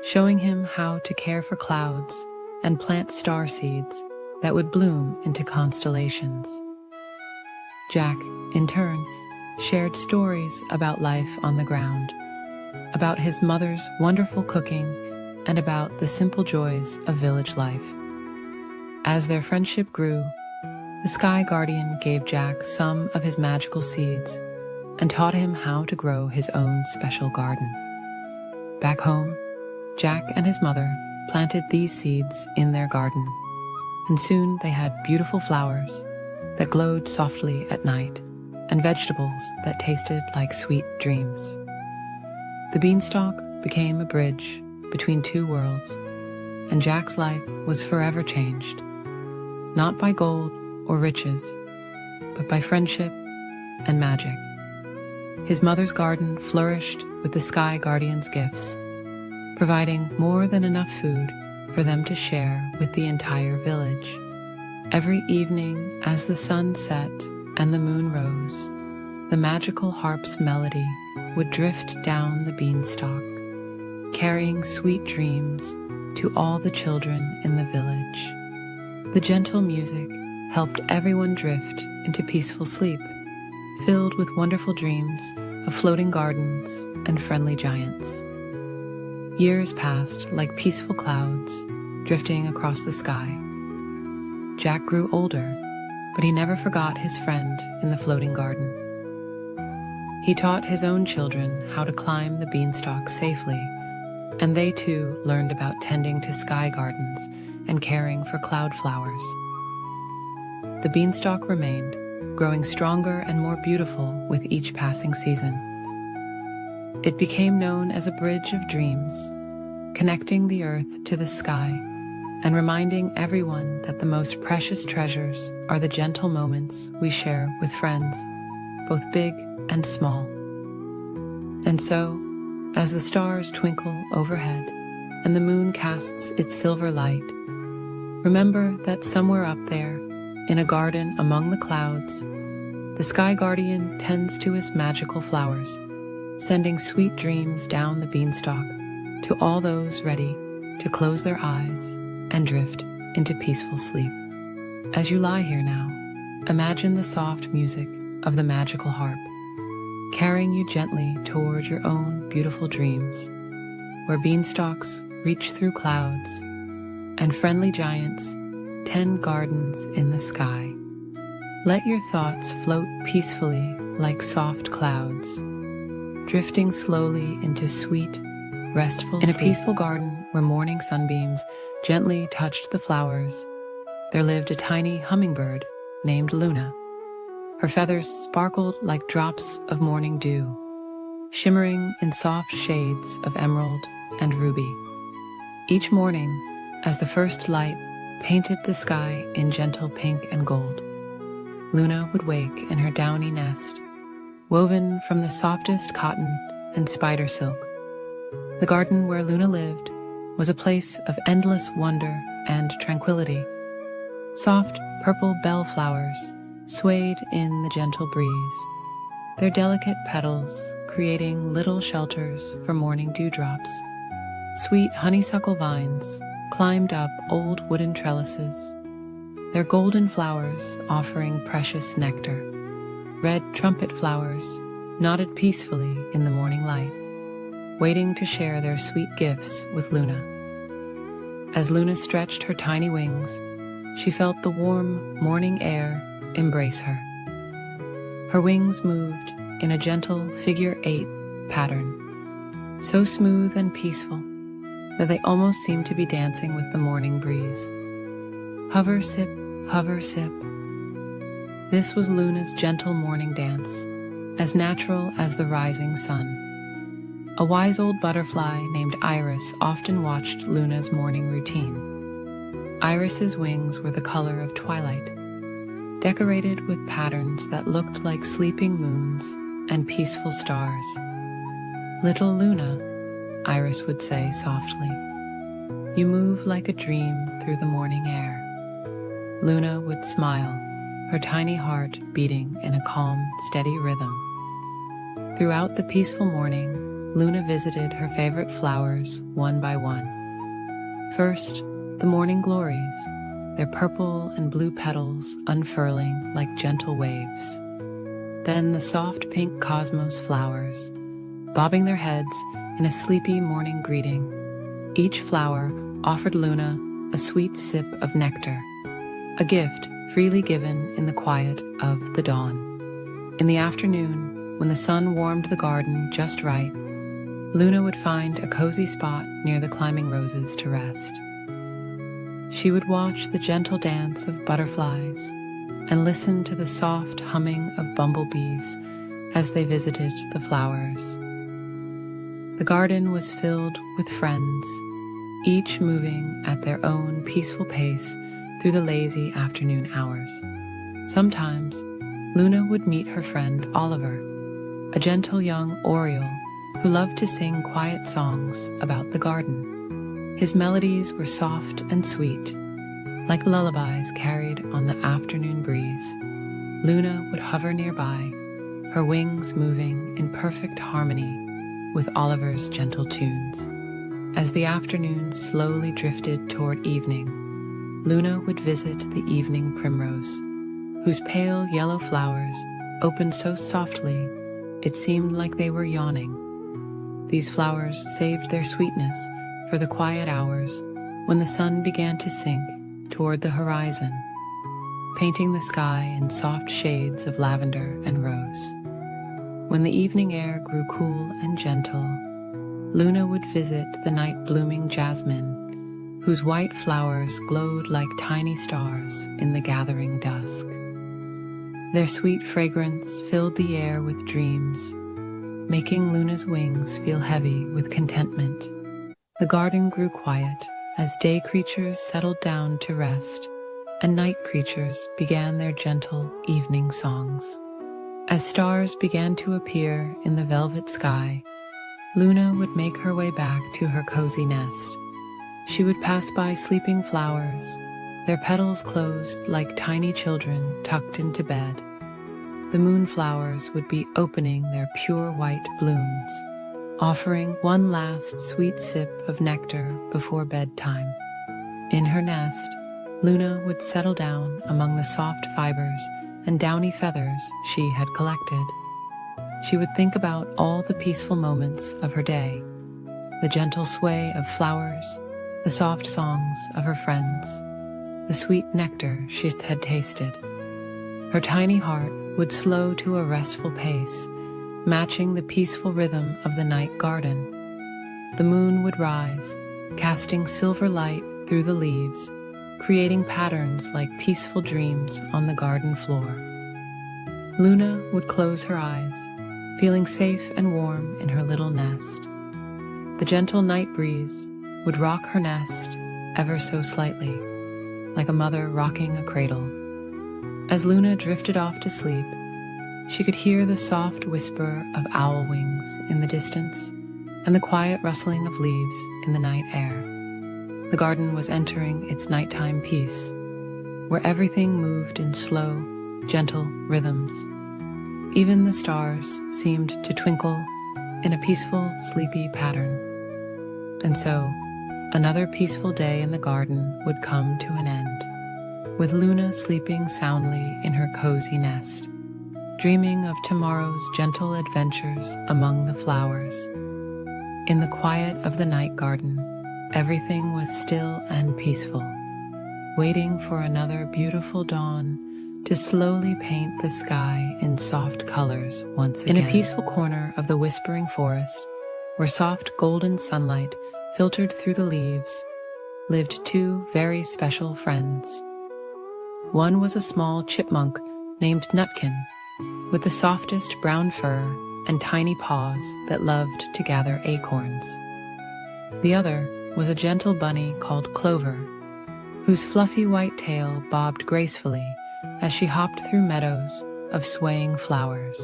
showing him how to care for clouds and plant star seeds that would bloom into constellations. Jack, in turn, shared stories about life on the ground, about his mother's wonderful cooking, and about the simple joys of village life. As their friendship grew, the Sky Guardian gave Jack some of his magical seeds and taught him how to grow his own special garden. Back home, Jack and his mother planted these seeds in their garden, and soon they had beautiful flowers that glowed softly at night and vegetables that tasted like sweet dreams. The beanstalk became a bridge between two worlds, and Jack's life was forever changed, not by gold or riches, but by friendship and magic. His mother's garden flourished with the Sky Guardian's gifts, providing more than enough food for them to share with the entire village. Every evening, as the sun set and the moon rose, the magical harp's melody would drift down the beanstalk, carrying sweet dreams to all the children in the village. The gentle music helped everyone drift into peaceful sleep, filled with wonderful dreams of floating gardens and friendly giants. Years passed like peaceful clouds drifting across the sky. Jack grew older, but he never forgot his friend in the floating garden. He taught his own children how to climb the beanstalk safely, and they too learned about tending to sky gardens and caring for cloud flowers. The beanstalk remained, growing stronger and more beautiful with each passing season. It became known as a bridge of dreams, connecting the earth to the sky and reminding everyone that the most precious treasures are the gentle moments we share with friends, both big and small. And so, as the stars twinkle overhead and the moon casts its silver light, remember that somewhere up there, in a garden among the clouds, the Sky Guardian tends to his magical flowers, sending sweet dreams down the beanstalk to all those ready to close their eyes and drift into peaceful sleep. As you lie here now, imagine the soft music of the magical harp, carrying you gently toward your own beautiful dreams, where beanstalks reach through clouds and friendly giants tend gardens in the sky. Let your thoughts float peacefully like soft clouds, drifting slowly into sweet, restful sleep. In a peaceful garden where morning sunbeams gently touched the flowers, there lived a tiny hummingbird named Luna. Her feathers sparkled like drops of morning dew, shimmering in soft shades of emerald and ruby. Each morning, as the first light painted the sky in gentle pink and gold, Luna would wake in her downy nest, woven from the softest cotton and spider silk. The garden where Luna lived was a place of endless wonder and tranquility. Soft purple bellflowers swayed in the gentle breeze, their delicate petals creating little shelters for morning dewdrops. Sweet honeysuckle vines climbed up old wooden trellises, their golden flowers offering precious nectar. Red trumpet flowers nodded peacefully in the morning light, waiting to share their sweet gifts with Luna. As Luna stretched her tiny wings, she felt the warm morning air embrace her. Her wings moved in a gentle figure-8 pattern, so smooth and peaceful that they almost seemed to be dancing with the morning breeze. Hover, sip, hover, sip. This was Luna's gentle morning dance, as natural as the rising sun. A wise old butterfly named Iris often watched Luna's morning routine. Iris's wings were the color of twilight, decorated with patterns that looked like sleeping moons and peaceful stars. "Little Luna," Iris would say softly, "you move like a dream through the morning air." Luna would smile, her tiny heart beating in a calm, steady rhythm. Throughout the peaceful morning, Luna visited her favorite flowers one by one. First, the morning glories, their purple and blue petals unfurling like gentle waves. Then the soft pink cosmos flowers, bobbing their heads in a sleepy morning greeting. Each flower offered Luna a sweet sip of nectar, a gift freely given in the quiet of the dawn. In the afternoon, when the sun warmed the garden just right, Luna would find a cozy spot near the climbing roses to rest. She would watch the gentle dance of butterflies and listen to the soft humming of bumblebees as they visited the flowers. The garden was filled with friends, each moving at their own peaceful pace through the lazy afternoon hours. Sometimes, Luna would meet her friend Oliver, a gentle young oriole who loved to sing quiet songs about the garden. His melodies were soft and sweet, like lullabies carried on the afternoon breeze. Luna would hover nearby, her wings moving in perfect harmony with Oliver's gentle tunes. As the afternoon slowly drifted toward evening, Luna would visit the evening primrose, whose pale yellow flowers opened so softly it seemed like they were yawning. These flowers saved their sweetness for the quiet hours when the sun began to sink toward the horizon, painting the sky in soft shades of lavender and rose. When the evening air grew cool and gentle, Luna would visit the night-blooming jasmine, whose white flowers glowed like tiny stars in the gathering dusk. Their sweet fragrance filled the air with dreams, making Luna's wings feel heavy with contentment. The garden grew quiet as day creatures settled down to rest, and night creatures began their gentle evening songs. As stars began to appear in the velvet sky, Luna would make her way back to her cozy nest. She would pass by sleeping flowers, their petals closed like tiny children tucked into bed. The moonflowers would be opening their pure white blooms, offering one last sweet sip of nectar before bedtime. In her nest, Luna would settle down among the soft fibers and downy feathers she had collected. She would think about all the peaceful moments of her day, the gentle sway of flowers, the soft songs of her friends, the sweet nectar she had tasted. Her tiny heart would slow to a restful pace, matching the peaceful rhythm of the night garden. The moon would rise, casting silver light through the leaves, creating patterns like peaceful dreams on the garden floor. Luna would close her eyes, feeling safe and warm in her little nest. The gentle night breeze would rock her nest ever so slightly, like a mother rocking a cradle. As Luna drifted off to sleep, she could hear the soft whisper of owl wings in the distance and the quiet rustling of leaves in the night air. The garden was entering its nighttime peace, where everything moved in slow, gentle rhythms. Even the stars seemed to twinkle in a peaceful, sleepy pattern. And so, another peaceful day in the garden would come to an end, with Luna sleeping soundly in her cozy nest, dreaming of tomorrow's gentle adventures among the flowers. In the quiet of the night garden, everything was still and peaceful, waiting for another beautiful dawn to slowly paint the sky in soft colors once again. In a peaceful corner of the whispering forest, where soft golden sunlight filtered through the leaves, lived two very special friends. One was a small chipmunk named Nutkin, with the softest brown fur and tiny paws that loved to gather acorns. The other was a gentle bunny called Clover, whose fluffy white tail bobbed gracefully as she hopped through meadows of swaying flowers.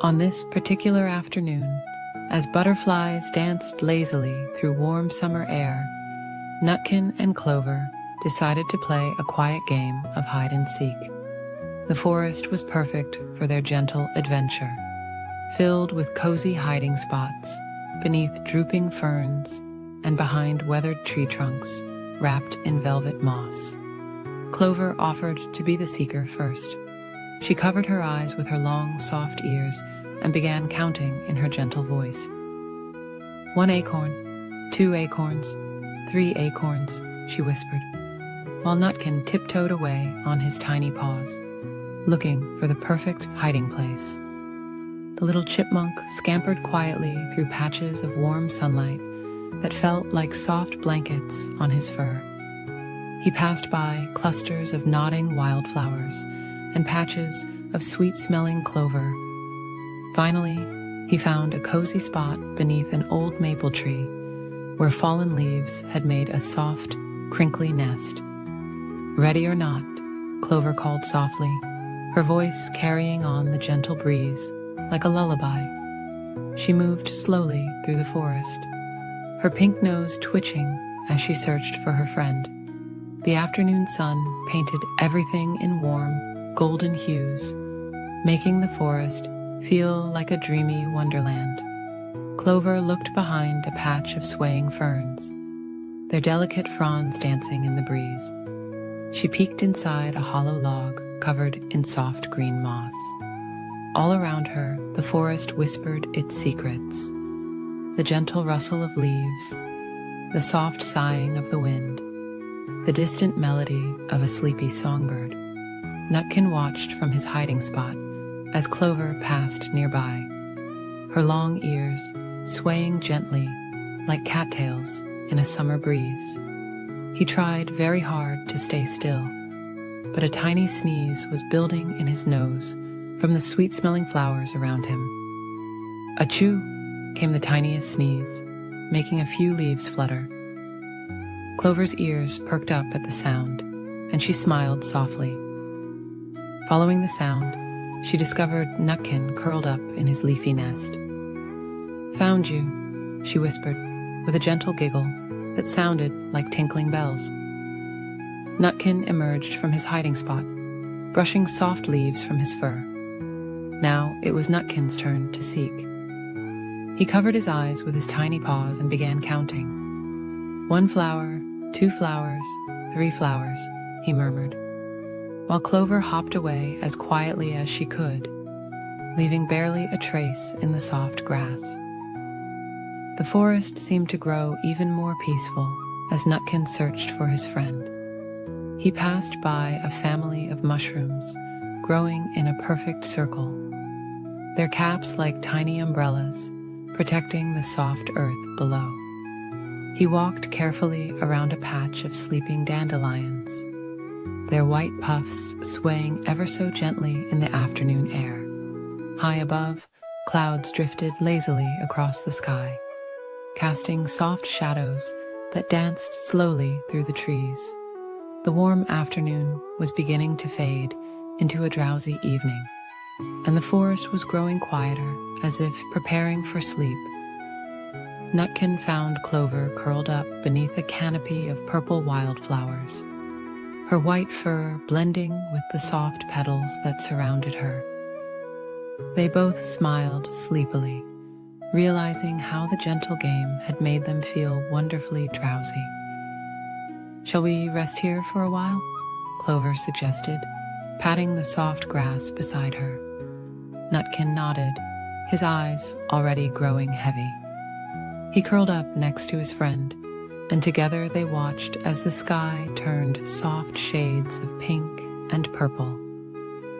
On this particular afternoon, as butterflies danced lazily through warm summer air, Nutkin and Clover decided to play a quiet game of hide and seek. The forest was perfect for their gentle adventure, filled with cozy hiding spots beneath drooping ferns and behind weathered tree trunks wrapped in velvet moss. Clover offered to be the seeker first. She covered her eyes with her long, soft ears and began counting in her gentle voice. 1 acorn, 2 acorns, 3 acorns, she whispered, while Nutkin tiptoed away on his tiny paws, looking for the perfect hiding place. The little chipmunk scampered quietly through patches of warm sunlight that felt like soft blankets on his fur. He passed by clusters of nodding wildflowers and patches of sweet-smelling clover. Finally, he found a cozy spot beneath an old maple tree where fallen leaves had made a soft, crinkly nest. Ready or not, Clover called softly, her voice carrying on the gentle breeze like a lullaby. She moved slowly through the forest, her pink nose twitching as she searched for her friend. The afternoon sun painted everything in warm, golden hues, making the forest feel like a dreamy wonderland. Clover looked behind a patch of swaying ferns, their delicate fronds dancing in the breeze. She peeked inside a hollow log covered in soft green moss. All around her, the forest whispered its secrets. The gentle rustle of leaves, the soft sighing of the wind, the distant melody of a sleepy songbird. Nutkin watched from his hiding spot as Clover passed nearby, her long ears swaying gently like cattails in a summer breeze. He tried very hard to stay still, but a tiny sneeze was building in his nose from the sweet-smelling flowers around him. Achoo! Came the tiniest sneeze, making a few leaves flutter. Clover's ears perked up at the sound, and she smiled softly. Following the sound, she discovered Nutkin curled up in his leafy nest. "Found you," she whispered, with a gentle giggle that sounded like tinkling bells. Nutkin emerged from his hiding spot, brushing soft leaves from his fur. Now it was Nutkin's turn to seek. He covered his eyes with his tiny paws and began counting. 1 flower, 2 flowers, 3 flowers, he murmured, while Clover hopped away as quietly as she could, leaving barely a trace in the soft grass. The forest seemed to grow even more peaceful as Nutkin searched for his friend. He passed by a family of mushrooms growing in a perfect circle, their caps like tiny umbrellas, protecting the soft earth below. He walked carefully around a patch of sleeping dandelions, their white puffs swaying ever so gently in the afternoon air. High above, clouds drifted lazily across the sky, casting soft shadows that danced slowly through the trees. The warm afternoon was beginning to fade into a drowsy evening, and the forest was growing quieter, as if preparing for sleep. Nutkin found Clover curled up beneath a canopy of purple wildflowers, her white fur blending with the soft petals that surrounded her. They both smiled sleepily, realizing how the gentle game had made them feel wonderfully drowsy. "Shall we rest here for a while?" Clover suggested, patting the soft grass beside her. Nutkin nodded, his eyes already growing heavy. He curled up next to his friend, and together they watched as the sky turned soft shades of pink and purple.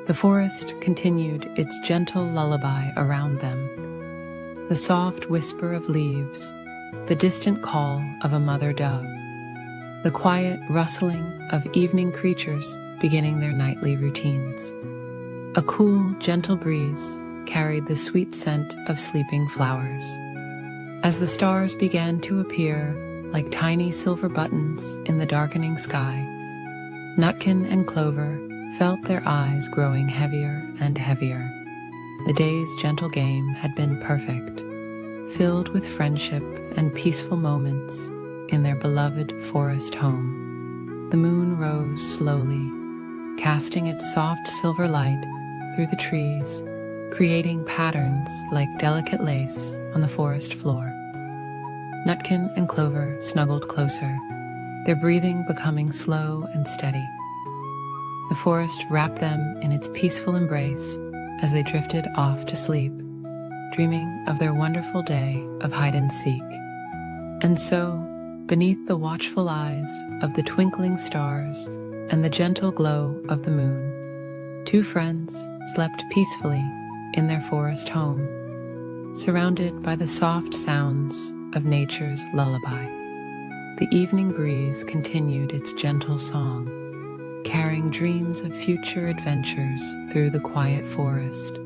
The forest continued its gentle lullaby around them, the soft whisper of leaves, the distant call of a mother dove, the quiet rustling of evening creatures beginning their nightly routines. A cool, gentle breeze carried the sweet scent of sleeping flowers. As the stars began to appear like tiny silver buttons in the darkening sky, Nutkin and Clover felt their eyes growing heavier and heavier. The day's gentle game had been perfect, filled with friendship and peaceful moments in their beloved forest home. The moon rose slowly, casting its soft silver light through the trees, creating patterns like delicate lace on the forest floor. Nutkin and Clover snuggled closer, their breathing becoming slow and steady. The forest wrapped them in its peaceful embrace as they drifted off to sleep, dreaming of their wonderful day of hide-and-seek. And so, beneath the watchful eyes of the twinkling stars and the gentle glow of the moon, 2 friends slept peacefully in their forest home, surrounded by the soft sounds of nature's lullaby. The evening breeze continued its gentle song, carrying dreams of future adventures through the quiet forest,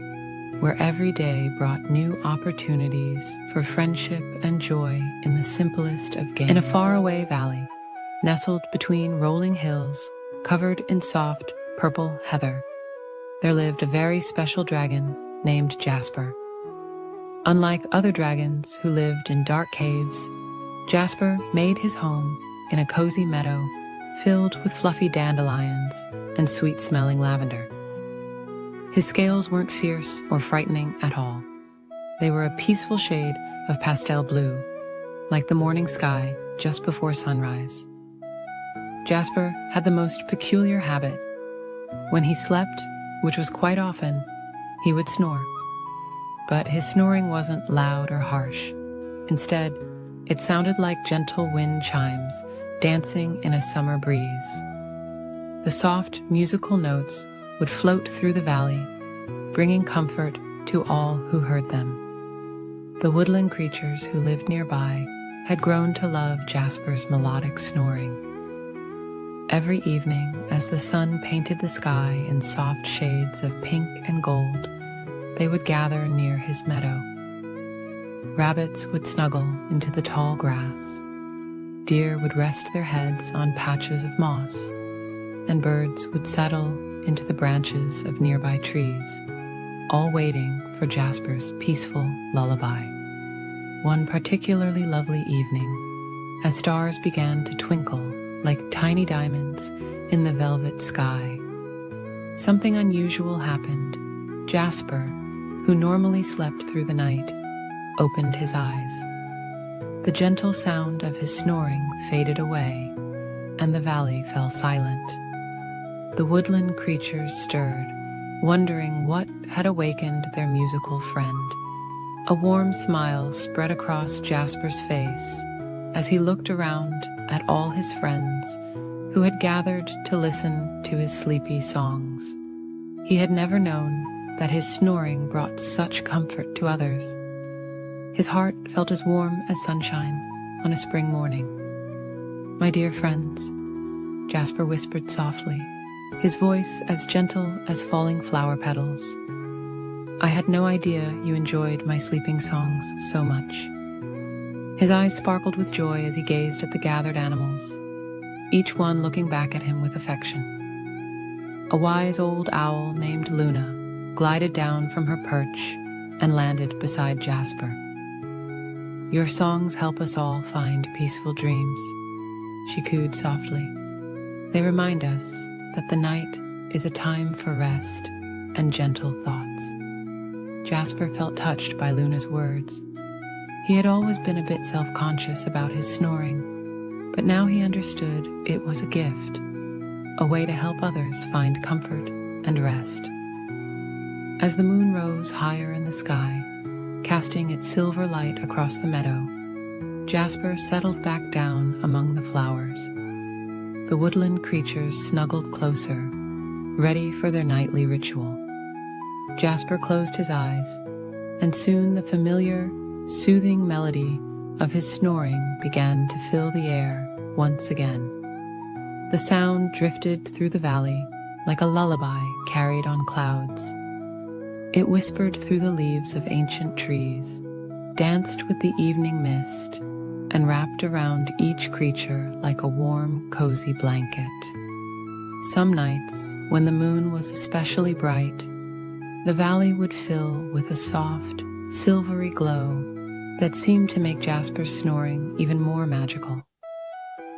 where every day brought new opportunities for friendship and joy in the simplest of games. In a faraway valley, nestled between rolling hills covered in soft purple heather, there lived a very special dragon named Jasper. Unlike other dragons who lived in dark caves, Jasper made his home in a cozy meadow filled with fluffy dandelions and sweet-smelling lavender. His scales weren't fierce or frightening at all. They were a peaceful shade of pastel blue, like the morning sky just before sunrise. Jasper had the most peculiar habit. When he slept, which was quite often, he would snore. But his snoring wasn't loud or harsh. Instead, it sounded like gentle wind chimes dancing in a summer breeze. The soft musical notes would float through the valley, bringing comfort to all who heard them. The woodland creatures who lived nearby had grown to love Jasper's melodic snoring. Every evening, as the sun painted the sky in soft shades of pink and gold, they would gather near his meadow. Rabbits would snuggle into the tall grass. Deer would rest their heads on patches of moss, and birds would settle into the branches of nearby trees. all waiting for Jasper's peaceful lullaby. One particularly lovely evening, as stars began to twinkle like tiny diamonds in the velvet sky, something unusual happened. Jasper, who normally slept through the night, opened his eyes. The gentle sound of his snoring faded away, and the valley fell silent. The woodland creatures stirred, wondering what had awakened their musical friend. A warm smile spread across Jasper's face as he looked around at all his friends who had gathered to listen to his sleepy songs. He had never known that his snoring brought such comfort to others. His heart felt as warm as sunshine on a spring morning. "My dear friends," Jasper whispered softly, his voice as gentle as falling flower petals. "I had no idea you enjoyed my sleeping songs so much." His eyes sparkled with joy as he gazed at the gathered animals, each one looking back at him with affection. A wise old owl named Luna glided down from her perch and landed beside Jasper. "Your songs help us all find peaceful dreams," she cooed softly. "They remind us that the night is a time for rest and gentle thoughts." Jasper felt touched by Luna's words. He had always been a bit self-conscious about his snoring, but now he understood it was a gift, a way to help others find comfort and rest. As the moon rose higher in the sky, casting its silver light across the meadow, Jasper settled back down among the flowers. The woodland creatures snuggled closer, ready for their nightly ritual. Jasper closed his eyes, and soon the familiar, soothing melody of his snoring began to fill the air once again. The sound drifted through the valley like a lullaby carried on clouds. It whispered through the leaves of ancient trees, danced with the evening mist, and wrapped around each creature like a warm, cozy blanket. Some nights, when the moon was especially bright, the valley would fill with a soft, silvery glow that seemed to make Jasper's snoring even more magical.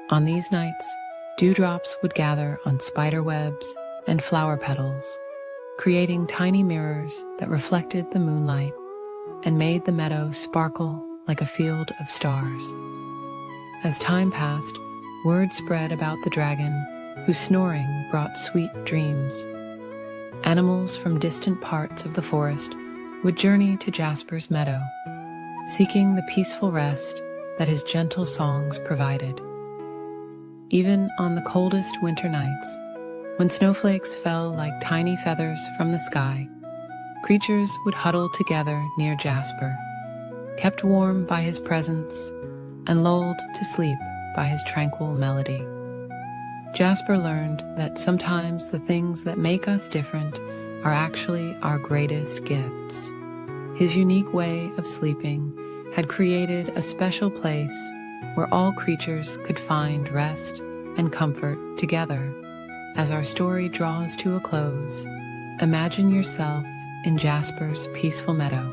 On these nights, dewdrops would gather on spider webs and flower petals, creating tiny mirrors that reflected the moonlight and made the meadow sparkle like a field of stars. As time passed, word spread about the dragon, whose snoring brought sweet dreams. Animals from distant parts of the forest would journey to Jasper's meadow, seeking the peaceful rest that his gentle songs provided. Even on the coldest winter nights, when snowflakes fell like tiny feathers from the sky, creatures would huddle together near Jasper, kept warm by his presence and lulled to sleep by his tranquil melody. Jasper learned that sometimes the things that make us different are actually our greatest gifts. His unique way of sleeping had created a special place where all creatures could find rest and comfort together. As our story draws to a close, imagine yourself in Jasper's peaceful meadow.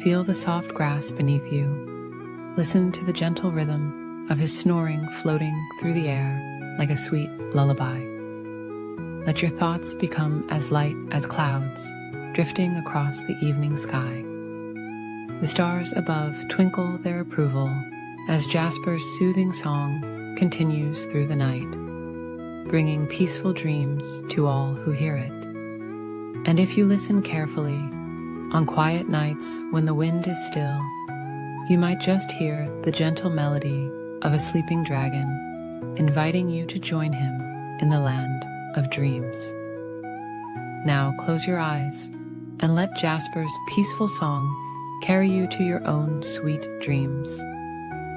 Feel the soft grass beneath you. Listen to the gentle rhythm of his snoring floating through the air like a sweet lullaby. Let your thoughts become as light as clouds, drifting across the evening sky. The stars above twinkle their approval as Jasper's soothing song continues through the night, bringing peaceful dreams to all who hear it. And if you listen carefully, on quiet nights when the wind is still, you might just hear the gentle melody of a sleeping dragon, inviting you to join him in the land of dreams. Now close your eyes and let Jasper's peaceful song carry you to your own sweet dreams,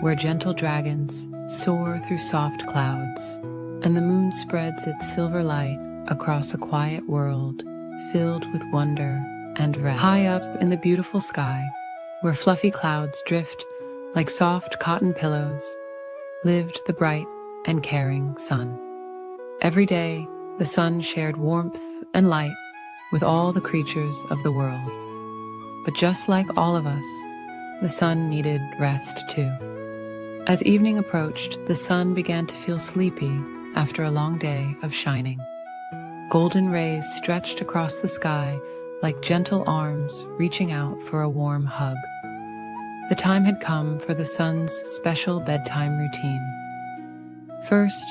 where gentle dragons soar through soft clouds, and the moon spreads its silver light across a quiet world filled with wonder and rest. High up in the beautiful sky, where fluffy clouds drift like soft cotton pillows, lived the bright and caring sun. Every day, the sun shared warmth and light, with all the creatures of the world. But just like all of us, the sun needed rest too. As evening approached, the sun began to feel sleepy after a long day of shining. Golden rays stretched across the sky like gentle arms reaching out for a warm hug. The time had come for the sun's special bedtime routine. First,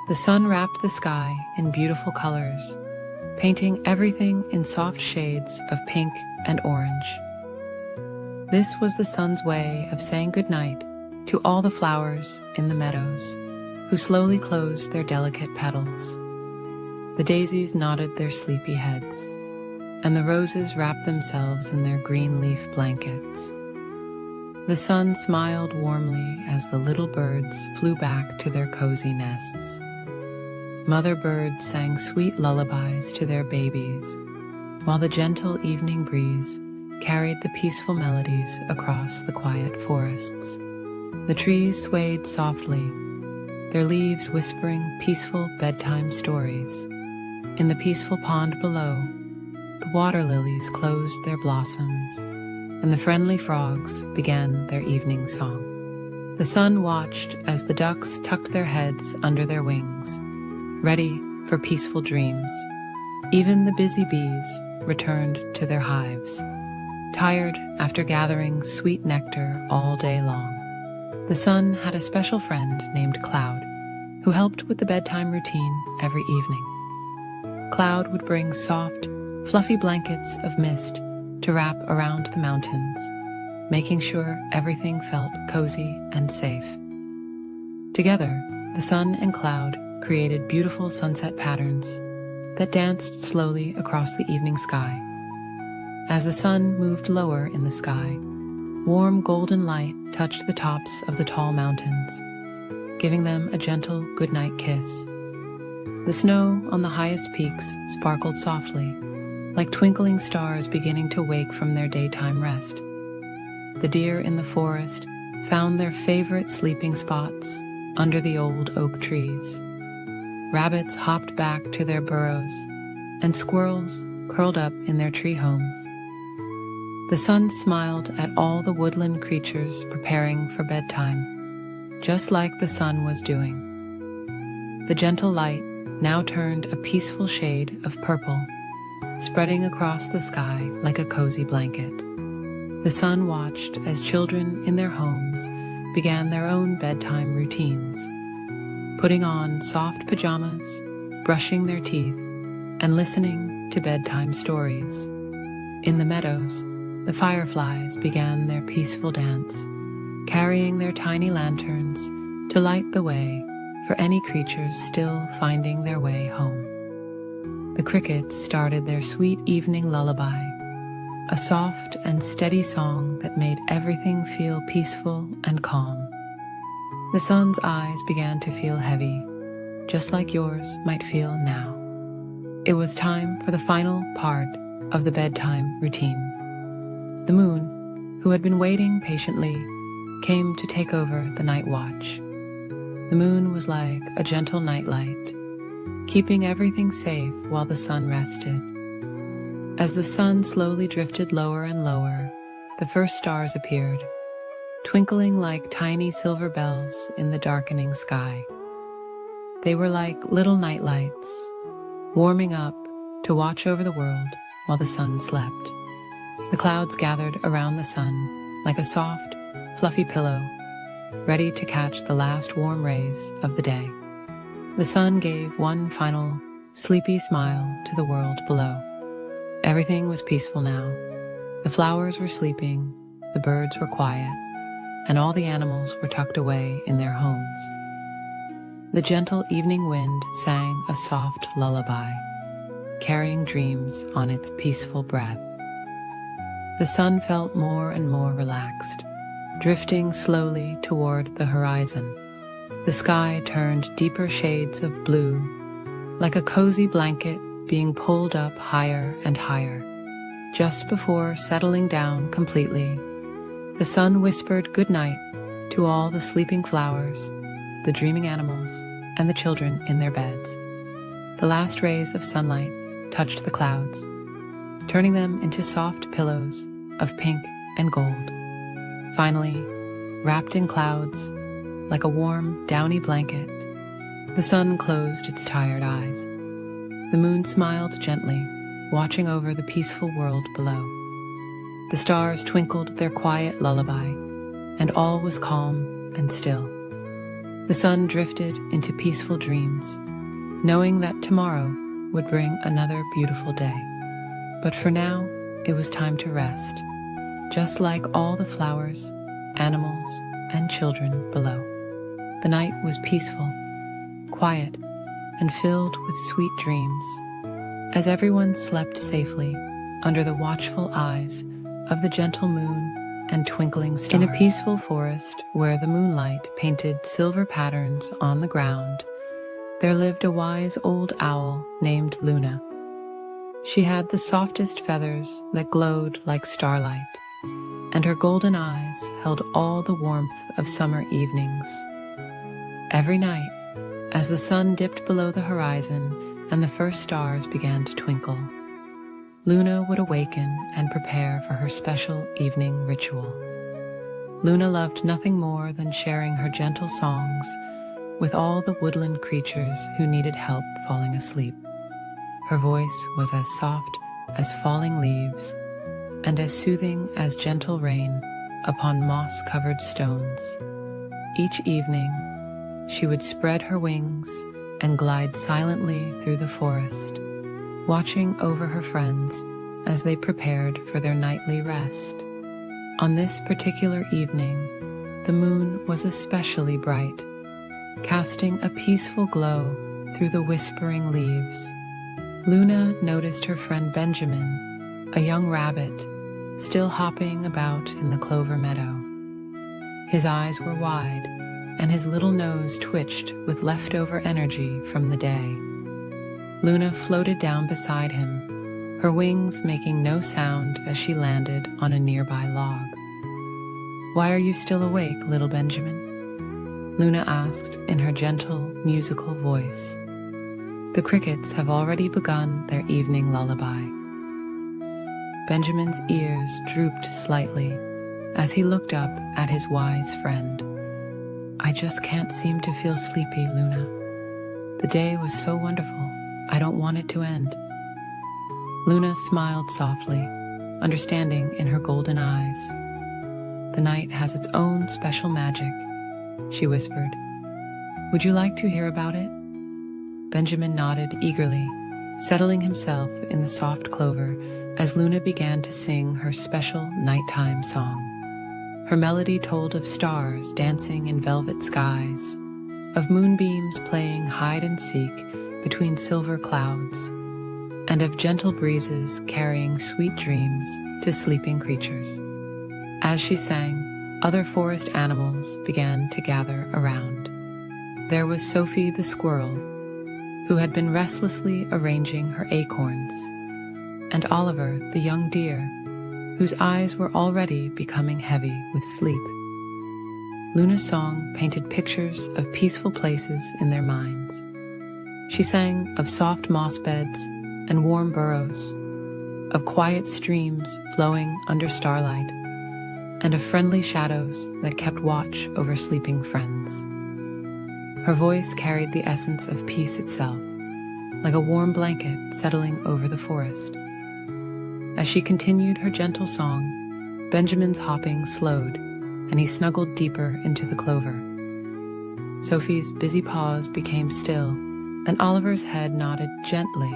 the sun wrapped the sky in beautiful colors, painting everything in soft shades of pink and orange. This was the sun's way of saying goodnight to all the flowers in the meadows, who slowly closed their delicate petals. The daisies nodded their sleepy heads, and the roses wrapped themselves in their green leaf blankets. The sun smiled warmly as the little birds flew back to their cozy nests. Mother birds sang sweet lullabies to their babies, while the gentle evening breeze carried the peaceful melodies across the quiet forests. The trees swayed softly, their leaves whispering peaceful bedtime stories. In the peaceful pond below, the water lilies closed their blossoms, and the friendly frogs began their evening song. The sun watched as the ducks tucked their heads under their wings, ready for peaceful dreams. Even the busy bees returned to their hives, tired after gathering sweet nectar all day long. The sun had a special friend named Cloud, who helped with the bedtime routine every evening. Cloud would bring soft, fluffy blankets of mist to wrap around the mountains, making sure everything felt cozy and safe. Together, the sun and Cloud created beautiful sunset patterns that danced slowly across the evening sky. As the sun moved lower in the sky, warm golden light touched the tops of the tall mountains, giving them a gentle goodnight kiss. The snow on the highest peaks sparkled softly, like twinkling stars beginning to wake from their daytime rest. The deer in the forest found their favorite sleeping spots under the old oak trees. Rabbits hopped back to their burrows, and squirrels curled up in their tree homes. The sun smiled at all the woodland creatures preparing for bedtime, just like the sun was doing. The gentle light now turned a peaceful shade of purple, spreading across the sky like a cozy blanket. The sun watched as children in their homes began their own bedtime routines, putting on soft pajamas, brushing their teeth, and listening to bedtime stories. In the meadows, the fireflies began their peaceful dance, carrying their tiny lanterns to light the way for any creatures still finding their way home. The crickets started their sweet evening lullaby, a soft and steady song that made everything feel peaceful and calm. The sun's eyes began to feel heavy, just like yours might feel now. It was time for the final part of the bedtime routine. The moon, who had been waiting patiently, came to take over the night watch. The moon was like a gentle nightlight, keeping everything safe while the sun rested. As the sun slowly drifted lower and lower, the first stars appeared, twinkling like tiny silver bells in the darkening sky. They were like little nightlights, warming up to watch over the world while the sun slept. The clouds gathered around the sun like a soft, fluffy pillow, ready to catch the last warm rays of the day. The sun gave one final, sleepy smile to the world below. Everything was peaceful now. The flowers were sleeping, the birds were quiet, and all the animals were tucked away in their homes. The gentle evening wind sang a soft lullaby, carrying dreams on its peaceful breath. The sun felt more and more relaxed, drifting slowly toward the horizon. The sky turned deeper shades of blue, like a cozy blanket being pulled up higher and higher. Just before settling down completely, the sun whispered goodnight to all the sleeping flowers, the dreaming animals, and the children in their beds. The last rays of sunlight touched the clouds, turning them into soft pillows of pink and gold. Finally, wrapped in clouds, like a warm, downy blanket, the sun closed its tired eyes. The moon smiled gently, watching over the peaceful world below. The stars twinkled their quiet lullaby, and all was calm and still. The sun drifted into peaceful dreams, knowing that tomorrow would bring another beautiful day. But for now, it was time to rest, just like all the flowers, animals, and children below. The night was peaceful, quiet, and filled with sweet dreams, as everyone slept safely under the watchful eyes of the gentle moon and twinkling stars. In a peaceful forest where the moonlight painted silver patterns on the ground, there lived a wise old owl named Luna. She had the softest feathers that glowed like starlight, and her golden eyes held all the warmth of summer evenings. Every night, as the sun dipped below the horizon and the first stars began to twinkle, Luna would awaken and prepare for her special evening ritual. Luna loved nothing more than sharing her gentle songs with all the woodland creatures who needed help falling asleep. Her voice was as soft as falling leaves and as soothing as gentle rain upon moss-covered stones. Each evening, she would spread her wings and glide silently through the forest, watching over her friends as they prepared for their nightly rest. On this particular evening, the moon was especially bright, casting a peaceful glow through the whispering leaves. Luna noticed her friend Benjamin, a young rabbit, still hopping about in the clover meadow. His eyes were wide, and his little nose twitched with leftover energy from the day. Luna floated down beside him, her wings making no sound as she landed on a nearby log. "Why are you still awake, little Benjamin?" Luna asked in her gentle, musical voice. "The crickets have already begun their evening lullaby." Benjamin's ears drooped slightly as he looked up at his wise friend. "I just can't seem to feel sleepy, Luna. The day was so wonderful. I don't want it to end." Luna smiled softly, understanding in her golden eyes. "The night has its own special magic," she whispered. "Would you like to hear about it?" Benjamin nodded eagerly, settling himself in the soft clover as Luna began to sing her special nighttime song. Her melody told of stars dancing in velvet skies, of moonbeams playing hide and seek between silver clouds, and of gentle breezes carrying sweet dreams to sleeping creatures. As she sang, other forest animals began to gather around. There was Sophie the squirrel, who had been restlessly arranging her acorns, and Oliver the young deer, whose eyes were already becoming heavy with sleep. Luna's song painted pictures of peaceful places in their minds. She sang of soft moss beds and warm burrows, of quiet streams flowing under starlight, and of friendly shadows that kept watch over sleeping friends. Her voice carried the essence of peace itself, like a warm blanket settling over the forest. As she continued her gentle song, Benjamin's hopping slowed, and he snuggled deeper into the clover. Sophie's busy paws became still, and Oliver's head nodded gently.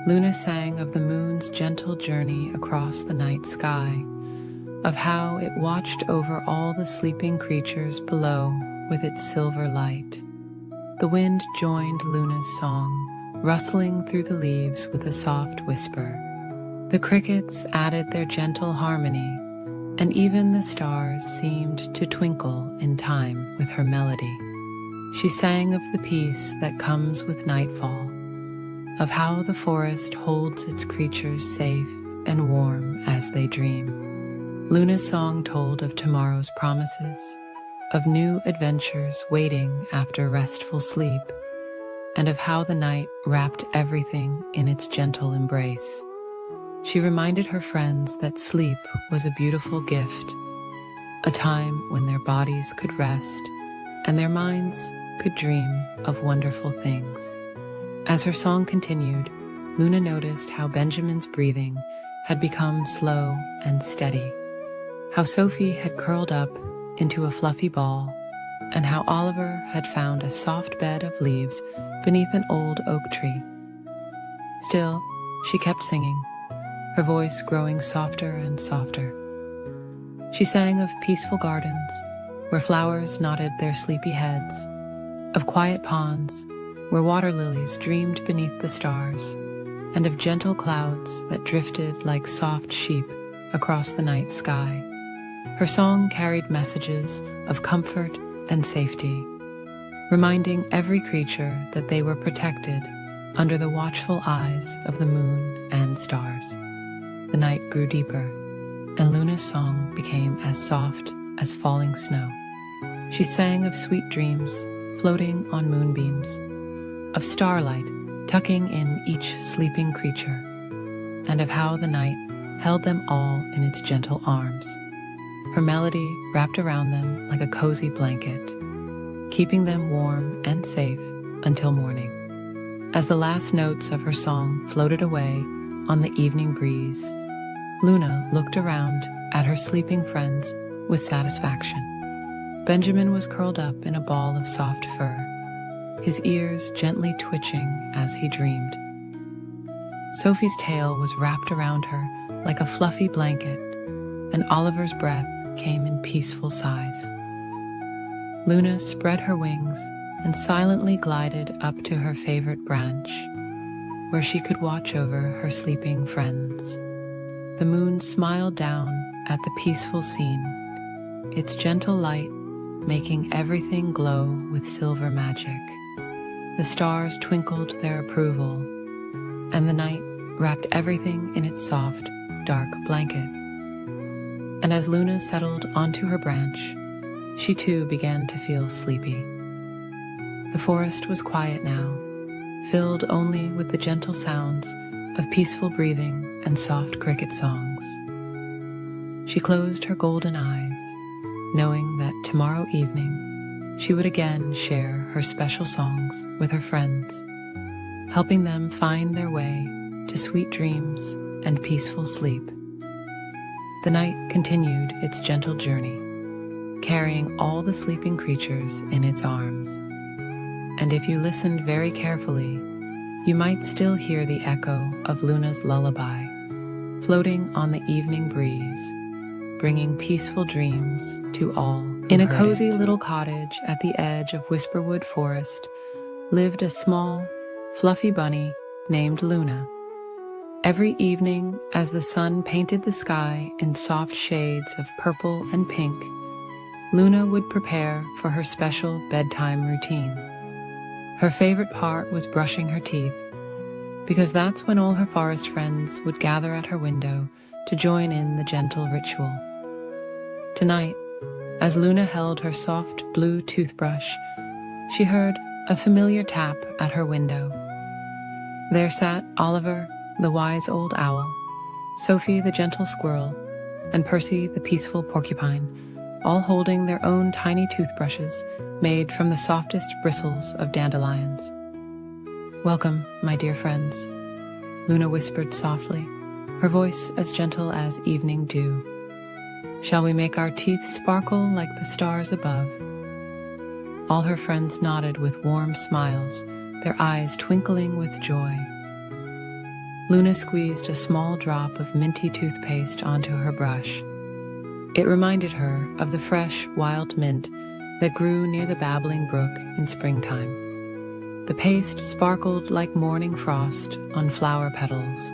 Luna sang of the moon's gentle journey across the night sky, of how it watched over all the sleeping creatures below with its silver light. The wind joined Luna's song, rustling through the leaves with a soft whisper. The crickets added their gentle harmony, and even the stars seemed to twinkle in time with her melody. She sang of the peace that comes with nightfall, of how the forest holds its creatures safe and warm as they dream. Luna's song told of tomorrow's promises, of new adventures waiting after restful sleep, and of how the night wrapped everything in its gentle embrace. she reminded her friends that sleep was a beautiful gift, a time when their bodies could rest and their minds could dream of wonderful things. As her song continued, Luna noticed how Benjamin's breathing had become slow and steady, how Sophie had curled up into a fluffy ball, and how Oliver had found a soft bed of leaves beneath an old oak tree. Still, she kept singing, her voice growing softer and softer. She sang of peaceful gardens, where flowers nodded their sleepy heads, of quiet ponds, where water lilies dreamed beneath the stars, and of gentle clouds that drifted like soft sheep across the night sky. Her song carried messages of comfort and safety, reminding every creature that they were protected under the watchful eyes of the moon and stars. The night grew deeper, and Luna's song became as soft as falling snow. She sang of sweet dreams floating on moonbeams, of starlight tucking in each sleeping creature, and of how the night held them all in its gentle arms. Her melody wrapped around them like a cozy blanket, keeping them warm and safe until morning. As the last notes of her song floated away on the evening breeze, Luna looked around at her sleeping friends with satisfaction. Benjamin was curled up in a ball of soft fur, his ears gently twitching as he dreamed. Sophie's tail was wrapped around her like a fluffy blanket, and Oliver's breath came in peaceful sighs. Luna spread her wings and silently glided up to her favorite branch, where she could watch over her sleeping friends. The moon smiled down at the peaceful scene, its gentle light making everything glow with silver magic. The stars twinkled their approval, and the night wrapped everything in its soft, dark blanket. And as Luna settled onto her branch, she too began to feel sleepy. The forest was quiet now, filled only with the gentle sounds of peaceful breathing and soft cricket songs. She closed her golden eyes, knowing that tomorrow evening she would again share her special songs with her friends, helping them find their way to sweet dreams and peaceful sleep. The night continued its gentle journey, carrying all the sleeping creatures in its arms. And if you listened very carefully, you might still hear the echo of Luna's lullaby, floating on the evening breeze, bringing peaceful dreams to all. In a cozy little cottage at the edge of Whisperwood Forest lived a small, fluffy bunny named Luna. Every evening, as the sun painted the sky in soft shades of purple and pink, Luna would prepare for her special bedtime routine. Her favorite part was brushing her teeth, because that's when all her forest friends would gather at her window to join in the gentle ritual. Tonight, as Luna held her soft blue toothbrush, she heard a familiar tap at her window. There sat Oliver, the wise old owl, Sophie, the gentle squirrel, and Percy, the peaceful porcupine, all holding their own tiny toothbrushes made from the softest bristles of dandelions. "Welcome, my dear friends," Luna whispered softly, her voice as gentle as evening dew. "Shall we make our teeth sparkle like the stars above?" All her friends nodded with warm smiles, their eyes twinkling with joy. Luna squeezed a small drop of minty toothpaste onto her brush. It reminded her of the fresh, wild mint that grew near the babbling brook in springtime. The paste sparkled like morning frost on flower petals,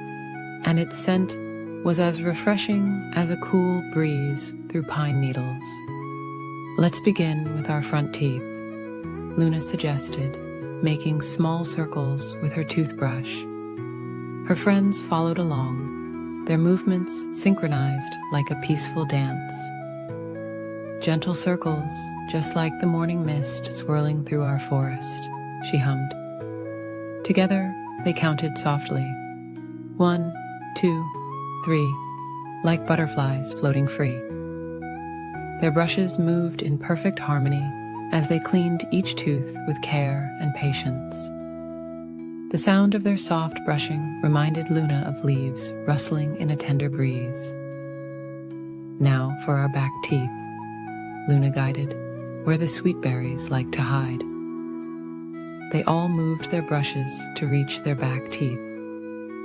and its scent was as refreshing as a cool breeze through pine needles. "Let's begin with our front teeth," Luna suggested, making small circles with her toothbrush. Her friends followed along, their movements synchronized like a peaceful dance. "Gentle circles, just like the morning mist swirling through our forest," she hummed. Together, they counted softly. 1, 2, 3. Like butterflies floating free. Their brushes moved in perfect harmony as they cleaned each tooth with care and patience. The sound of their soft brushing reminded Luna of leaves rustling in a tender breeze. Now for our back teeth, Luna guided, where the sweet berries like to hide. They all moved their brushes to reach their back teeth,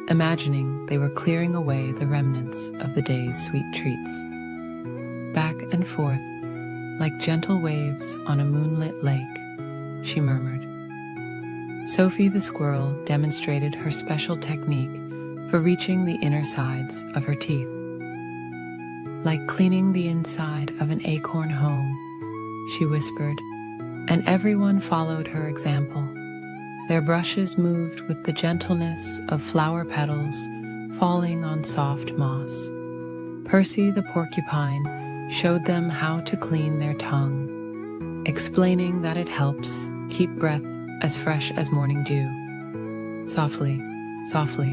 imagining they were clearing away the remnants of the day's sweet treats. Back and forth, like gentle waves on a moonlit lake, she murmured. Sophie the squirrel demonstrated her special technique for reaching the inner sides of her teeth. Like cleaning the inside of an acorn home, she whispered, and everyone followed her example. Their brushes moved with the gentleness of flower petals falling on soft moss. Percy the porcupine showed them how to clean their tongue, explaining that it helps keep breath as fresh as morning dew. Softly, softly,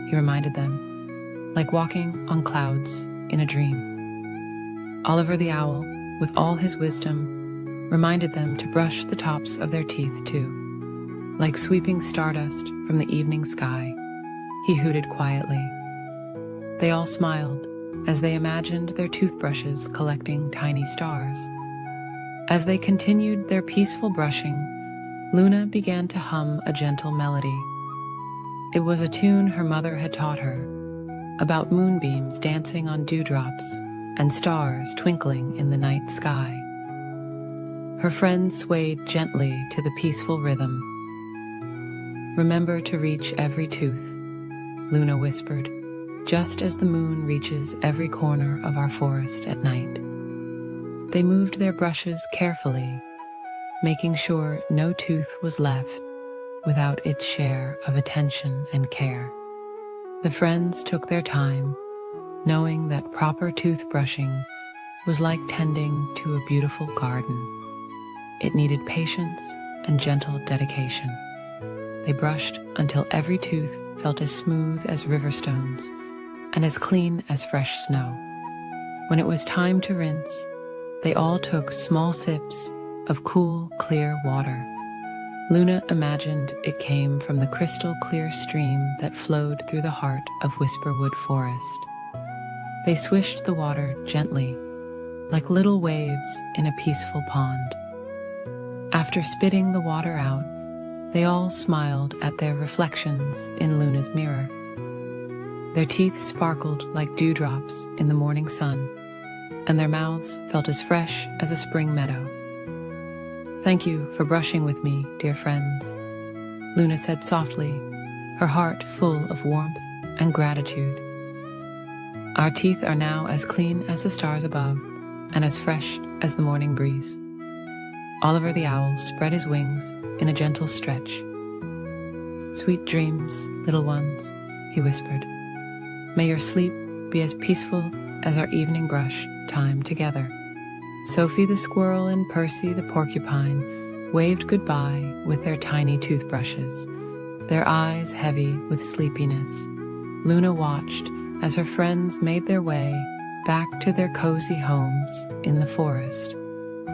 he reminded them, like walking on clouds in a dream. Oliver the owl, with all his wisdom, reminded them to brush the tops of their teeth too. Like sweeping stardust from the evening sky, he hooted quietly. They all smiled as they imagined their toothbrushes collecting tiny stars. As they continued their peaceful brushing, Luna began to hum a gentle melody. It was a tune her mother had taught her, about moonbeams dancing on dewdrops and stars twinkling in the night sky. Her friends swayed gently to the peaceful rhythm. Remember to reach every tooth, Luna whispered, just as the moon reaches every corner of our forest at night. They moved their brushes carefully, making sure no tooth was left without its share of attention and care. The friends took their time, knowing that proper toothbrushing was like tending to a beautiful garden. It needed patience and gentle dedication. They brushed until every tooth felt as smooth as river stones and as clean as fresh snow. When it was time to rinse, they all took small sips of cool, clear water. Luna imagined it came from the crystal clear stream that flowed through the heart of Whisperwood Forest. They swished the water gently, like little waves in a peaceful pond. After spitting the water out, they all smiled at their reflections in Luna's mirror. Their teeth sparkled like dewdrops in the morning sun, and their mouths felt as fresh as a spring meadow. "Thank you for brushing with me, dear friends," Luna said softly, her heart full of warmth and gratitude. "Our teeth are now as clean as the stars above and as fresh as the morning breeze." Oliver the owl spread his wings in a gentle stretch. "Sweet dreams, little ones," he whispered. "May your sleep be as peaceful as our evening brush time together." Sophie the squirrel and Percy the porcupine waved goodbye with their tiny toothbrushes, their eyes heavy with sleepiness. Luna watched as her friends made their way back to their cozy homes in the forest,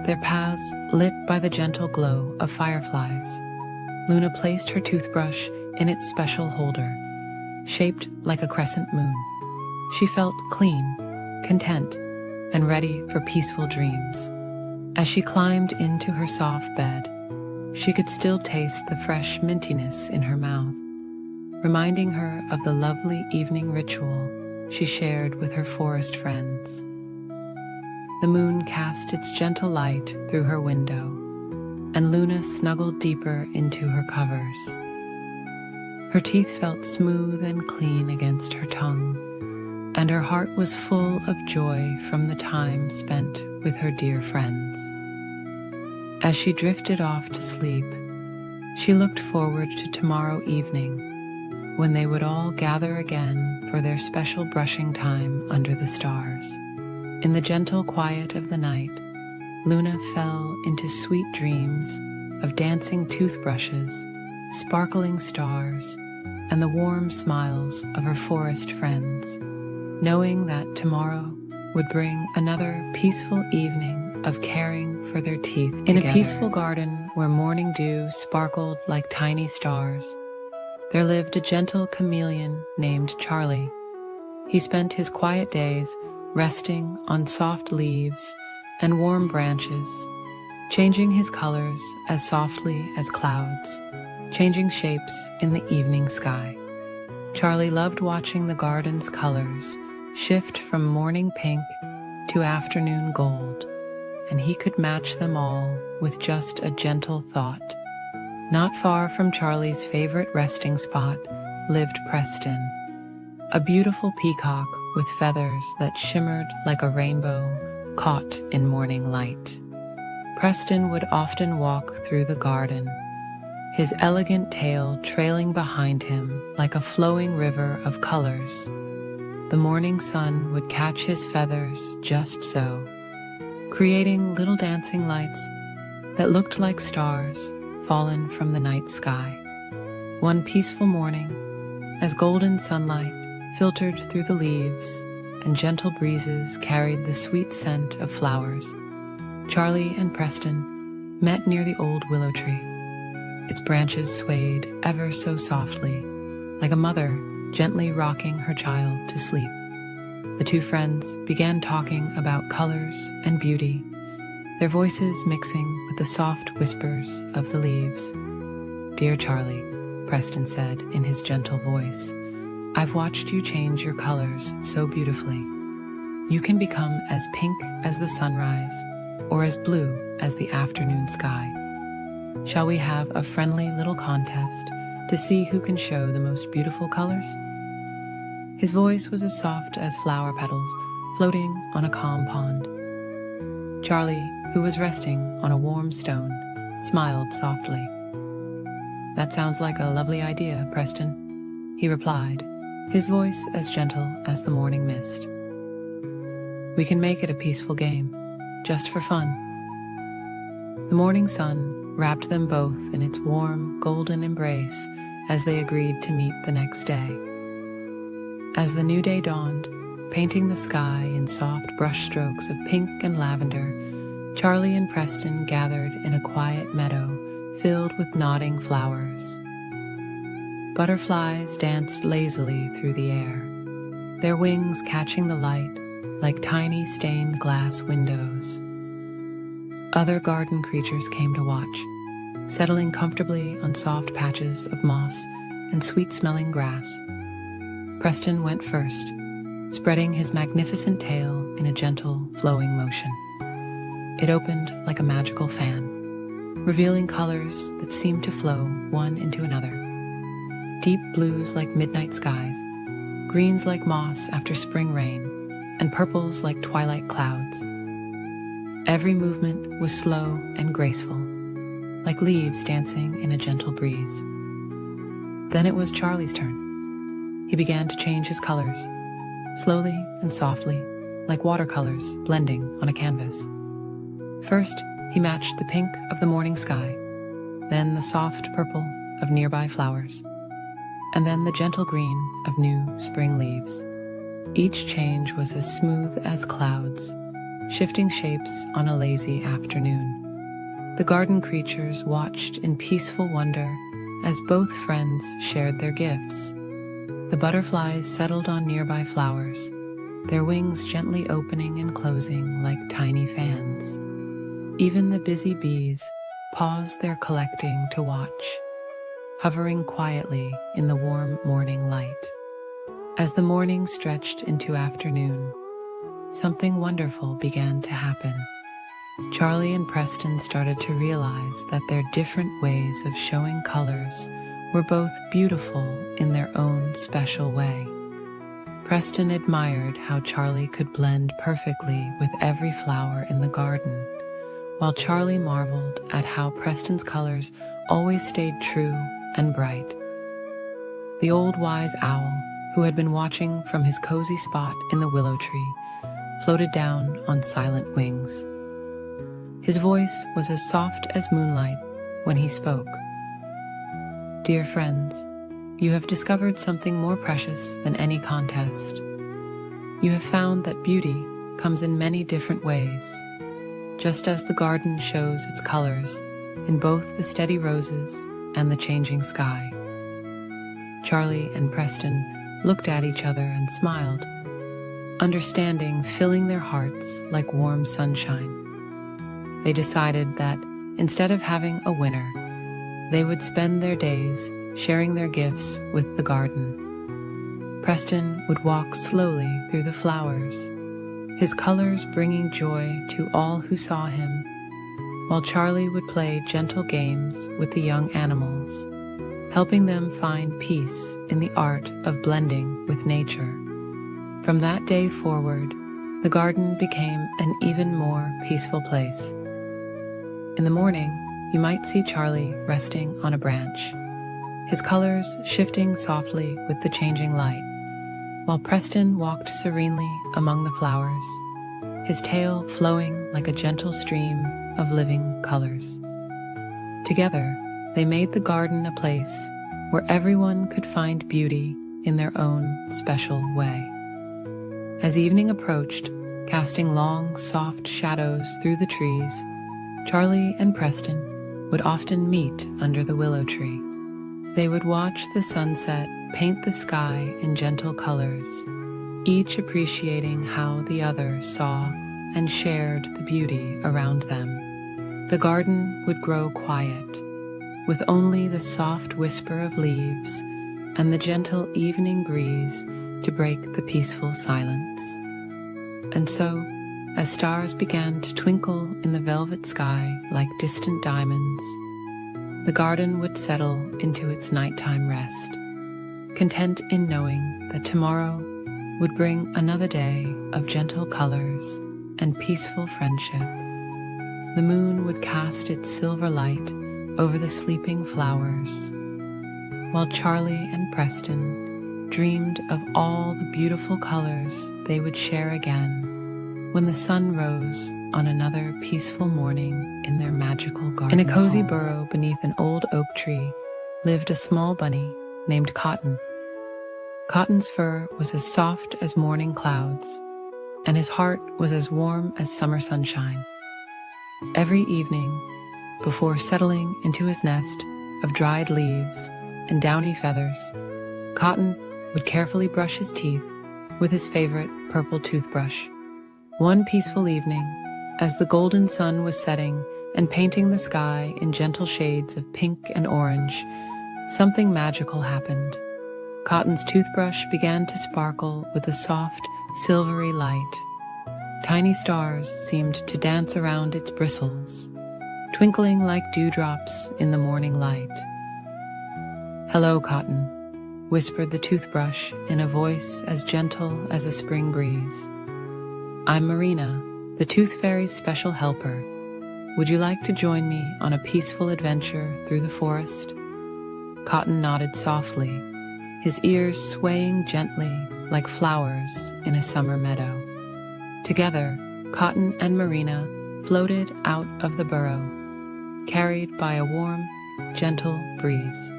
their paths lit by the gentle glow of fireflies. Luna placed her toothbrush in its special holder, shaped like a crescent moon. She felt clean, content, and ready for peaceful dreams. As she climbed into her soft bed, she could still taste the fresh mintiness in her mouth, reminding her of the lovely evening ritual she shared with her forest friends. The moon cast its gentle light through her window, and Luna snuggled deeper into her covers. Her teeth felt smooth and clean against her tongue, and her heart was full of joy from the time spent with her dear friends. As she drifted off to sleep, she looked forward to tomorrow evening, when they would all gather again for their special brushing time under the stars. In the gentle quiet of the night, Luna fell into sweet dreams of dancing toothbrushes, sparkling stars, and the warm smiles of her forest friends. knowing that tomorrow would bring another peaceful evening of caring for their teeth together. In a peaceful garden where morning dew sparkled like tiny stars, there lived a gentle chameleon named Charlie. He spent his quiet days resting on soft leaves and warm branches, changing his colors as softly as clouds, changing shapes in the evening sky. Charlie loved watching the garden's colors shift from morning pink to afternoon gold, and he could match them all with just a gentle thought. Not far from Charlie's favorite resting spot lived Preston, a beautiful peacock with feathers that shimmered like a rainbow caught in morning light. Preston would often walk through the garden, his elegant tail trailing behind him like a flowing river of colors. The morning sun would catch his feathers just so, creating little dancing lights that looked like stars fallen from the night sky. One peaceful morning, as golden sunlight filtered through the leaves and gentle breezes carried the sweet scent of flowers, Charlie and Preston met near the old willow tree. Its branches swayed ever so softly, like a mother gently rocking her child to sleep. The two friends began talking about colors and beauty, their voices mixing with the soft whispers of the leaves. "Dear Charlie," Preston said in his gentle voice, "I've watched you change your colors so beautifully. You can become as pink as the sunrise or as blue as the afternoon sky. Shall we have a friendly little contest to see who can show the most beautiful colors?" His voice was as soft as flower petals floating on a calm pond. Charlie, who was resting on a warm stone, smiled softly. "That sounds like a lovely idea, Preston," he replied, his voice as gentle as the morning mist. "We can make it a peaceful game, just for fun." The morning sun wrapped them both in its warm, golden embrace as they agreed to meet the next day. As the new day dawned, painting the sky in soft brushstrokes of pink and lavender, Charlie and Preston gathered in a quiet meadow filled with nodding flowers. Butterflies danced lazily through the air, their wings catching the light like tiny stained glass windows. Other garden creatures came to watch, settling comfortably on soft patches of moss and sweet-smelling grass. Preston went first, spreading his magnificent tail in a gentle, flowing motion. It opened like a magical fan, revealing colors that seemed to flow one into another. Deep blues like midnight skies, greens like moss after spring rain, and purples like twilight clouds. Every movement was slow and graceful, like leaves dancing in a gentle breeze. Then it was Charlie's turn. He began to change his colors, slowly and softly, like watercolors blending on a canvas. First, he matched the pink of the morning sky, then the soft purple of nearby flowers, and then the gentle green of new spring leaves. Each change was as smooth as clouds, shifting shapes on a lazy afternoon. The garden creatures watched in peaceful wonder as both friends shared their gifts. The butterflies settled on nearby flowers, their wings gently opening and closing like tiny fans. Even the busy bees paused their collecting to watch, hovering quietly in the warm morning light. As the morning stretched into afternoon, something wonderful began to happen. Charlie and Preston started to realize that their different ways of showing colors were both beautiful in their own special way. Preston admired how Charlie could blend perfectly with every flower in the garden, while Charlie marveled at how Preston's colors always stayed true and bright. The old wise owl, who had been watching from his cozy spot in the willow tree, floated down on silent wings. His voice was as soft as moonlight when he spoke. "Dear friends, you have discovered something more precious than any contest. You have found that beauty comes in many different ways, just as the garden shows its colors in both the steady roses and the changing sky. Charlie and Preston looked at each other and smiled, understanding filling their hearts like warm sunshine. They decided that instead of having a winner, they would spend their days sharing their gifts with the garden. Preston would walk slowly through the flowers, his colors bringing joy to all who saw him, while Charlie would play gentle games with the young animals, helping them find peace in the art of blending with nature. From that day forward, the garden became an even more peaceful place. In the morning, you might see Charlie resting on a branch, his colors shifting softly with the changing light, while Preston walked serenely among the flowers, his tail flowing like a gentle stream of living colors. Together, they made the garden a place where everyone could find beauty in their own special way. As evening approached, casting long, soft shadows through the trees, Charlie and Preston would often meet under the willow tree. They would watch the sunset paint the sky in gentle colors, each appreciating how the other saw and shared the beauty around them. The garden would grow quiet, with only the soft whisper of leaves and the gentle evening breeze to break the peaceful silence. And so, as stars began to twinkle in the velvet sky like distant diamonds, the garden would settle into its nighttime rest, content in knowing that tomorrow would bring another day of gentle colors and peaceful friendship. The moon would cast its silver light over the sleeping flowers, while Charlie and Preston dreamed of all the beautiful colors they would share again when the sun rose on another peaceful morning in their magical garden. In a cozy burrow beneath an old oak tree lived a small bunny named Cotton. Cotton's fur was as soft as morning clouds, and his heart was as warm as summer sunshine. Every evening, before settling into his nest of dried leaves and downy feathers, Cotton would carefully brush his teeth with his favorite purple toothbrush. One peaceful evening, as the golden sun was setting and painting the sky in gentle shades of pink and orange, something magical happened. Cotton's toothbrush began to sparkle with a soft, silvery light. Tiny stars seemed to dance around its bristles, twinkling like dewdrops in the morning light. "Hello, Cotton," whispered the toothbrush in a voice as gentle as a spring breeze. "I'm Marina, the Tooth Fairy's special helper. Would you like to join me on a peaceful adventure through the forest?" Cotton nodded softly, his ears swaying gently like flowers in a summer meadow. Together, Cotton and Marina floated out of the burrow, carried by a warm, gentle breeze.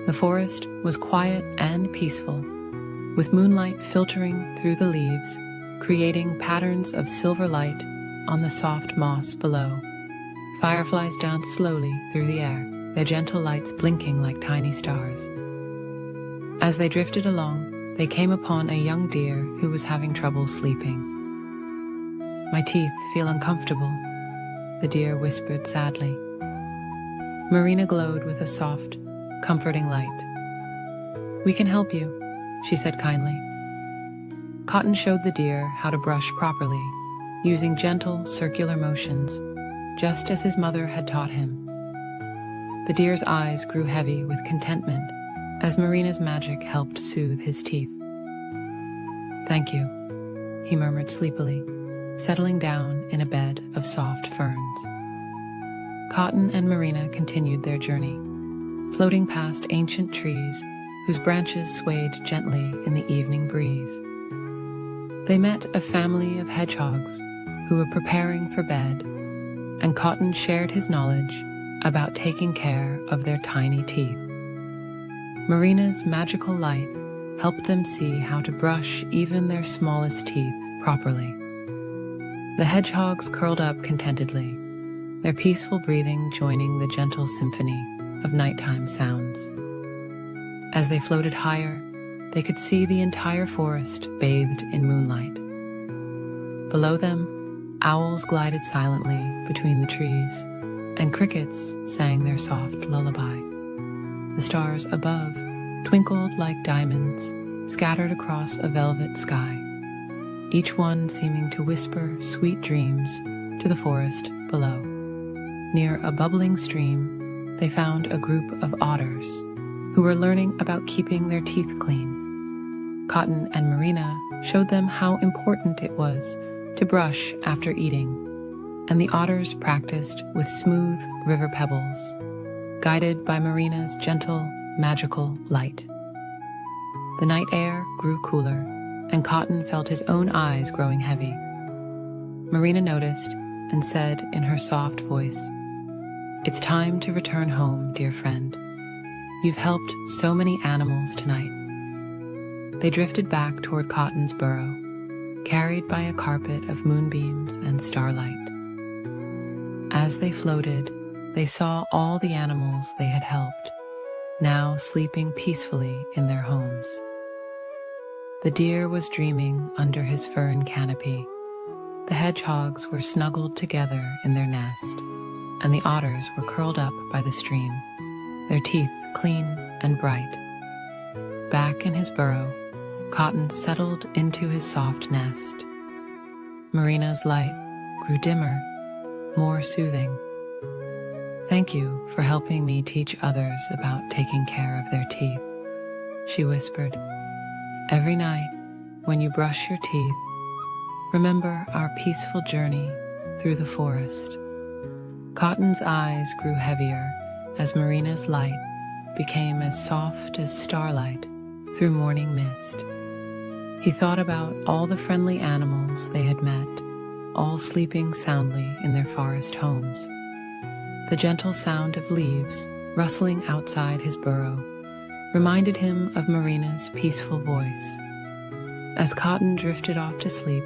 The forest was quiet and peaceful, with moonlight filtering through the leaves, creating patterns of silver light on the soft moss below. Fireflies danced slowly through the air, their gentle lights blinking like tiny stars. As they drifted along, they came upon a young deer who was having trouble sleeping. "My teeth feel uncomfortable," the deer whispered sadly. Marina glowed with a soft, comforting light. "We can help you," she said kindly. Cotton showed the deer how to brush properly, using gentle, circular motions, just as his mother had taught him. The deer's eyes grew heavy with contentment as Marina's magic helped soothe his teeth. "Thank you," he murmured sleepily, settling down in a bed of soft ferns. Cotton and Marina continued their journey, floating past ancient trees whose branches swayed gently in the evening breeze. They met a family of hedgehogs who were preparing for bed, and Cotton shared his knowledge about taking care of their tiny teeth. Marina's magical light helped them see how to brush even their smallest teeth properly. The hedgehogs curled up contentedly, their peaceful breathing joining the gentle symphony of nighttime sounds. As they floated higher, they could see the entire forest bathed in moonlight. Below them, owls glided silently between the trees, and crickets sang their soft lullaby. The stars above twinkled like diamonds scattered across a velvet sky, each one seeming to whisper sweet dreams to the forest below. Near a bubbling stream, they found a group of otters who were learning about keeping their teeth clean. Cotton and Marina showed them how important it was to brush after eating, and the otters practiced with smooth river pebbles, guided by Marina's gentle, magical light. The night air grew cooler, and Cotton felt his own eyes growing heavy. Marina noticed and said in her soft voice, "It's time to return home, dear friend. You've helped so many animals tonight." They drifted back toward Cotton's burrow, carried by a carpet of moonbeams and starlight. As they floated, they saw all the animals they had helped, now sleeping peacefully in their homes. The deer was dreaming under his fern canopy. The hedgehogs were snuggled together in their nest, and the otters were curled up by the stream, their teeth clean and bright. Back in his burrow, Cotton settled into his soft nest. Marina's light grew dimmer, more soothing. "Thank you for helping me teach others about taking care of their teeth," she whispered. "Every night, when you brush your teeth, remember our peaceful journey through the forest." Cotton's eyes grew heavier as Marina's light became as soft as starlight through morning mist. He thought about all the friendly animals they had met, all sleeping soundly in their forest homes. The gentle sound of leaves rustling outside his burrow reminded him of Marina's peaceful voice. As Cotton drifted off to sleep,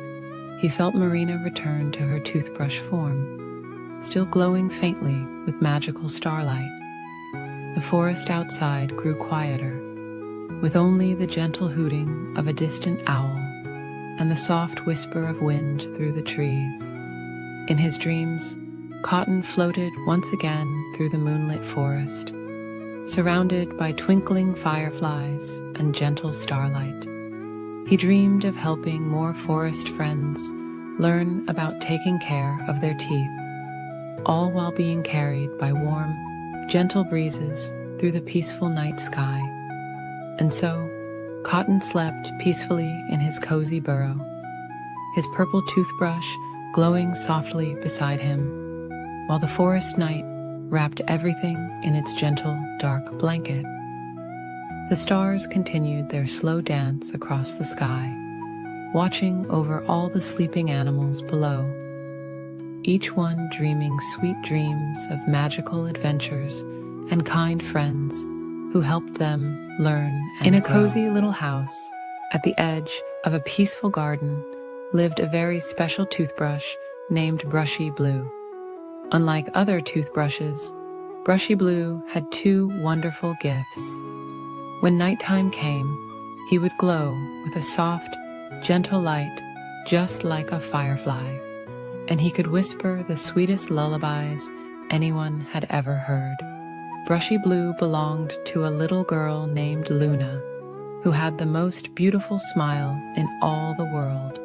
he felt Marina return to her toothbrush form, still glowing faintly with magical starlight. The forest outside grew quieter, with only the gentle hooting of a distant owl and the soft whisper of wind through the trees. In his dreams, Cotton floated once again through the moonlit forest, surrounded by twinkling fireflies and gentle starlight. He dreamed of helping more forest friends learn about taking care of their teeth, all while being carried by warm, gentle breezes through the peaceful night sky. And so, Cotton slept peacefully in his cozy burrow, his purple toothbrush glowing softly beside him, while the forest night wrapped everything in its gentle, dark blanket. The stars continued their slow dance across the sky, watching over all the sleeping animals below, each one dreaming sweet dreams of magical adventures and kind friends who helped them learn and In a cozy little house at the edge of a peaceful garden lived a very special toothbrush named Brushy Blue. Unlike other toothbrushes, Brushy Blue had two wonderful gifts. When nighttime came, he would glow with a soft, gentle light just like a firefly, and he could whisper the sweetest lullabies anyone had ever heard. Brushy Blue belonged to a little girl named Luna, who had the most beautiful smile in all the world.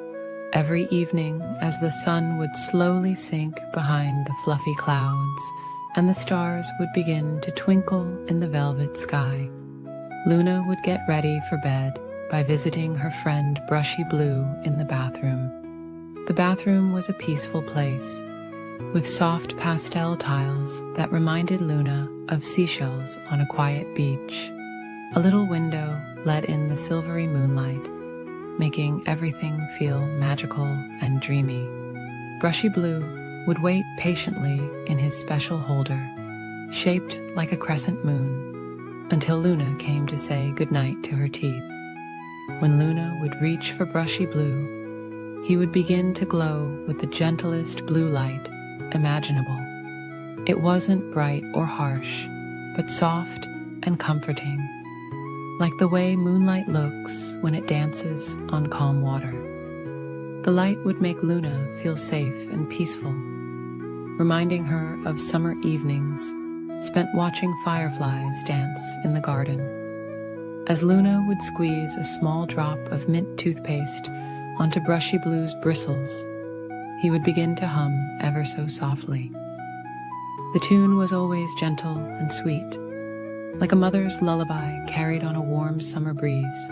Every evening, as the sun would slowly sink behind the fluffy clouds and the stars would begin to twinkle in the velvet sky, Luna would get ready for bed by visiting her friend Brushy Blue in the bathroom. The bathroom was a peaceful place, with soft pastel tiles that reminded Luna of seashells on a quiet beach. A little window let in the silvery moonlight, making everything feel magical and dreamy. Brushy Blue would wait patiently in his special holder, shaped like a crescent moon, until Luna came to say goodnight to her teeth. when Luna would reach for Brushy Blue, he would begin to glow with the gentlest blue light imaginable. It wasn't bright or harsh, but soft and comforting, like the way moonlight looks when it dances on calm water. The light would make Luna feel safe and peaceful, reminding her of summer evenings spent watching fireflies dance in the garden. As Luna would squeeze a small drop of mint toothpaste onto Brushy Blue's bristles, he would begin to hum ever so softly. The tune was always gentle and sweet, like a mother's lullaby carried on a warm summer breeze.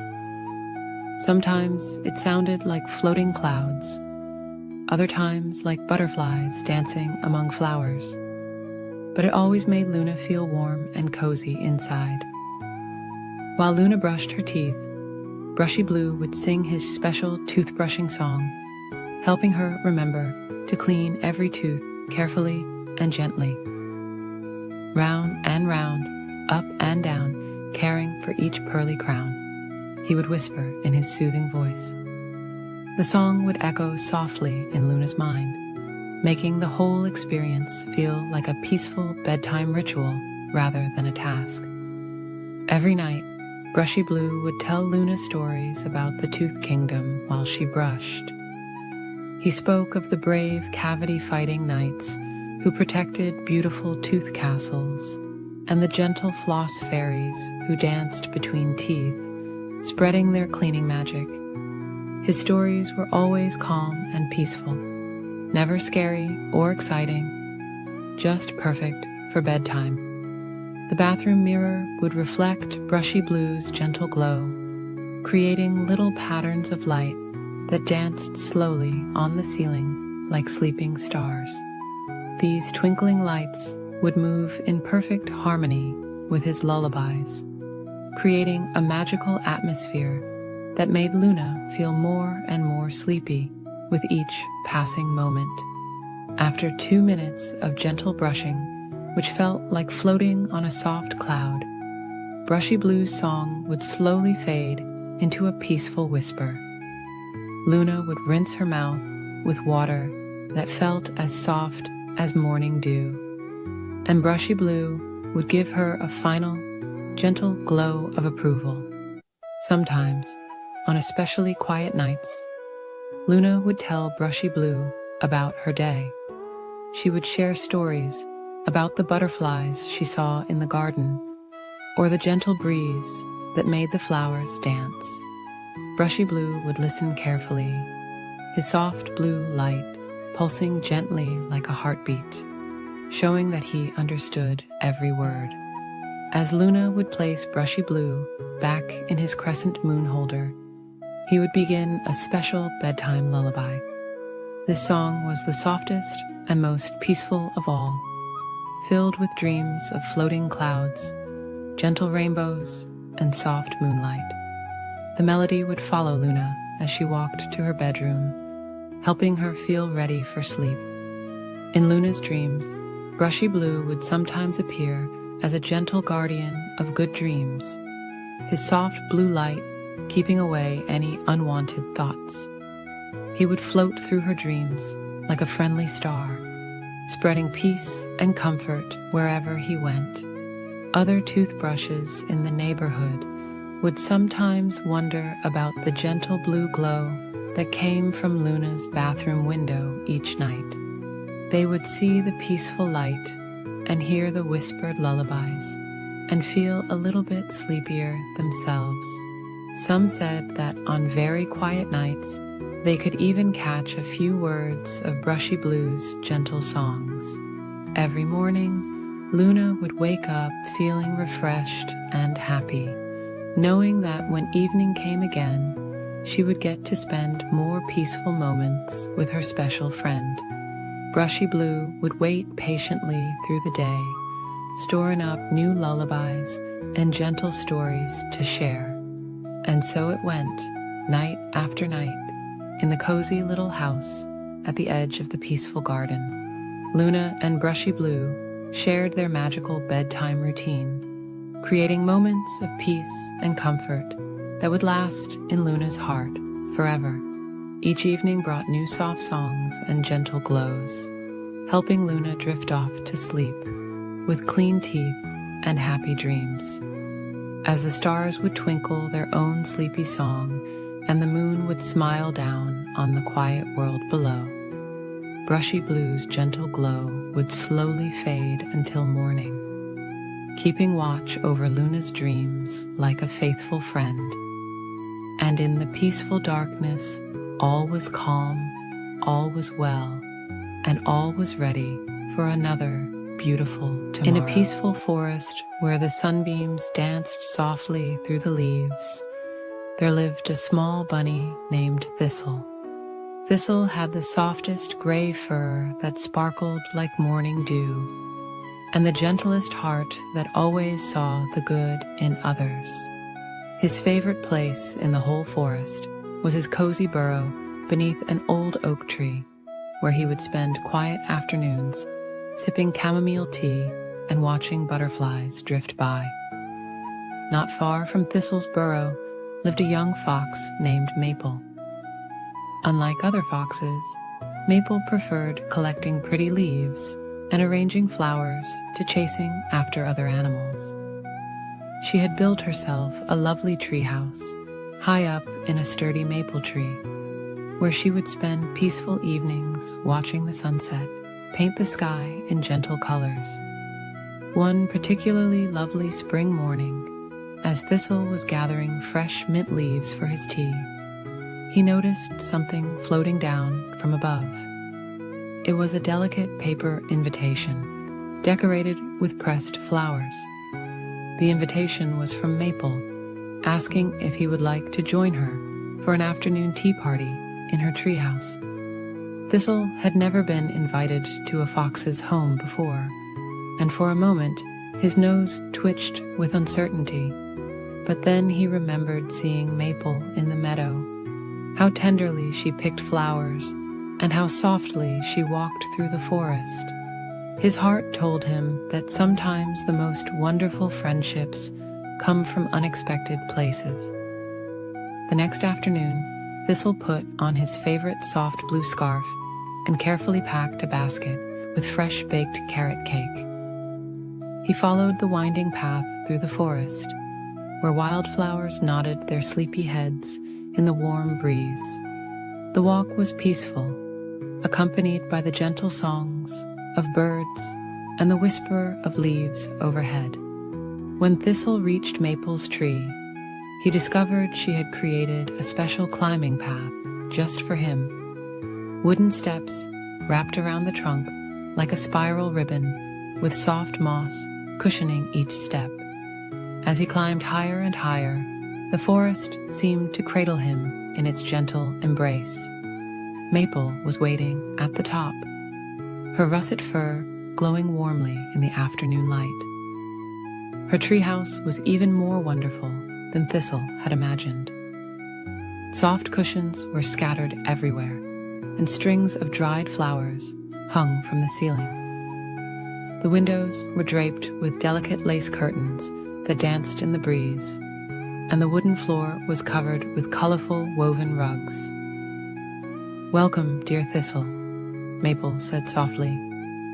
Sometimes it sounded like floating clouds, other times like butterflies dancing among flowers, but it always made Luna feel warm and cozy inside. While Luna brushed her teeth, Brushy Blue would sing his special toothbrushing song, helping her remember to clean every tooth carefully and gently. Round and round, up and down, caring for each pearly crown, he would whisper in his soothing voice. The song would echo softly in Luna's mind, making the whole experience feel like a peaceful bedtime ritual rather than a task. Every night, Brushy Blue would tell Luna stories about the Tooth Kingdom while she brushed. He spoke of the brave cavity-fighting knights who protected beautiful tooth castles, and the gentle floss fairies who danced between teeth, spreading their cleaning magic. His stories were always calm and peaceful, never scary or exciting, just perfect for bedtime. The bathroom mirror would reflect Brushy Blue's gentle glow, creating little patterns of light that danced slowly on the ceiling like sleeping stars. These twinkling lights would move in perfect harmony with his lullabies, creating a magical atmosphere that made Luna feel more and more sleepy with each passing moment. After 2 minutes of gentle brushing, which felt like floating on a soft cloud, Brushy Blue's song would slowly fade into a peaceful whisper. Luna would rinse her mouth with water that felt as soft as morning dew, and Brushy Blue would give her a final, gentle glow of approval. Sometimes, on especially quiet nights, Luna would tell Brushy Blue about her day. She would share stories about the butterflies she saw in the garden, or the gentle breeze that made the flowers dance. Brushy Blue would listen carefully, his soft blue light pulsing gently like a heartbeat, showing that he understood every word. As Luna would place Brushy Blue back in his crescent moon holder, he would begin a special bedtime lullaby. This song was the softest and most peaceful of all, filled with dreams of floating clouds, gentle rainbows, and soft moonlight. The melody would follow Luna as she walked to her bedroom, helping her feel ready for sleep. In Luna's dreams, Brushy Blue would sometimes appear as a gentle guardian of good dreams, his soft blue light keeping away any unwanted thoughts. He would float through her dreams like a friendly star, spreading peace and comfort wherever he went. Other toothbrushes in the neighborhood would sometimes wonder about the gentle blue glow that came from Luna's bathroom window each night. They would see the peaceful light and hear the whispered lullabies and feel a little bit sleepier themselves. Some said that on very quiet nights, they could even catch a few words of Brushy Blue's gentle songs. Every morning, Luna would wake up feeling refreshed and happy, knowing that when evening came again, she would get to spend more peaceful moments with her special friend. Brushy Blue would wait patiently through the day, storing up new lullabies and gentle stories to share. And so it went, night after night, in the cozy little house at the edge of the peaceful garden. Luna and Brushy Blue shared their magical bedtime routine, creating moments of peace and comfort that would last in Luna's heart forever. Each evening brought new soft songs and gentle glows, helping Luna drift off to sleep with clean teeth and happy dreams. As the stars would twinkle their own sleepy song and the moon would smile down on the quiet world below, Brushy Blue's gentle glow would slowly fade until morning, keeping watch over Luna's dreams like a faithful friend. And in the peaceful darkness, all was calm, all was well, and all was ready for another beautiful tomorrow. In a peaceful forest where the sunbeams danced softly through the leaves, there lived a small bunny named Thistle. Thistle had the softest gray fur that sparkled like morning dew, and the gentlest heart that always saw the good in others. His favorite place in the whole forest was his cozy burrow beneath an old oak tree, where he would spend quiet afternoons sipping chamomile tea and watching butterflies drift by. Not far from Thistle's burrow lived a young fox named Maple. Unlike other foxes, Maple preferred collecting pretty leaves and arranging flowers to chasing after other animals. She had built herself a lovely treehouse high up in a sturdy maple tree, where she would spend peaceful evenings watching the sunset paint the sky in gentle colors. One particularly lovely spring morning, as Thistle was gathering fresh mint leaves for his tea, he noticed something floating down from above. It was a delicate paper invitation, decorated with pressed flowers. The invitation was from Maple, asking if he would like to join her for an afternoon tea party in her treehouse. Thistle had never been invited to a fox's home before, and for a moment his nose twitched with uncertainty. But then he remembered seeing Maple in the meadow, how tenderly she picked flowers, and how softly she walked through the forest. His heart told him that sometimes the most wonderful friendships come from unexpected places. The next afternoon, Thistle put on his favorite soft blue scarf and carefully packed a basket with fresh baked carrot cake. He followed the winding path through the forest, where wildflowers nodded their sleepy heads in the warm breeze. The walk was peaceful, accompanied by the gentle songs of birds and the whisper of leaves overhead. When Thistle reached Maple's tree, he discovered she had created a special climbing path just for him. Wooden steps wrapped around the trunk like a spiral ribbon, with soft moss cushioning each step. As he climbed higher and higher, the forest seemed to cradle him in its gentle embrace. Maple was waiting at the top, her russet fur glowing warmly in the afternoon light. Her treehouse was even more wonderful than Thistle had imagined. Soft cushions were scattered everywhere, and strings of dried flowers hung from the ceiling. The windows were draped with delicate lace curtains that danced in the breeze, and the wooden floor was covered with colorful woven rugs. "Welcome, dear Thistle," Maple said softly,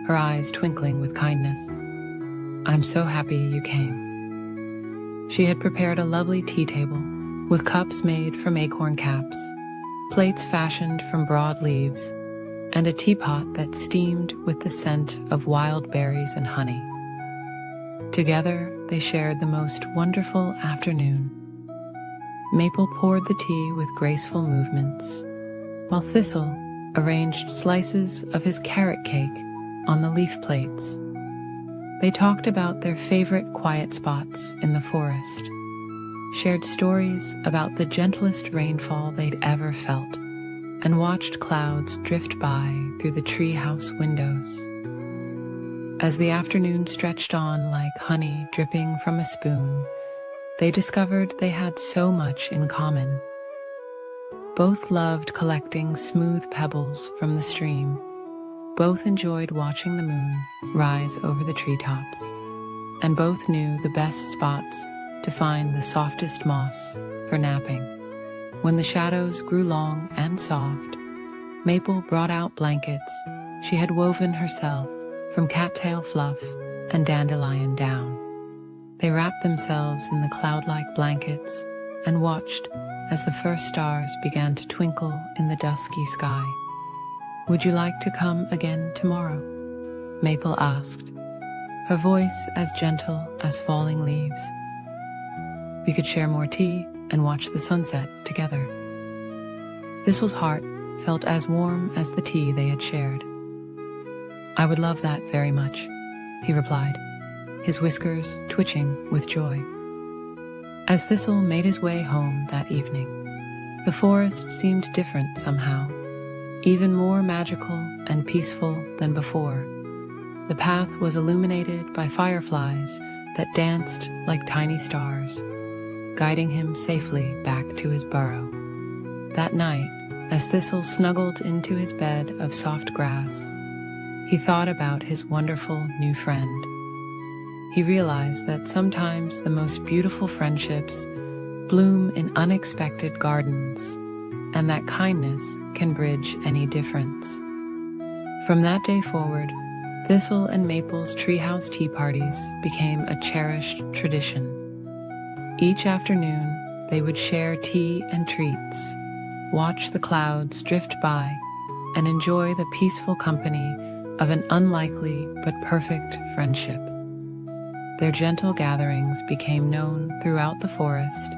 her eyes twinkling with kindness. "I'm so happy you came." She had prepared a lovely tea table with cups made from acorn caps, plates fashioned from broad leaves, and a teapot that steamed with the scent of wild berries and honey. Together, they shared the most wonderful afternoon. Maple poured the tea with graceful movements, while Thistle arranged slices of his carrot cake on the leaf plates. They talked about their favorite quiet spots in the forest, shared stories about the gentlest rainfall they'd ever felt, and watched clouds drift by through the treehouse windows. As the afternoon stretched on like honey dripping from a spoon, they discovered they had so much in common. Both loved collecting smooth pebbles from the stream. Both enjoyed watching the moon rise over the treetops, and both knew the best spots to find the softest moss for napping. When the shadows grew long and soft, Maple brought out blankets she had woven herself from cattail fluff and dandelion down. They wrapped themselves in the cloud-like blankets and watched as the first stars began to twinkle in the dusky sky. "Would you like to come again tomorrow?" Maple asked, her voice as gentle as falling leaves. "We could share more tea and watch the sunset together." Thistle's heart felt as warm as the tea they had shared. "I would love that very much," he replied, his whiskers twitching with joy. As Thistle made his way home that evening, the forest seemed different somehow, even more magical and peaceful than before. The path was illuminated by fireflies that danced like tiny stars, guiding him safely back to his burrow. That night, as Thistle snuggled into his bed of soft grass, he thought about his wonderful new friend. He realized that sometimes the most beautiful friendships bloom in unexpected gardens, and that kindness can bridge any difference. From that day forward, Thistle and Maple's treehouse tea parties became a cherished tradition. Each afternoon, they would share tea and treats, watch the clouds drift by, and enjoy the peaceful company of an unlikely but perfect friendship. Their gentle gatherings became known throughout the forest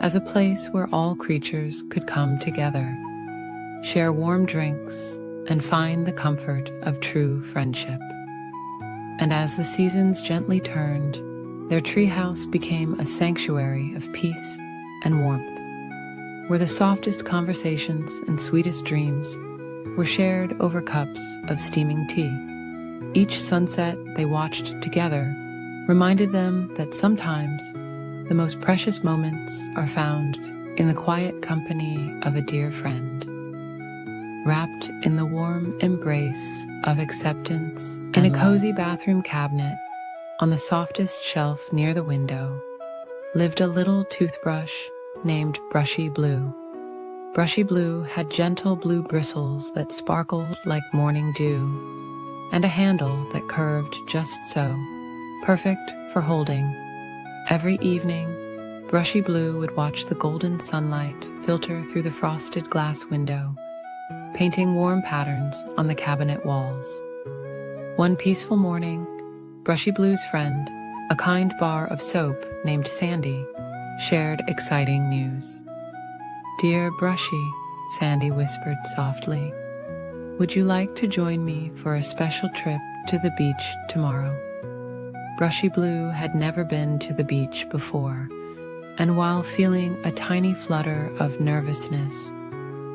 as a place where all creatures could come together, share warm drinks, and find the comfort of true friendship. And as the seasons gently turned, their treehouse became a sanctuary of peace and warmth, where the softest conversations and sweetest dreams were shared over cups of steaming tea. Each sunset they watched together reminded them that sometimes the most precious moments are found in the quiet company of a dear friend, wrapped in the warm embrace of acceptance. In a cozy bathroom cabinet on the softest shelf near the window lived a little toothbrush named Brushy Blue. Brushy Blue had gentle blue bristles that sparkled like morning dew, and a handle that curved just so, perfect for holding. Every evening, Brushy Blue would watch the golden sunlight filter through the frosted glass window, painting warm patterns on the cabinet walls. One peaceful morning, Brushy Blue's friend, a kind bar of soap named Sandy, shared exciting news. "Dear Brushy," Sandy whispered softly, "would you like to join me for a special trip to the beach tomorrow?" Brushy Blue had never been to the beach before, and while feeling a tiny flutter of nervousness,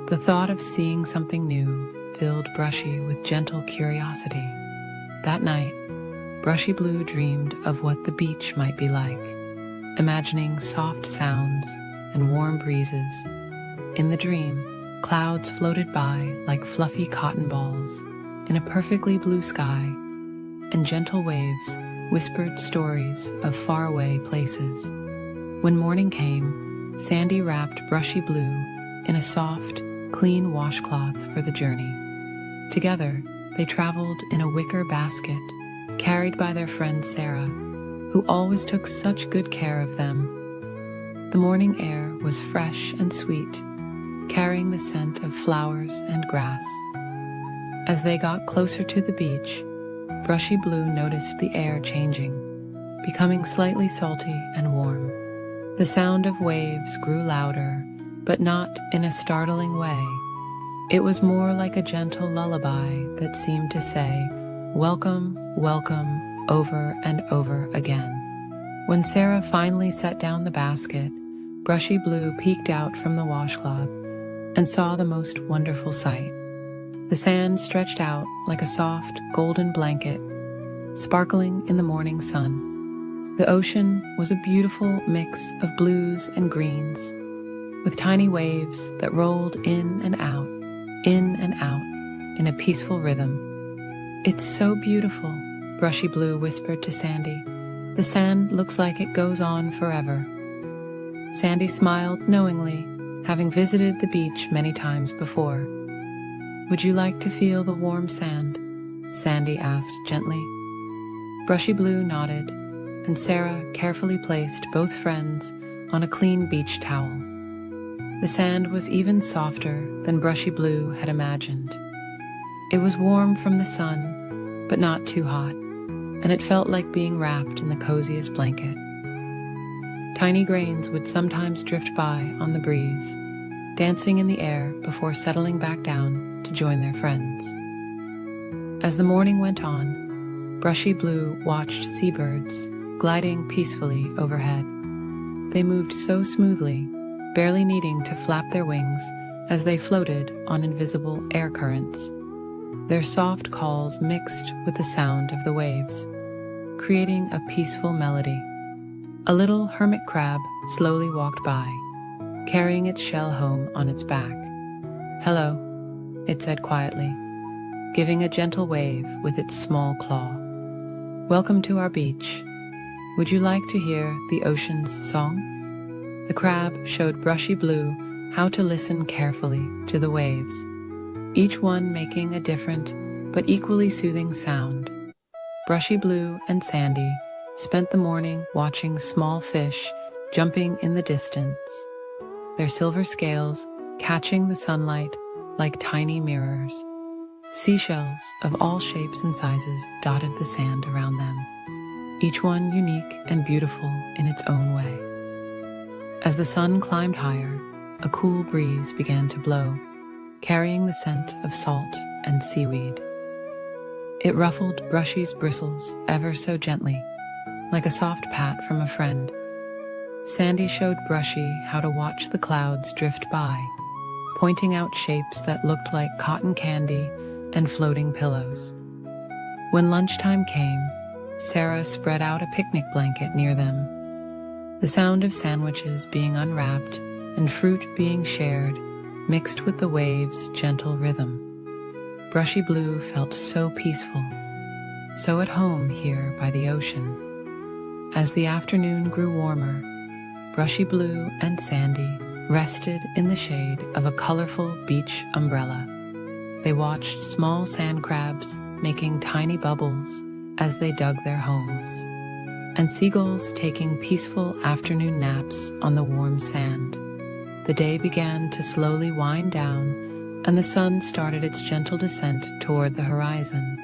the thought of seeing something new filled Brushy with gentle curiosity. That night, Brushy Blue dreamed of what the beach might be like, imagining soft sounds and warm breezes. In the dream, clouds floated by like fluffy cotton balls in a perfectly blue sky, and gentle waves whispered stories of faraway places. When morning came, Sandy wrapped Brushy Blue in a soft, clean washcloth for the journey. Together, they traveled in a wicker basket carried by their friend Sarah, who always took such good care of them. The morning air was fresh and sweet, carrying the scent of flowers and grass. As they got closer to the beach, Brushy Blue noticed the air changing, becoming slightly salty and warm. The sound of waves grew louder, but not in a startling way. It was more like a gentle lullaby that seemed to say, "Welcome, welcome," over and over again. When Sarah finally set down the basket, Brushy Blue peeked out from the washcloth and saw the most wonderful sight. The sand stretched out like a soft, golden blanket, sparkling in the morning sun. The ocean was a beautiful mix of blues and greens, with tiny waves that rolled in and out in a peaceful rhythm. "It's so beautiful," Brushy Blue whispered to Sandy. "The sand looks like it goes on forever." Sandy smiled knowingly, having visited the beach many times before. "Would you like to feel the warm sand?" Sandy asked gently. Brushy Blue nodded, and Sarah carefully placed both friends on a clean beach towel. The sand was even softer than Brushy Blue had imagined. It was warm from the sun, but not too hot, and it felt like being wrapped in the coziest blanket. Tiny grains would sometimes drift by on the breeze, dancing in the air before settling back down to join their friends. As the morning went on, Brushy Blue watched seabirds gliding peacefully overhead. They moved so smoothly, barely needing to flap their wings as they floated on invisible air currents. Their soft calls mixed with the sound of the waves, creating a peaceful melody. A little hermit crab slowly walked by, carrying its shell home on its back. "Hello," it said quietly, giving a gentle wave with its small claw. "Welcome to our beach. Would you like to hear the ocean's song?" The crab showed Brushy Blue how to listen carefully to the waves, each one making a different but equally soothing sound. Brushy Blue and Sandy spent the morning watching small fish jumping in the distance, their silver scales catching the sunlight like tiny mirrors. Seashells of all shapes and sizes dotted the sand around them, each one unique and beautiful in its own way. As the sun climbed higher, a cool breeze began to blow, carrying the scent of salt and seaweed. It ruffled Brushy's bristles ever so gently, like a soft pat from a friend. Sandy showed Brushy how to watch the clouds drift by, pointing out shapes that looked like cotton candy and floating pillows. When lunchtime came, Sarah spread out a picnic blanket near them. The sound of sandwiches being unwrapped and fruit being shared mixed with the waves' gentle rhythm. Brushy Blue felt so peaceful, so at home here by the ocean. As the afternoon grew warmer, Brushy Blue and Sandy rested in the shade of a colorful beach umbrella. They watched small sand crabs making tiny bubbles as they dug their homes, and seagulls taking peaceful afternoon naps on the warm sand. The day began to slowly wind down, and the sun started its gentle descent toward the horizon.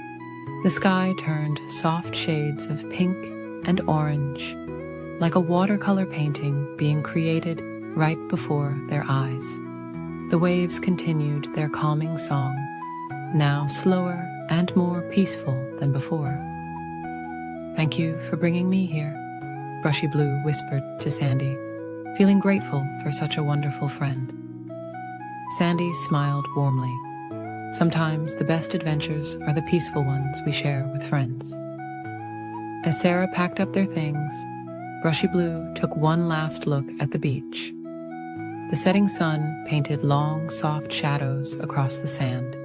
The sky turned soft shades of pink and orange, like a watercolor painting being created right before their eyes. The waves continued their calming song, now slower and more peaceful than before. "Thank you for bringing me here," Brushy Blue whispered to Sandy, feeling grateful for such a wonderful friend. Sandy smiled warmly. Sometimes the best adventures are the peaceful ones we share with friends. As Sarah packed up their things, Brushy Blue took one last look at the beach. The setting sun painted long, soft shadows across the sand,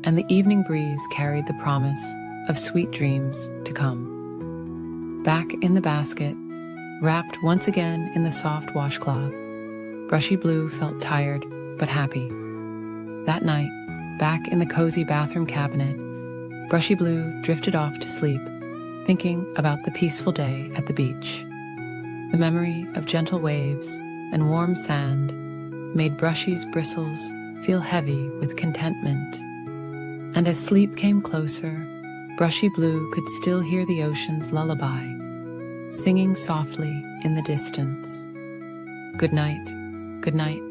and the evening breeze carried the promise of sweet dreams to come. Back in the basket, wrapped once again in the soft washcloth, Brushy Blue felt tired but happy. That night, back in the cozy bathroom cabinet, Brushy Blue drifted off to sleep, thinking about the peaceful day at the beach. The memory of gentle waves and warm sand made Brushy's bristles feel heavy with contentment. And as sleep came closer, Brushy Blue could still hear the ocean's lullaby, singing softly in the distance. Good night, good night.